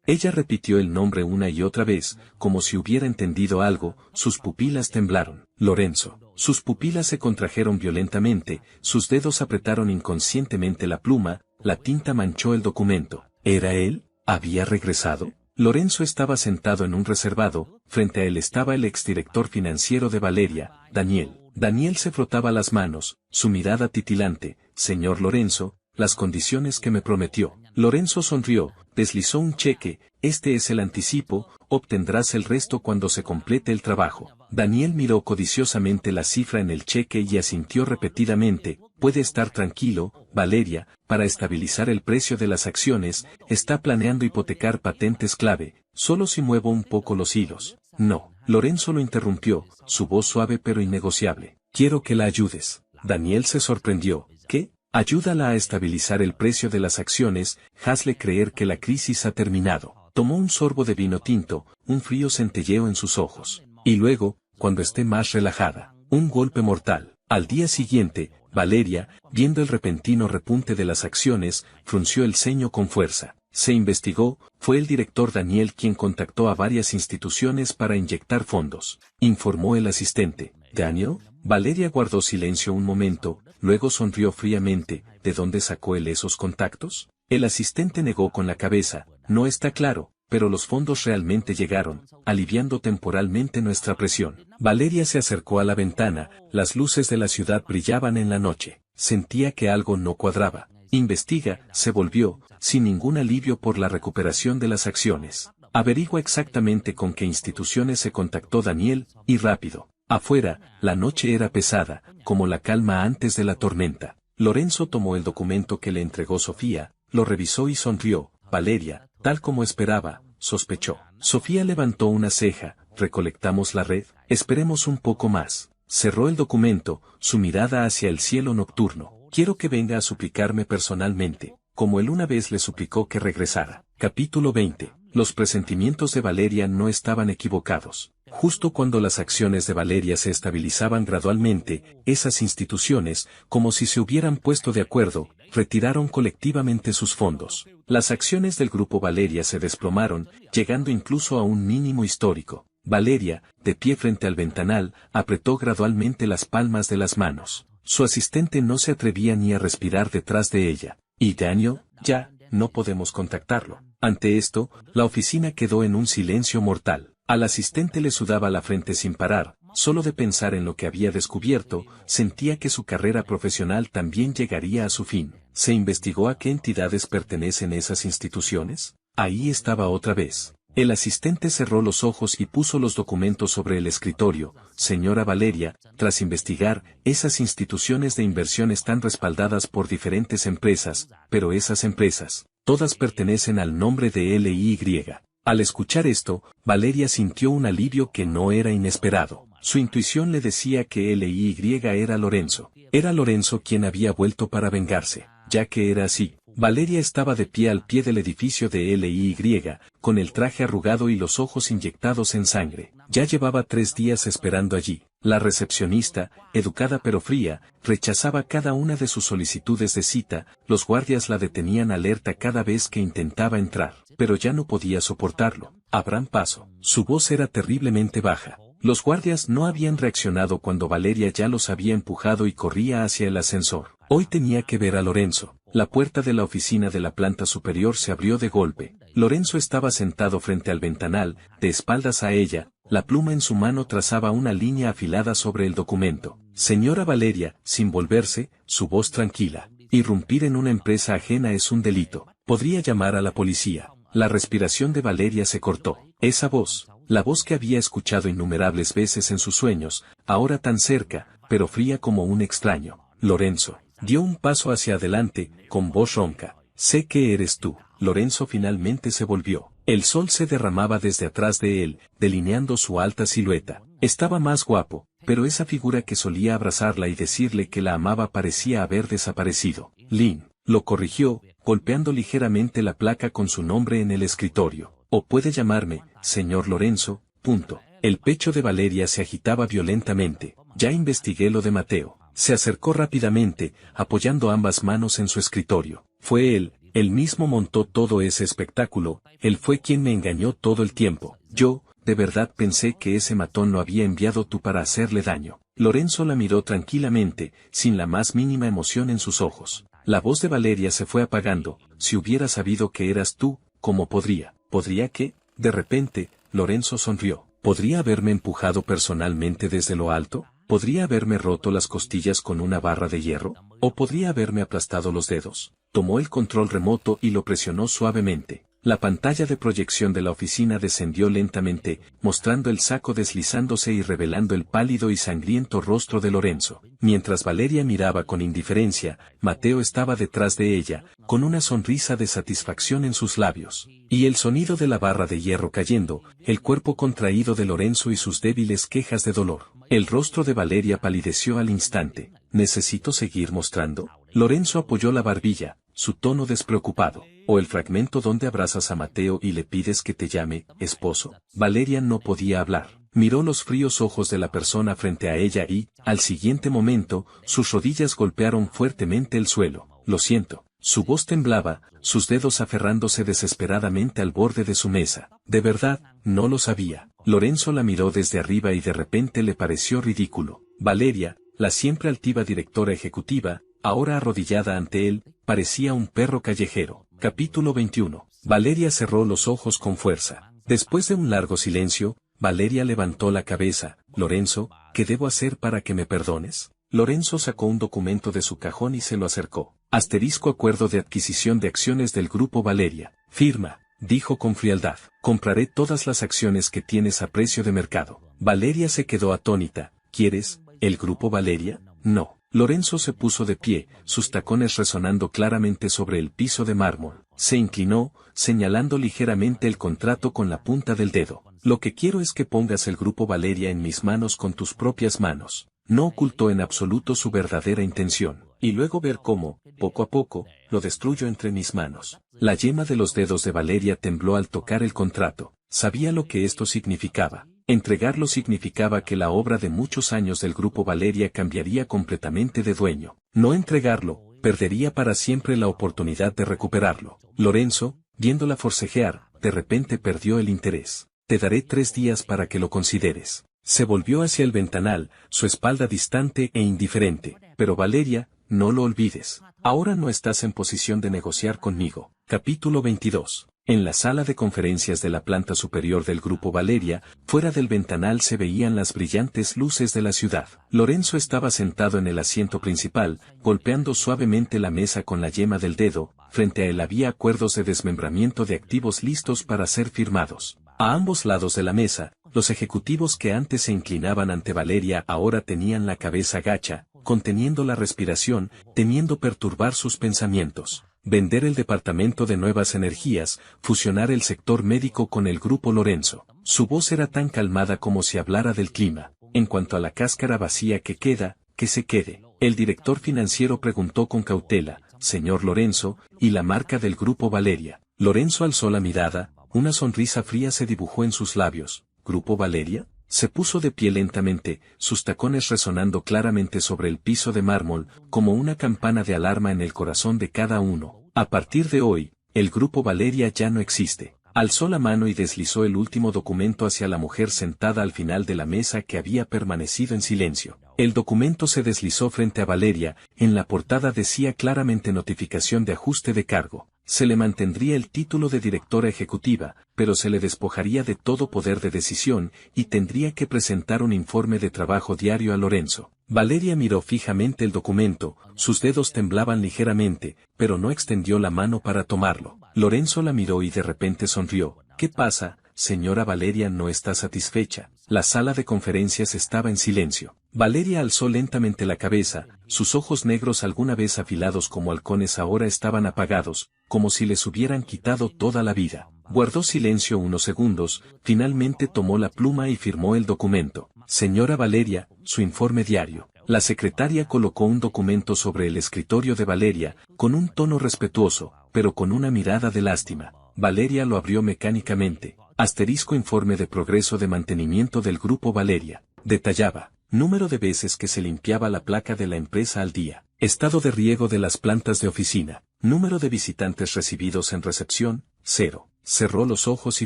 [SPEAKER 1] Ella repitió el nombre una y otra vez, como si hubiera entendido algo, sus pupilas temblaron. Lorenzo. Sus pupilas se contrajeron violentamente, sus dedos apretaron inconscientemente la pluma, la tinta manchó el documento. ¿Era él? ¿Había regresado? Lorenzo estaba sentado en un reservado, frente a él estaba el exdirector financiero de Valeria, Daniel. Daniel se frotaba las manos, su mirada titilante. Señor Lorenzo, las condiciones que me prometió. Lorenzo sonrió, deslizó un cheque, este es el anticipo, obtendrás el resto cuando se complete el trabajo. Daniel miró codiciosamente la cifra en el cheque y asintió repetidamente, puede estar tranquilo, Valeria, para estabilizar el precio de las acciones, está planeando hipotecar patentes clave, solo si muevo un poco los hilos. No, Lorenzo lo interrumpió, su voz suave pero innegociable. Quiero que la ayudes. Daniel se sorprendió. ¿Qué? Ayúdala a estabilizar el precio de las acciones, hazle creer que la crisis ha terminado. Tomó un sorbo de vino tinto, un frío centelleo en sus ojos. Y luego, cuando esté más relajada, un golpe mortal. Al día siguiente, Valeria, viendo el repentino repunte de las acciones, frunció el ceño con fuerza. Se investigó, fue el director Daniel quien contactó a varias instituciones para inyectar fondos, informó el asistente. ¿Daniel? Valeria guardó silencio un momento, luego sonrió fríamente. ¿De dónde sacó él esos contactos? El asistente negó con la cabeza. No está claro, pero los fondos realmente llegaron, aliviando temporalmente nuestra presión. Valeria se acercó a la ventana, las luces de la ciudad brillaban en la noche. Sentía que algo no cuadraba. Investiga, se volvió, sin ningún alivio por la recuperación de las acciones. Averigua exactamente con qué instituciones se contactó Daniel, y rápido. Afuera, la noche era pesada, como la calma antes de la tormenta. Lorenzo tomó el documento que le entregó Sofía, lo revisó y sonrió. Valeria, tal como esperaba, sospechó. Sofía levantó una ceja. ¿Recolectamos la red? Esperemos un poco más. Cerró el documento, su mirada hacia el cielo nocturno. Quiero que venga a suplicarme personalmente, como él una vez le suplicó que regresara. Capítulo 20. Los presentimientos de Valeria no estaban equivocados. Justo cuando las acciones de Valeria se estabilizaban gradualmente, esas instituciones, como si se hubieran puesto de acuerdo, retiraron colectivamente sus fondos. Las acciones del grupo Valeria se desplomaron, llegando incluso a un mínimo histórico. Valeria, de pie frente al ventanal, apretó gradualmente las palmas de las manos. Su asistente no se atrevía ni a respirar detrás de ella. ¿Y Daniel? Ya, no podemos contactarlo. Ante esto, la oficina quedó en un silencio mortal. Al asistente le sudaba la frente sin parar, Solo de pensar en lo que había descubierto, sentía que su carrera profesional también llegaría a su fin. ¿Se investigó a qué entidades pertenecen esas instituciones? Ahí estaba otra vez. El asistente cerró los ojos y puso los documentos sobre el escritorio. Señora Valeria, tras investigar, esas instituciones de inversión están respaldadas por diferentes empresas, pero esas empresas, todas pertenecen al nombre de LIY. Al escuchar esto, Valeria sintió un alivio que no era inesperado. Su intuición le decía que LIY era Lorenzo. Era Lorenzo quien había vuelto para vengarse. Ya que era así, Valeria estaba de pie al pie del edificio de LIY, con el traje arrugado y los ojos inyectados en sangre. Ya llevaba 3 días esperando allí. La recepcionista, educada pero fría, rechazaba cada una de sus solicitudes de cita. Los guardias la detenían alerta cada vez que intentaba entrar, pero ya no podía soportarlo. Abran paso. Su voz era terriblemente baja. Los guardias no habían reaccionado cuando Valeria ya los había empujado y corría hacia el ascensor. Hoy tenía que ver a Lorenzo. La puerta de la oficina de la planta superior se abrió de golpe. Lorenzo estaba sentado frente al ventanal, de espaldas a ella. La pluma en su mano trazaba una línea afilada sobre el documento. Señora Valeria, sin volverse, su voz tranquila. Irrumpir en una empresa ajena es un delito. Podría llamar a la policía. La respiración de Valeria se cortó. Esa voz, la voz que había escuchado innumerables veces en sus sueños, ahora tan cerca, pero fría como un extraño. Lorenzo dio un paso hacia adelante, con voz ronca. Sé que eres tú. Lorenzo finalmente se volvió. El sol se derramaba desde atrás de él, delineando su alta silueta. Estaba más guapo, pero esa figura que solía abrazarla y decirle que la amaba parecía haber desaparecido. Lynn lo corrigió, golpeando ligeramente la placa con su nombre en el escritorio. O puede llamarme, señor Lorenzo, punto. El pecho de Valeria se agitaba violentamente. Ya investigué lo de Mateo. Se acercó rápidamente, apoyando ambas manos en su escritorio. Fue él mismo montó todo ese espectáculo, él fue quien me engañó todo el tiempo. Yo, de verdad pensé que ese matón lo había enviado tú para hacerle daño. Lorenzo la miró tranquilamente, sin la más mínima emoción en sus ojos. La voz de Valeria se fue apagando. Si hubiera sabido que eras tú, ¿cómo podría? ¿Podría qué? De repente, Lorenzo sonrió. ¿Podría haberme empujado personalmente desde lo alto? ¿Podría haberme roto las costillas con una barra de hierro? ¿O podría haberme aplastado los dedos? Tomó el control remoto y lo presionó suavemente. La pantalla de proyección de la oficina descendió lentamente, mostrando el saco deslizándose y revelando el pálido y sangriento rostro de Lorenzo. Mientras Valeria miraba con indiferencia, Mateo estaba detrás de ella, con una sonrisa de satisfacción en sus labios. Y el sonido de la barra de hierro cayendo, el cuerpo contraído de Lorenzo y sus débiles quejas de dolor. El rostro de Valeria palideció al instante. ¿Necesito seguir mostrando? Lorenzo apoyó la barbilla, su tono despreocupado. ¿O el fragmento donde abrazas a Mateo y le pides que te llame, esposo? Valeria no podía hablar. Miró los fríos ojos de la persona frente a ella y, al siguiente momento, sus rodillas golpearon fuertemente el suelo. Lo siento. Su voz temblaba, sus dedos aferrándose desesperadamente al borde de su mesa. De verdad, no lo sabía. Lorenzo la miró desde arriba y de repente le pareció ridículo. Valeria, la siempre altiva directora ejecutiva, ahora arrodillada ante él, parecía un perro callejero. Capítulo 21. Valeria cerró los ojos con fuerza. Después de un largo silencio, Valeria levantó la cabeza. Lorenzo, ¿qué debo hacer para que me perdones? Lorenzo sacó un documento de su cajón y se lo acercó. Acuerdo de adquisición de acciones del Grupo Valeria. Firma, dijo con frialdad. Compraré todas las acciones que tienes a precio de mercado. Valeria se quedó atónita. ¿Quieres el Grupo Valeria? No. Lorenzo se puso de pie, sus tacones resonando claramente sobre el piso de mármol. Se inclinó, señalando ligeramente el contrato con la punta del dedo. Lo que quiero es que pongas el Grupo Valeria en mis manos con tus propias manos. No ocultó en absoluto su verdadera intención. Y luego ver cómo, poco a poco, lo destruyo entre mis manos. La yema de los dedos de Valeria tembló al tocar el contrato. Sabía lo que esto significaba. Entregarlo significaba que la obra de muchos años del Grupo Valeria cambiaría completamente de dueño. No entregarlo, perdería para siempre la oportunidad de recuperarlo. Lorenzo, viéndola forcejear, de repente perdió el interés. Te daré 3 días para que lo consideres. Se volvió hacia el ventanal, su espalda distante e indiferente. Pero Valeria, no lo olvides. Ahora no estás en posición de negociar conmigo. Capítulo 22. En la sala de conferencias de la planta superior del Grupo Valeria, fuera del ventanal se veían las brillantes luces de la ciudad. Lorenzo estaba sentado en el asiento principal, golpeando suavemente la mesa con la yema del dedo. Frente a él había acuerdos de desmembramiento de activos listos para ser firmados. A ambos lados de la mesa, los ejecutivos que antes se inclinaban ante Valeria ahora tenían la cabeza gacha, conteniendo la respiración, temiendo perturbar sus pensamientos. Vender el departamento de nuevas energías, fusionar el sector médico con el Grupo Lorenzo. Su voz era tan calmada como si hablara del clima. En cuanto a la cáscara vacía que queda, que se quede. El director financiero preguntó con cautela, señor Lorenzo, ¿y la marca del Grupo Valeria? Lorenzo alzó la mirada, una sonrisa fría se dibujó en sus labios. ¿Grupo Valeria? Se puso de pie lentamente, sus tacones resonando claramente sobre el piso de mármol, como una campana de alarma en el corazón de cada uno. A partir de hoy, el Grupo Valeria ya no existe. Alzó la mano y deslizó el último documento hacia la mujer sentada al final de la mesa que había permanecido en silencio. El documento se deslizó frente a Valeria, en la portada decía claramente notificación de ajuste de cargo. Se le mantendría el título de directora ejecutiva, pero se le despojaría de todo poder de decisión y tendría que presentar un informe de trabajo diario a Lorenzo. Valeria miró fijamente el documento, sus dedos temblaban ligeramente, pero no extendió la mano para tomarlo. Lorenzo la miró y de repente sonrió. ¿Qué pasa, señora Valeria? ¿No está satisfecha? La sala de conferencias estaba en silencio. Valeria alzó lentamente la cabeza, sus ojos negros alguna vez afilados como halcones ahora estaban apagados, como si les hubieran quitado toda la vida. Guardó silencio unos segundos, finalmente tomó la pluma y firmó el documento. Señora Valeria, su informe diario. La secretaria colocó un documento sobre el escritorio de Valeria, con un tono respetuoso, pero con una mirada de lástima. Valeria lo abrió mecánicamente. Asterisco informe de progreso de mantenimiento del Grupo Valeria. Detallaba. Número de veces que se limpiaba la placa de la empresa al día. Estado de riego de las plantas de oficina. Número de visitantes recibidos en recepción, 0. Cerró los ojos y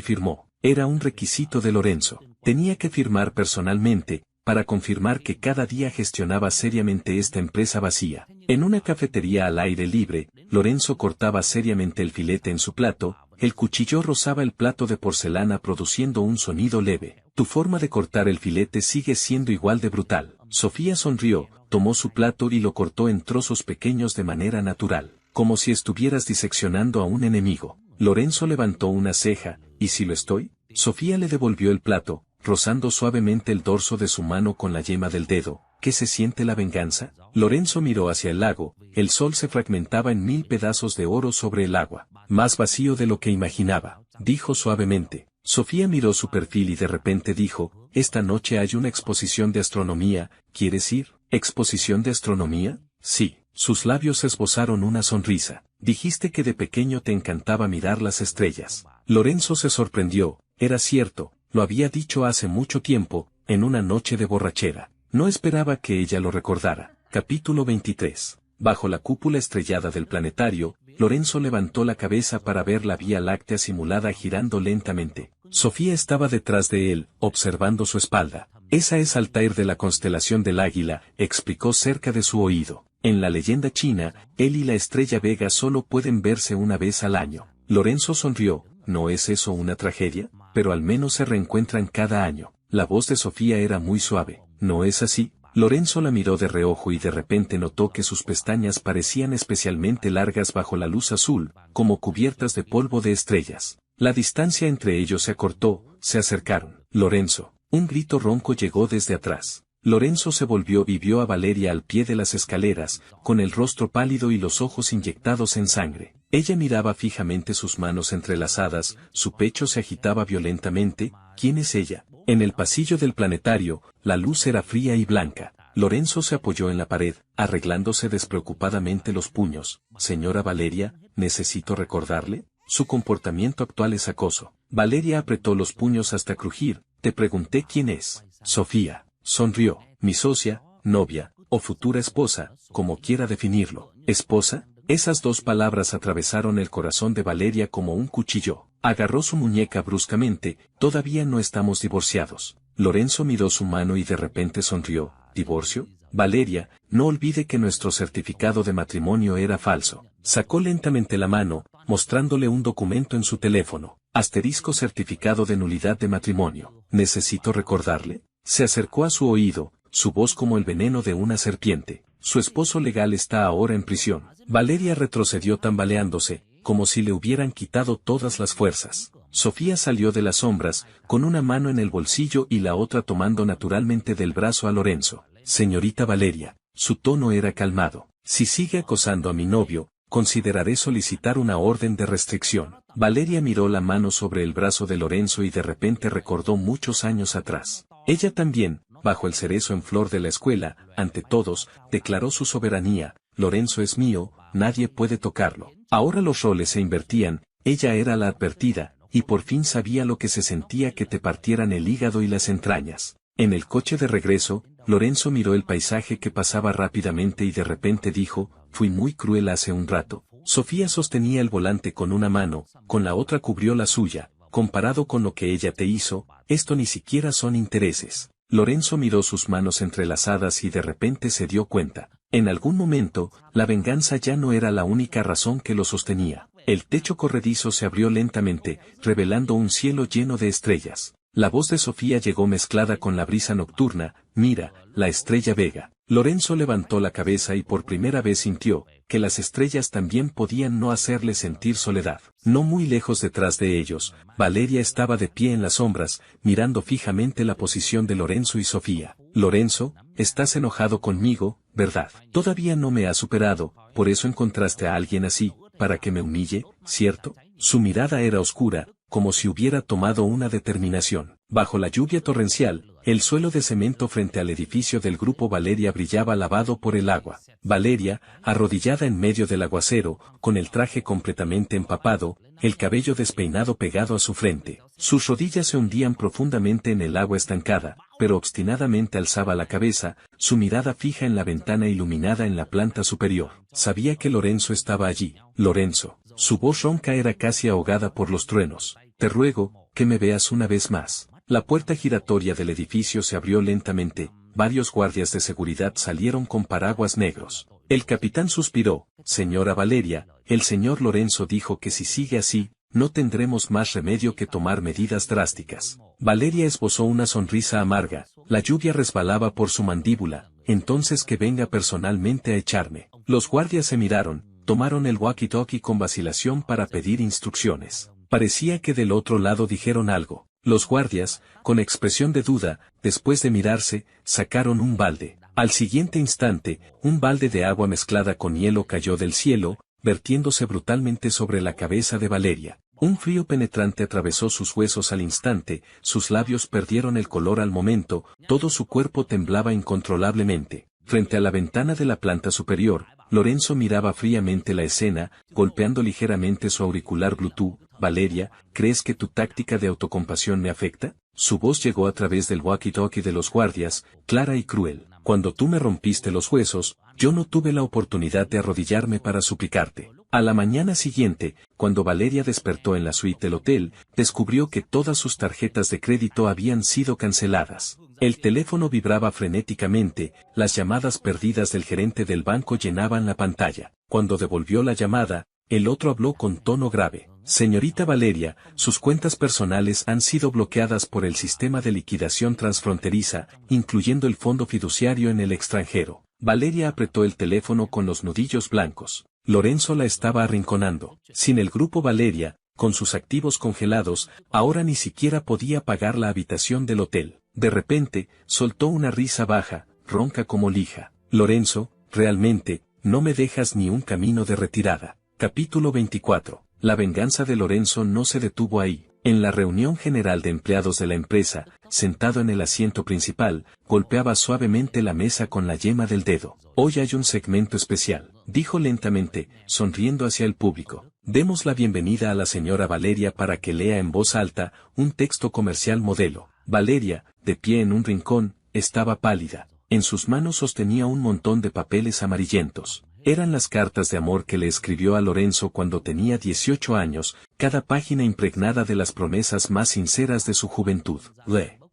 [SPEAKER 1] firmó. Era un requisito de Lorenzo. Tenía que firmar personalmente, para confirmar que cada día gestionaba seriamente esta empresa vacía. En una cafetería al aire libre, Lorenzo cortaba seriamente el filete en su plato, el cuchillo rozaba el plato de porcelana produciendo un sonido leve. Tu forma de cortar el filete sigue siendo igual de brutal. Sofía sonrió, tomó su plato y lo cortó en trozos pequeños de manera natural, como si estuvieras diseccionando a un enemigo. Lorenzo levantó una ceja, ¿y si lo estoy? Sofía le devolvió el plato, rozando suavemente el dorso de su mano con la yema del dedo. ¿Qué se siente la venganza? Lorenzo miró hacia el lago, el sol se fragmentaba en 1000 pedazos de oro sobre el agua, más vacío de lo que imaginaba, dijo suavemente. Sofía miró su perfil y de repente dijo, esta noche hay una exposición de astronomía, ¿quieres ir? ¿Exposición de astronomía? Sí. Sus labios esbozaron una sonrisa. Dijiste que de pequeño te encantaba mirar las estrellas. Lorenzo se sorprendió, era cierto, lo había dicho hace mucho tiempo, en una noche de borrachera. No esperaba que ella lo recordara. Capítulo 23. Bajo la cúpula estrellada del planetario, Lorenzo levantó la cabeza para ver la Vía Láctea simulada girando lentamente. Sofía estaba detrás de él, observando su espalda. Esa es Altair de la constelación del Águila, explicó cerca de su oído. En la leyenda china, él y la estrella Vega solo pueden verse una vez al año. Lorenzo sonrió, ¿no es eso una tragedia? Pero al menos se reencuentran cada año. La voz de Sofía era muy suave, ¿no es así? Lorenzo la miró de reojo y de repente notó que sus pestañas parecían especialmente largas bajo la luz azul, como cubiertas de polvo de estrellas. La distancia entre ellos se acortó, se acercaron. Lorenzo. Un grito ronco llegó desde atrás. Lorenzo se volvió y vio a Valeria al pie de las escaleras, con el rostro pálido y los ojos inyectados en sangre. Ella miraba fijamente sus manos entrelazadas, su pecho se agitaba violentamente. ¿Quién es ella? En el pasillo del planetario, la luz era fría y blanca. Lorenzo se apoyó en la pared, arreglándose despreocupadamente los puños. Señora Valeria, ¿necesito recordarle? Su comportamiento actual es acoso. Valeria apretó los puños hasta crujir. Te pregunté quién es. Sofía. Sonrió. Mi socia, novia, o futura esposa, como quiera definirlo. ¿Esposa? Esas dos palabras atravesaron el corazón de Valeria como un cuchillo. Agarró su muñeca bruscamente. Todavía no estamos divorciados. Lorenzo miró su mano y de repente sonrió. ¿Divorcio? Valeria, no olvide que nuestro certificado de matrimonio era falso. Sacó lentamente la mano, mostrándole un documento en su teléfono. Asterisco certificado de nulidad de matrimonio. ¿Necesito recordarle? Se acercó a su oído, su voz como el veneno de una serpiente. Su esposo legal está ahora en prisión. Valeria retrocedió tambaleándose, como si le hubieran quitado todas las fuerzas. Sofía salió de las sombras, con una mano en el bolsillo y la otra tomando naturalmente del brazo a Lorenzo. Señorita Valeria, su tono era calmado. Si sigue acosando a mi novio, consideraré solicitar una orden de restricción. Valeria miró la mano sobre el brazo de Lorenzo y de repente recordó muchos años atrás. Ella también, bajo el cerezo en flor de la escuela, ante todos, declaró su soberanía. Lorenzo es mío, nadie puede tocarlo. Ahora los roles se invertían, ella era la advertida, y por fin sabía lo que se sentía que te partieran el hígado y las entrañas. En el coche de regreso, Lorenzo miró el paisaje que pasaba rápidamente y de repente dijo, fui muy cruel hace un rato. Sofía sostenía el volante con una mano, con la otra cubrió la suya. Comparado con lo que ella te hizo, esto ni siquiera son intereses. Lorenzo miró sus manos entrelazadas y de repente se dio cuenta. En algún momento, la venganza ya no era la única razón que lo sostenía. El techo corredizo se abrió lentamente, revelando un cielo lleno de estrellas. La voz de Sofía llegó mezclada con la brisa nocturna, mira, la estrella Vega. Lorenzo levantó la cabeza y por primera vez sintió que las estrellas también podían no hacerle sentir soledad. No muy lejos detrás de ellos, Valeria estaba de pie en las sombras, mirando fijamente la posición de Lorenzo y Sofía. Lorenzo, estás enojado conmigo, ¿verdad? Todavía no me has superado, por eso encontraste a alguien así, para que me humille, ¿cierto? Su mirada era oscura, como si hubiera tomado una determinación. Bajo la lluvia torrencial, el suelo de cemento frente al edificio del grupo Valeria brillaba lavado por el agua. Valeria, arrodillada en medio del aguacero, con el traje completamente empapado, el cabello despeinado pegado a su frente. Sus rodillas se hundían profundamente en el agua estancada, pero obstinadamente alzaba la cabeza, su mirada fija en la ventana iluminada en la planta superior. Sabía que Lorenzo estaba allí. Lorenzo. Su voz ronca era casi ahogada por los truenos. Te ruego, que me veas una vez más. La puerta giratoria del edificio se abrió lentamente, varios guardias de seguridad salieron con paraguas negros. El capitán suspiró, señora Valeria, el señor Lorenzo dijo que si sigue así, no tendremos más remedio que tomar medidas drásticas. Valeria esbozó una sonrisa amarga, la lluvia resbalaba por su mandíbula, entonces que venga personalmente a echarme. Los guardias se miraron, tomaron el walkie-talkie con vacilación para pedir instrucciones. Parecía que del otro lado dijeron algo. Los guardias, con expresión de duda, después de mirarse, sacaron un balde. Al siguiente instante, un balde de agua mezclada con hielo cayó del cielo, vertiéndose brutalmente sobre la cabeza de Valeria. Un frío penetrante atravesó sus huesos al instante, sus labios perdieron el color al momento, todo su cuerpo temblaba incontrolablemente. Frente a la ventana de la planta superior, Lorenzo miraba fríamente la escena, golpeando ligeramente su auricular Bluetooth. Valeria, ¿crees que tu táctica de autocompasión me afecta? Su voz llegó a través del walkie-talkie de los guardias, clara y cruel. Cuando tú me rompiste los huesos, yo no tuve la oportunidad de arrodillarme para suplicarte. A la mañana siguiente, cuando Valeria despertó en la suite del hotel, descubrió que todas sus tarjetas de crédito habían sido canceladas. El teléfono vibraba frenéticamente, las llamadas perdidas del gerente del banco llenaban la pantalla. Cuando devolvió la llamada, el otro habló con tono grave. Señorita Valeria, sus cuentas personales han sido bloqueadas por el sistema de liquidación transfronteriza, incluyendo el fondo fiduciario en el extranjero. Valeria apretó el teléfono con los nudillos blancos. Lorenzo la estaba arrinconando. Sin el grupo Valeria, con sus activos congelados, ahora ni siquiera podía pagar la habitación del hotel. De repente, soltó una risa baja, ronca como lija. Lorenzo, realmente, no me dejas ni un camino de retirada. Capítulo 24. La venganza de Lorenzo no se detuvo ahí. En la reunión general de empleados de la empresa, sentado en el asiento principal, golpeaba suavemente la mesa con la yema del dedo. Hoy hay un segmento especial, dijo lentamente, sonriendo hacia el público. Demos la bienvenida a la señora Valeria para que lea en voz alta un texto comercial modelo. Valeria, de pie en un rincón, estaba pálida. En sus manos sostenía un montón de papeles amarillentos. Eran las cartas de amor que le escribió a Lorenzo cuando tenía 18 años, cada página impregnada de las promesas más sinceras de su juventud.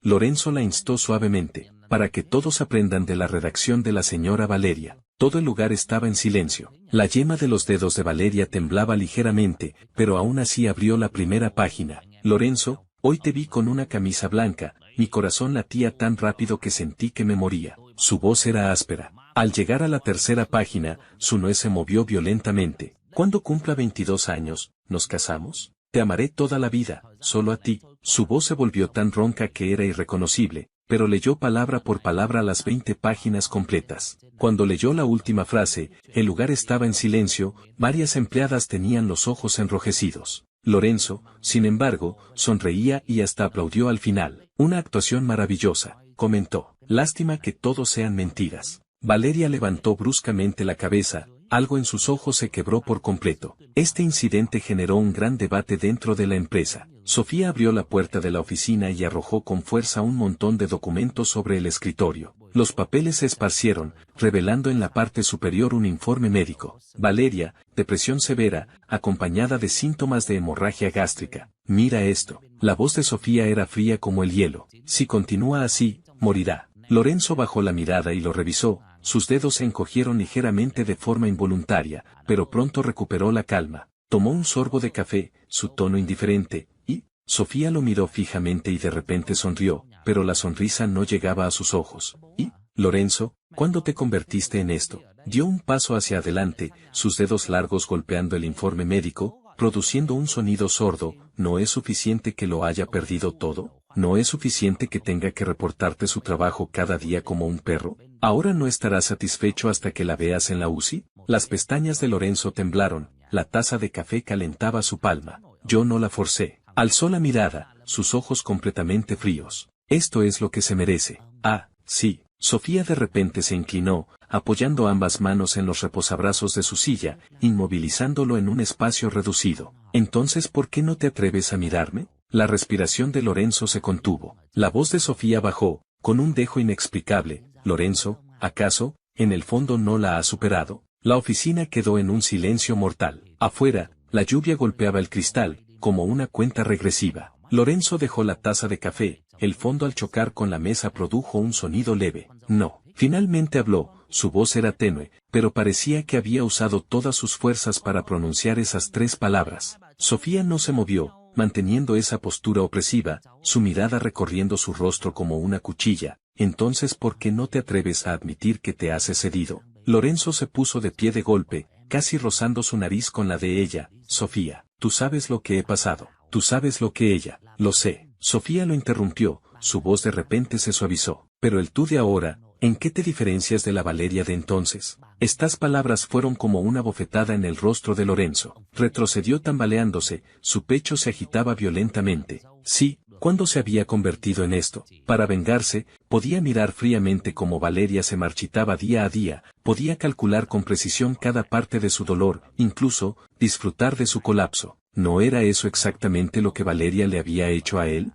[SPEAKER 1] Lorenzo la instó suavemente. para que todos aprendan de la redacción de la señora Valeria. Todo el lugar estaba en silencio. La yema de los dedos de Valeria temblaba ligeramente, pero aún así abrió la primera página. Lorenzo, hoy te vi con una camisa blanca, mi corazón latía tan rápido que sentí que me moría. Su voz era áspera. Al llegar a la tercera página, su nuez se movió violentamente. Cuando cumpla 22 años, ¿nos casamos? Te amaré toda la vida, solo a ti. Su voz se volvió tan ronca que era irreconocible, pero leyó palabra por palabra las 20 páginas completas. Cuando leyó la última frase, el lugar estaba en silencio, varias empleadas tenían los ojos enrojecidos. Lorenzo, sin embargo, sonreía y hasta aplaudió al final. Una actuación maravillosa, comentó. Lástima que todos sean mentiras. Valeria levantó bruscamente la cabeza, algo en sus ojos se quebró por completo. Este incidente generó un gran debate dentro de la empresa. Sofía abrió la puerta de la oficina y arrojó con fuerza un montón de documentos sobre el escritorio. Los papeles se esparcieron, revelando en la parte superior un informe médico. Valeria, depresión severa, acompañada de síntomas de hemorragia gástrica. Mira esto. La voz de Sofía era fría como el hielo. Si continúa así, morirá. Lorenzo bajó la mirada y lo revisó. Sus dedos se encogieron ligeramente de forma involuntaria, pero pronto recuperó la calma. Tomó un sorbo de café, su tono indiferente, y Sofía lo miró fijamente y de repente sonrió, pero la sonrisa no llegaba a sus ojos. ¿Y, Lorenzo, cuándo te convertiste en esto? Dio un paso hacia adelante, sus dedos largos golpeando el informe médico, produciendo un sonido sordo. ¿No es suficiente que lo haya perdido todo? ¿No es suficiente que tenga que reportarte su trabajo cada día como un perro? ¿Ahora no estarás satisfecho hasta que la veas en la UCI? Las pestañas de Lorenzo temblaron, la taza de café calentaba su palma. Yo no la forcé. Alzó la mirada, sus ojos completamente fríos. Esto es lo que se merece. Ah, sí. Sofía de repente se inclinó, apoyando ambas manos en los reposabrazos de su silla, inmovilizándolo en un espacio reducido. Entonces, ¿por qué no te atreves a mirarme? La respiración de Lorenzo se contuvo. La voz de Sofía bajó, con un dejo inexplicable. Lorenzo, ¿acaso, en el fondo no la has superado? La oficina quedó en un silencio mortal. Afuera, la lluvia golpeaba el cristal, como una cuenta regresiva. Lorenzo dejó la taza de café, el fondo al chocar con la mesa produjo un sonido leve. No. Finalmente habló, su voz era tenue, pero parecía que había usado todas sus fuerzas para pronunciar esas 3 palabras. Sofía no se movió, manteniendo esa postura opresiva, su mirada recorriendo su rostro como una cuchilla. Entonces, ¿por qué no te atreves a admitir que te has excedido? Lorenzo se puso de pie de golpe, casi rozando su nariz con la de ella. Sofía, tú sabes lo que he pasado. Tú sabes lo que ella. Lo sé. Sofía lo interrumpió, su voz de repente se suavizó. Pero el tú de ahora, ¿en qué te diferencias de la Valeria de entonces? Estas palabras fueron como una bofetada en el rostro de Lorenzo. Retrocedió tambaleándose, su pecho se agitaba violentamente. Sí, ¿cuándo se había convertido en esto? Para vengarse, podía mirar fríamente cómo Valeria se marchitaba día a día, podía calcular con precisión cada parte de su dolor, incluso, disfrutar de su colapso. ¿No era eso exactamente lo que Valeria le había hecho a él?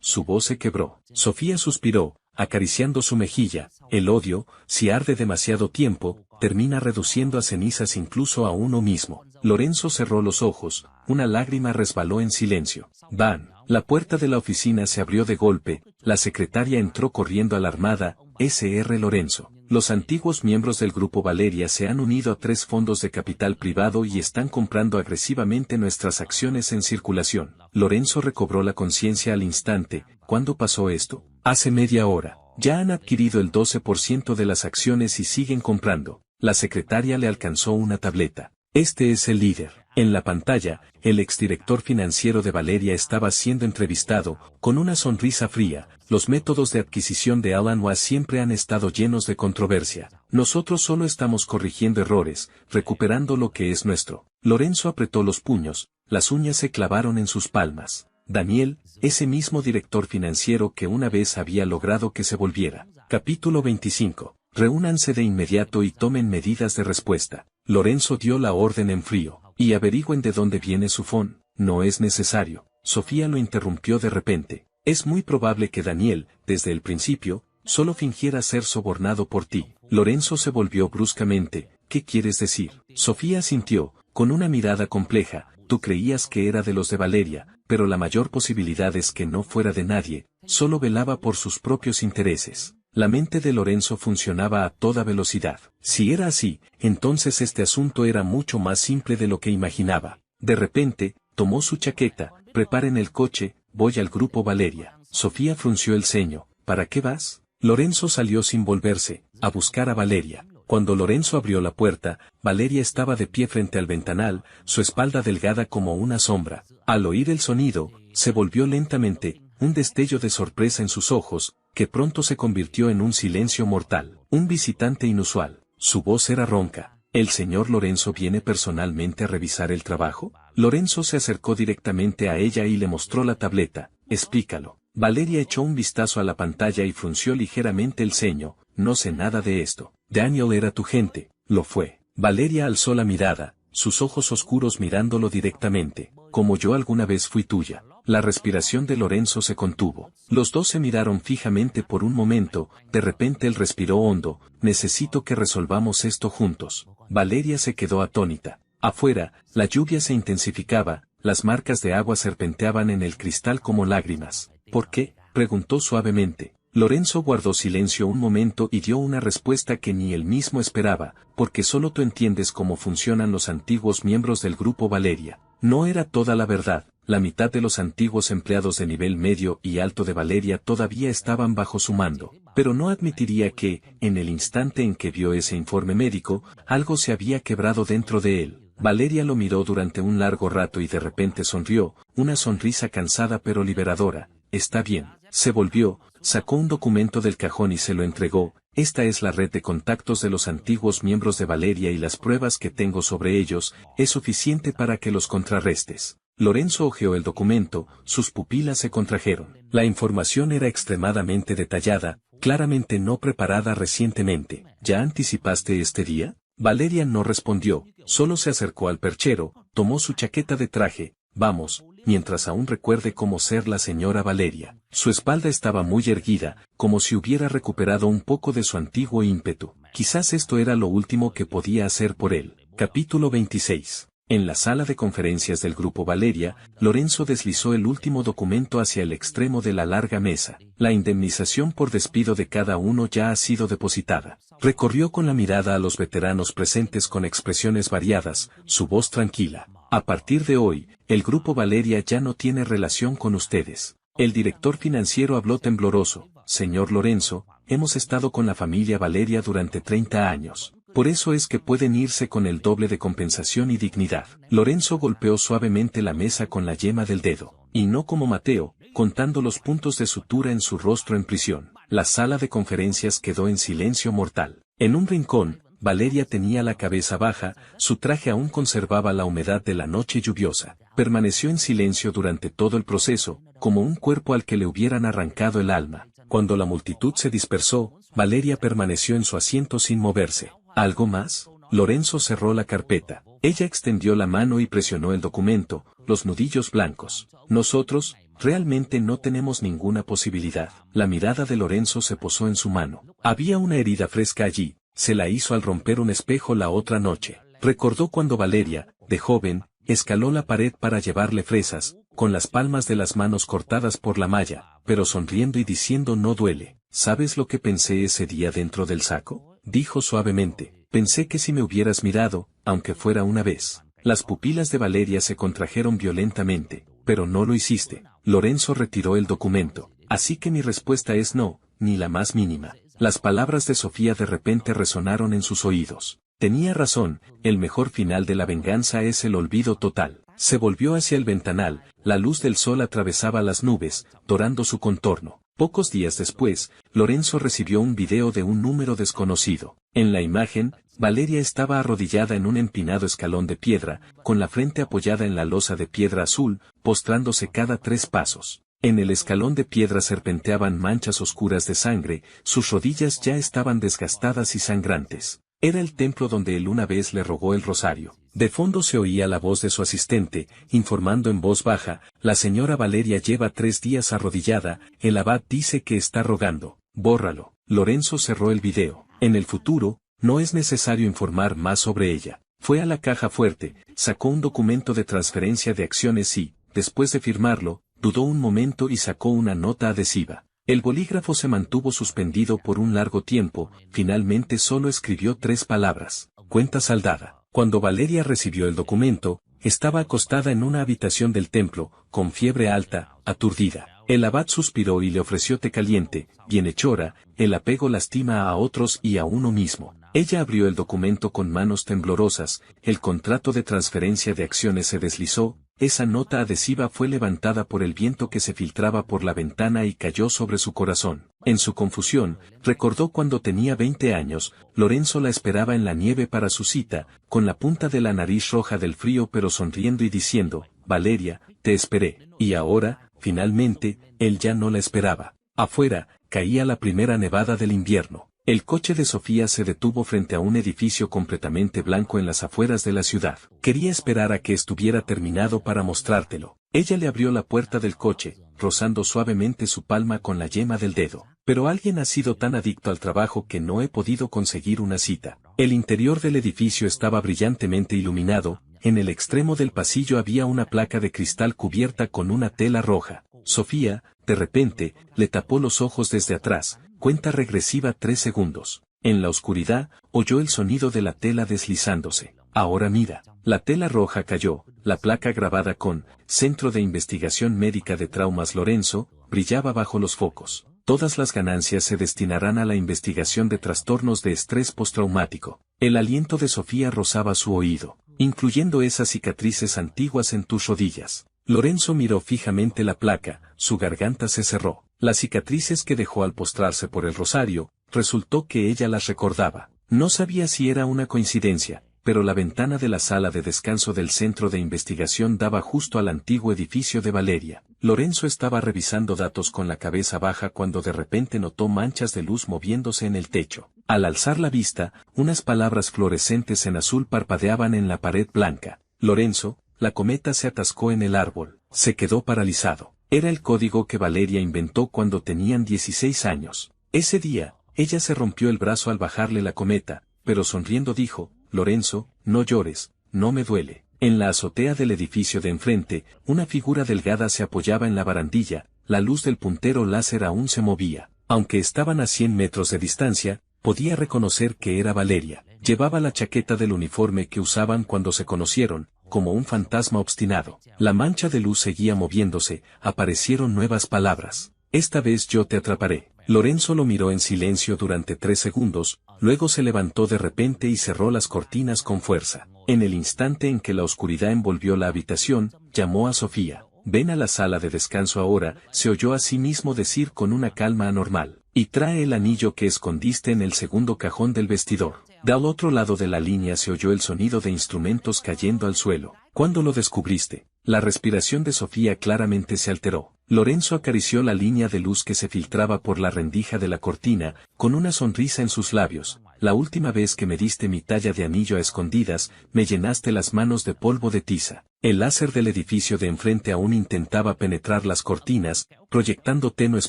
[SPEAKER 1] Su voz se quebró. Sofía suspiró, acariciando su mejilla. El odio, si arde demasiado tiempo, termina reduciendo a cenizas incluso a uno mismo. Lorenzo cerró los ojos, una lágrima resbaló en silencio. ¡Bam! La puerta de la oficina se abrió de golpe, la secretaria entró corriendo alarmada. Sr. Lorenzo. Los antiguos miembros del Grupo Valeria se han unido a 3 fondos de capital privado y están comprando agresivamente nuestras acciones en circulación. Lorenzo recobró la conciencia al instante. ¿Cuándo pasó esto? Hace media hora. Ya han adquirido el 12% de las acciones y siguen comprando. La secretaria le alcanzó una tableta. Este es el líder. En la pantalla, el exdirector financiero de Valeria estaba siendo entrevistado, con una sonrisa fría. Los métodos de adquisición de Alan Watts siempre han estado llenos de controversia. Nosotros solo estamos corrigiendo errores, recuperando lo que es nuestro. Lorenzo apretó los puños, las uñas se clavaron en sus palmas. Daniel, ese mismo director financiero que una vez había logrado que se volviera. Capítulo 25. Reúnanse de inmediato y tomen medidas de respuesta. Lorenzo dio la orden en frío. Y averigüen de dónde viene su phone. No es necesario. Sofía lo interrumpió de repente. Es muy probable que Daniel, desde el principio, solo fingiera ser sobornado por ti. Lorenzo se volvió bruscamente. ¿Qué quieres decir? Sofía asintió, con una mirada compleja. Tú creías que era de los de Valeria, pero la mayor posibilidad es que no fuera de nadie, solo velaba por sus propios intereses. La mente de Lorenzo funcionaba a toda velocidad. Si era así, entonces este asunto era mucho más simple de lo que imaginaba. De repente, tomó su chaqueta, preparen el coche, voy al grupo Valeria. Sofía frunció el ceño. ¿Para qué vas? Lorenzo salió sin volverse, a buscar a Valeria. Cuando Lorenzo abrió la puerta, Valeria estaba de pie frente al ventanal, su espalda delgada como una sombra. Al oír el sonido, se volvió lentamente, un destello de sorpresa en sus ojos, que pronto se convirtió en un silencio mortal. Un visitante inusual. Su voz era ronca. ¿El señor Lorenzo viene personalmente a revisar el trabajo? Lorenzo se acercó directamente a ella y le mostró la tableta. Explícalo. Valeria echó un vistazo a la pantalla y frunció ligeramente el ceño. No sé nada de esto. Daniel era tu gente. Lo fue. Valeria alzó la mirada, sus ojos oscuros mirándolo directamente. Como yo alguna vez fui tuya. La respiración de Lorenzo se contuvo. Los dos se miraron fijamente por un momento, de repente él respiró hondo. Necesito que resolvamos esto juntos. Valeria se quedó atónita. Afuera, la lluvia se intensificaba, las marcas de agua serpenteaban en el cristal como lágrimas. ¿Por qué? Preguntó suavemente. Lorenzo guardó silencio un momento y dio una respuesta que ni él mismo esperaba, porque solo tú entiendes cómo funcionan los antiguos miembros del grupo Valeria. No era toda la verdad, la mitad de los antiguos empleados de nivel medio y alto de Valeria todavía estaban bajo su mando, pero no admitiría que, en el instante en que vio ese informe médico, algo se había quebrado dentro de él. Valeria lo miró durante un largo rato y de repente sonrió, una sonrisa cansada pero liberadora. Está bien. Se volvió, sacó un documento del cajón y se lo entregó. Esta es la red de contactos de los antiguos miembros de Valeria y las pruebas que tengo sobre ellos, es suficiente para que los contrarrestes. Lorenzo hojeó el documento, sus pupilas se contrajeron. La información era extremadamente detallada, claramente no preparada recientemente. ¿Ya anticipaste este día? Valeria no respondió, solo se acercó al perchero, tomó su chaqueta de traje. Vamos, mientras aún recuerde cómo ser la señora Valeria. Su espalda estaba muy erguida, como si hubiera recuperado un poco de su antiguo ímpetu. Quizás esto era lo último que podía hacer por él. Capítulo 26. En la sala de conferencias del grupo Valeria, Lorenzo deslizó el último documento hacia el extremo de la larga mesa. La indemnización por despido de cada uno ya ha sido depositada. Recorrió con la mirada a los veteranos presentes con expresiones variadas, su voz tranquila. A partir de hoy, el grupo Valeria ya no tiene relación con ustedes. El director financiero habló tembloroso. Señor Lorenzo, hemos estado con la familia Valeria durante 30 años. Por eso es que pueden irse con el doble de compensación y dignidad. Lorenzo golpeó suavemente la mesa con la yema del dedo. Y no como Mateo, contando los puntos de sutura en su rostro en prisión. La sala de conferencias quedó en silencio mortal. En un rincón, Valeria tenía la cabeza baja, su traje aún conservaba la humedad de la noche lluviosa. Permaneció en silencio durante todo el proceso, como un cuerpo al que le hubieran arrancado el alma. Cuando la multitud se dispersó, Valeria permaneció en su asiento sin moverse. ¿Algo más? Lorenzo cerró la carpeta. Ella extendió la mano y presionó el documento, los nudillos blancos. Nosotros, realmente no tenemos ninguna posibilidad. La mirada de Lorenzo se posó en su mano. Había una herida fresca allí. Se la hizo al romper un espejo la otra noche. Recordó cuando Valeria, de joven, escaló la pared para llevarle fresas, con las palmas de las manos cortadas por la malla, pero sonriendo y diciendo no duele. ¿Sabes lo que pensé ese día dentro del saco? Dijo suavemente. Pensé que si me hubieras mirado, aunque fuera una vez. Las pupilas de Valeria se contrajeron violentamente, pero no lo hiciste. Lorenzo retiró el documento. Así que mi respuesta es no, ni la más mínima. Las palabras de Sofía de repente resonaron en sus oídos. Tenía razón, el mejor final de la venganza es el olvido total. Se volvió hacia el ventanal, la luz del sol atravesaba las nubes, dorando su contorno. Pocos días después, Lorenzo recibió un video de un número desconocido. En la imagen, Valeria estaba arrodillada en un empinado escalón de piedra, con la frente apoyada en la losa de piedra azul, postrándose cada 3 pasos. En el escalón de piedra serpenteaban manchas oscuras de sangre, sus rodillas ya estaban desgastadas y sangrantes. Era el templo donde él una vez le rogó el rosario. De fondo se oía la voz de su asistente, informando en voz baja, la señora Valeria lleva 3 días arrodillada, el abad dice que está rogando. Bórralo. Lorenzo cerró el video. En el futuro, no es necesario informar más sobre ella. Fue a la caja fuerte, sacó un documento de transferencia de acciones y, después de firmarlo, dudó un momento y sacó una nota adhesiva. El bolígrafo se mantuvo suspendido por un largo tiempo, finalmente solo escribió 3 palabras: cuenta saldada. Cuando Valeria recibió el documento, estaba acostada en una habitación del templo, con fiebre alta, aturdida. El abad suspiró y le ofreció té caliente. Bienhechora, el apego lastima a otros y a uno mismo. Ella abrió el documento con manos temblorosas, el contrato de transferencia de acciones se deslizó, esa nota adhesiva fue levantada por el viento que se filtraba por la ventana y cayó sobre su corazón. En su confusión, recordó cuando tenía 20 años, Lorenzo la esperaba en la nieve para su cita, con la punta de la nariz roja del frío pero sonriendo y diciendo: Valeria, te esperé. Y ahora, finalmente, él ya no la esperaba. Afuera, caía la primera nevada del invierno. El coche de Sofía se detuvo frente a un edificio completamente blanco en las afueras de la ciudad. Quería esperar a que estuviera terminado para mostrártelo. Ella le abrió la puerta del coche, rozando suavemente su palma con la yema del dedo. Pero alguien ha sido tan adicto al trabajo que no he podido conseguir una cita. El interior del edificio estaba brillantemente iluminado. En el extremo del pasillo había una placa de cristal cubierta con una tela roja. Sofía, de repente, le tapó los ojos desde atrás. Cuenta regresiva 3 segundos. En la oscuridad, oyó el sonido de la tela deslizándose. Ahora mira. La tela roja cayó, la placa grabada con Centro de Investigación Médica de Traumas Lorenzo, brillaba bajo los focos. Todas las ganancias se destinarán a la investigación de trastornos de estrés postraumático. El aliento de Sofía rozaba su oído, incluyendo esas cicatrices antiguas en tus rodillas. Lorenzo miró fijamente la placa, su garganta se cerró. Las cicatrices que dejó al postrarse por el rosario, resultó que ella las recordaba. No sabía si era una coincidencia, pero la ventana de la sala de descanso del centro de investigación daba justo al antiguo edificio de Valeria. Lorenzo estaba revisando datos con la cabeza baja cuando de repente notó manchas de luz moviéndose en el techo. Al alzar la vista, unas palabras fluorescentes en azul parpadeaban en la pared blanca. Lorenzo, la cometa se atascó en el árbol. Se quedó paralizado. Era el código que Valeria inventó cuando tenían 16 años. Ese día, ella se rompió el brazo al bajarle la cometa, pero sonriendo dijo: Lorenzo, no llores, no me duele. En la azotea del edificio de enfrente, una figura delgada se apoyaba en la barandilla, la luz del puntero láser aún se movía. Aunque estaban a 100 metros de distancia, podía reconocer que era Valeria. Llevaba la chaqueta del uniforme que usaban cuando se conocieron, como un fantasma obstinado. La mancha de luz seguía moviéndose, aparecieron nuevas palabras. Esta vez yo te atraparé. Lorenzo lo miró en silencio durante 3 segundos, luego se levantó de repente y cerró las cortinas con fuerza. En el instante en que la oscuridad envolvió la habitación, llamó a Sofía. Ven a la sala de descanso ahora, se oyó a sí mismo decir con una calma anormal. Y trae el anillo que escondiste en el segundo cajón del vestidor. Del otro lado de la línea se oyó el sonido de instrumentos cayendo al suelo. ¿Cuándo lo descubriste? La respiración de Sofía claramente se alteró. Lorenzo acarició la línea de luz que se filtraba por la rendija de la cortina, con una sonrisa en sus labios. La última vez que me diste mi talla de anillo a escondidas, me llenaste las manos de polvo de tiza. El láser del edificio de enfrente aún intentaba penetrar las cortinas, proyectando tenues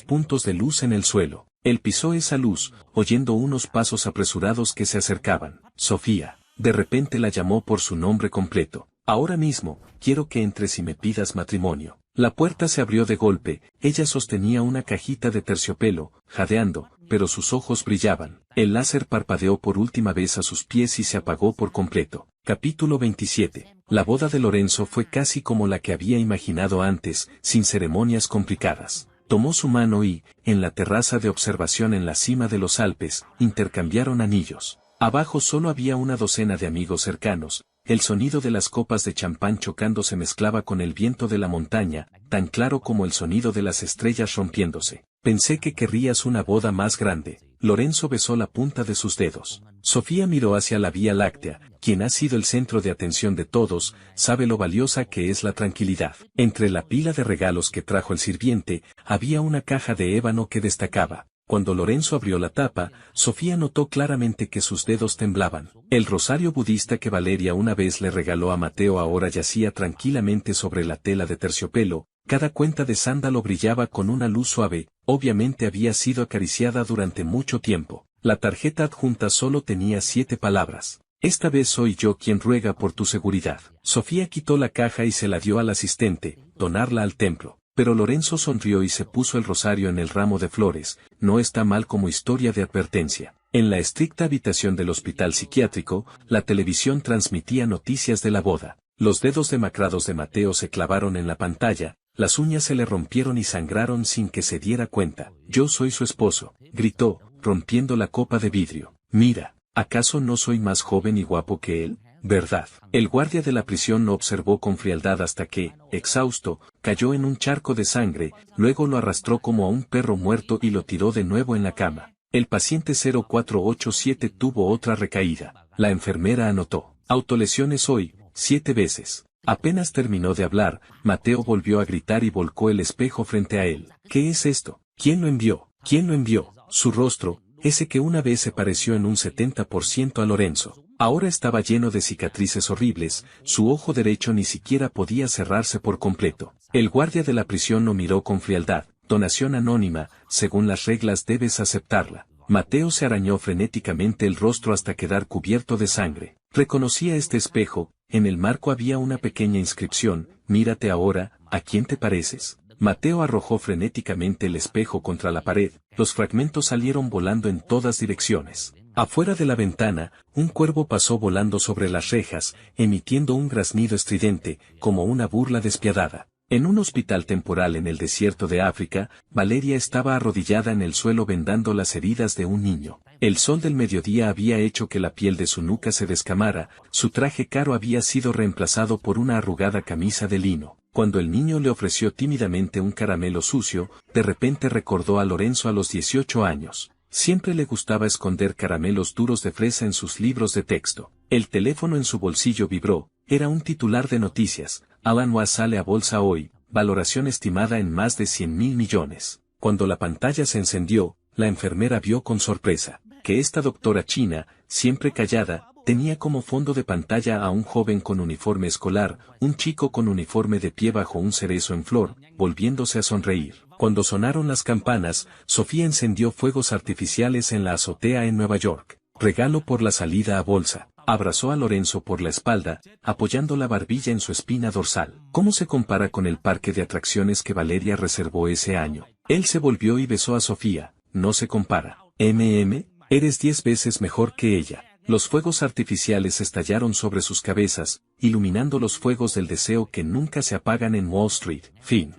[SPEAKER 1] puntos de luz en el suelo. Él pisó esa luz, oyendo unos pasos apresurados que se acercaban. Sofía. De repente la llamó por su nombre completo. Ahora mismo, quiero que entres y me pidas matrimonio. La puerta se abrió de golpe, ella sostenía una cajita de terciopelo, jadeando, pero sus ojos brillaban. El láser parpadeó por última vez a sus pies y se apagó por completo. Capítulo 27. La boda de Lorenzo fue casi como la que había imaginado antes, sin ceremonias complicadas. Tomó su mano y, en la terraza de observación en la cima de los Alpes, intercambiaron anillos. Abajo solo había una docena de amigos cercanos. El sonido de las copas de champán chocando se mezclaba con el viento de la montaña, tan claro como el sonido de las estrellas rompiéndose. Pensé que querrías una boda más grande. Lorenzo besó la punta de sus dedos. Sofía miró hacia la Vía Láctea, quien ha sido el centro de atención de todos, sabe lo valiosa que es la tranquilidad. Entre la pila de regalos que trajo el sirviente, había una caja de ébano que destacaba. Cuando Lorenzo abrió la tapa, Sofía notó claramente que sus dedos temblaban. El rosario budista que Valeria una vez le regaló a Mateo ahora yacía tranquilamente sobre la tela de terciopelo, cada cuenta de sándalo brillaba con una luz suave, obviamente había sido acariciada durante mucho tiempo. La tarjeta adjunta solo tenía 7 palabras. Esta vez soy yo quien ruega por tu seguridad. Sofía quitó la caja y se la dio al asistente, donarla al templo. Pero Lorenzo sonrió y se puso el rosario en el ramo de flores. No está mal como historia de advertencia. En la estricta habitación del hospital psiquiátrico, la televisión transmitía noticias de la boda. Los dedos demacrados de Mateo se clavaron en la pantalla, las uñas se le rompieron y sangraron sin que se diera cuenta. Yo soy su esposo, gritó, rompiendo la copa de vidrio. Mira, ¿acaso no soy más joven y guapo que él? ¿Verdad? El guardia de la prisión lo observó con frialdad hasta que, exhausto, cayó en un charco de sangre, luego lo arrastró como a un perro muerto y lo tiró de nuevo en la cama. El paciente 0487 tuvo otra recaída. La enfermera anotó. Autolesiones hoy, 7 veces. Apenas terminó de hablar, Mateo volvió a gritar y volcó el espejo frente a él. ¿Qué es esto? ¿Quién lo envió? ¿Quién lo envió? Su rostro, ese que una vez se pareció en un 70% a Lorenzo, ahora estaba lleno de cicatrices horribles, su ojo derecho ni siquiera podía cerrarse por completo. El guardia de la prisión lo miró con frialdad. Donación anónima, según las reglas debes aceptarla. Mateo se arañó frenéticamente el rostro hasta quedar cubierto de sangre. Reconocía este espejo, en el marco había una pequeña inscripción, mírate ahora, ¿a quién te pareces? Mateo arrojó frenéticamente el espejo contra la pared, los fragmentos salieron volando en todas direcciones. Afuera de la ventana, un cuervo pasó volando sobre las rejas, emitiendo un graznido estridente, como una burla despiadada. En un hospital temporal en el desierto de África, Valeria estaba arrodillada en el suelo vendando las heridas de un niño. El sol del mediodía había hecho que la piel de su nuca se descamara, su traje caro había sido reemplazado por una arrugada camisa de lino. Cuando el niño le ofreció tímidamente un caramelo sucio, de repente recordó a Lorenzo a los 18 años. Siempre le gustaba esconder caramelos duros de fresa en sus libros de texto. El teléfono en su bolsillo vibró, era un titular de noticias. Alan Watts sale a bolsa hoy, valoración estimada en más de 100.000 millones. Cuando la pantalla se encendió, la enfermera vio con sorpresa que esta doctora china, siempre callada, tenía como fondo de pantalla a un joven con uniforme escolar, un chico con uniforme de pie bajo un cerezo en flor, volviéndose a sonreír. Cuando sonaron las campanas, Sofía encendió fuegos artificiales en la azotea en Nueva York. Regalo por la salida a bolsa. Abrazó a Lorenzo por la espalda, apoyando la barbilla en su espina dorsal. ¿Cómo se compara con el parque de atracciones que Valeria reservó ese año? Él se volvió y besó a Sofía. No se compara. Eres 10 veces mejor que ella. Los fuegos artificiales estallaron sobre sus cabezas, iluminando los fuegos del deseo que nunca se apagan en Wall Street. Fin.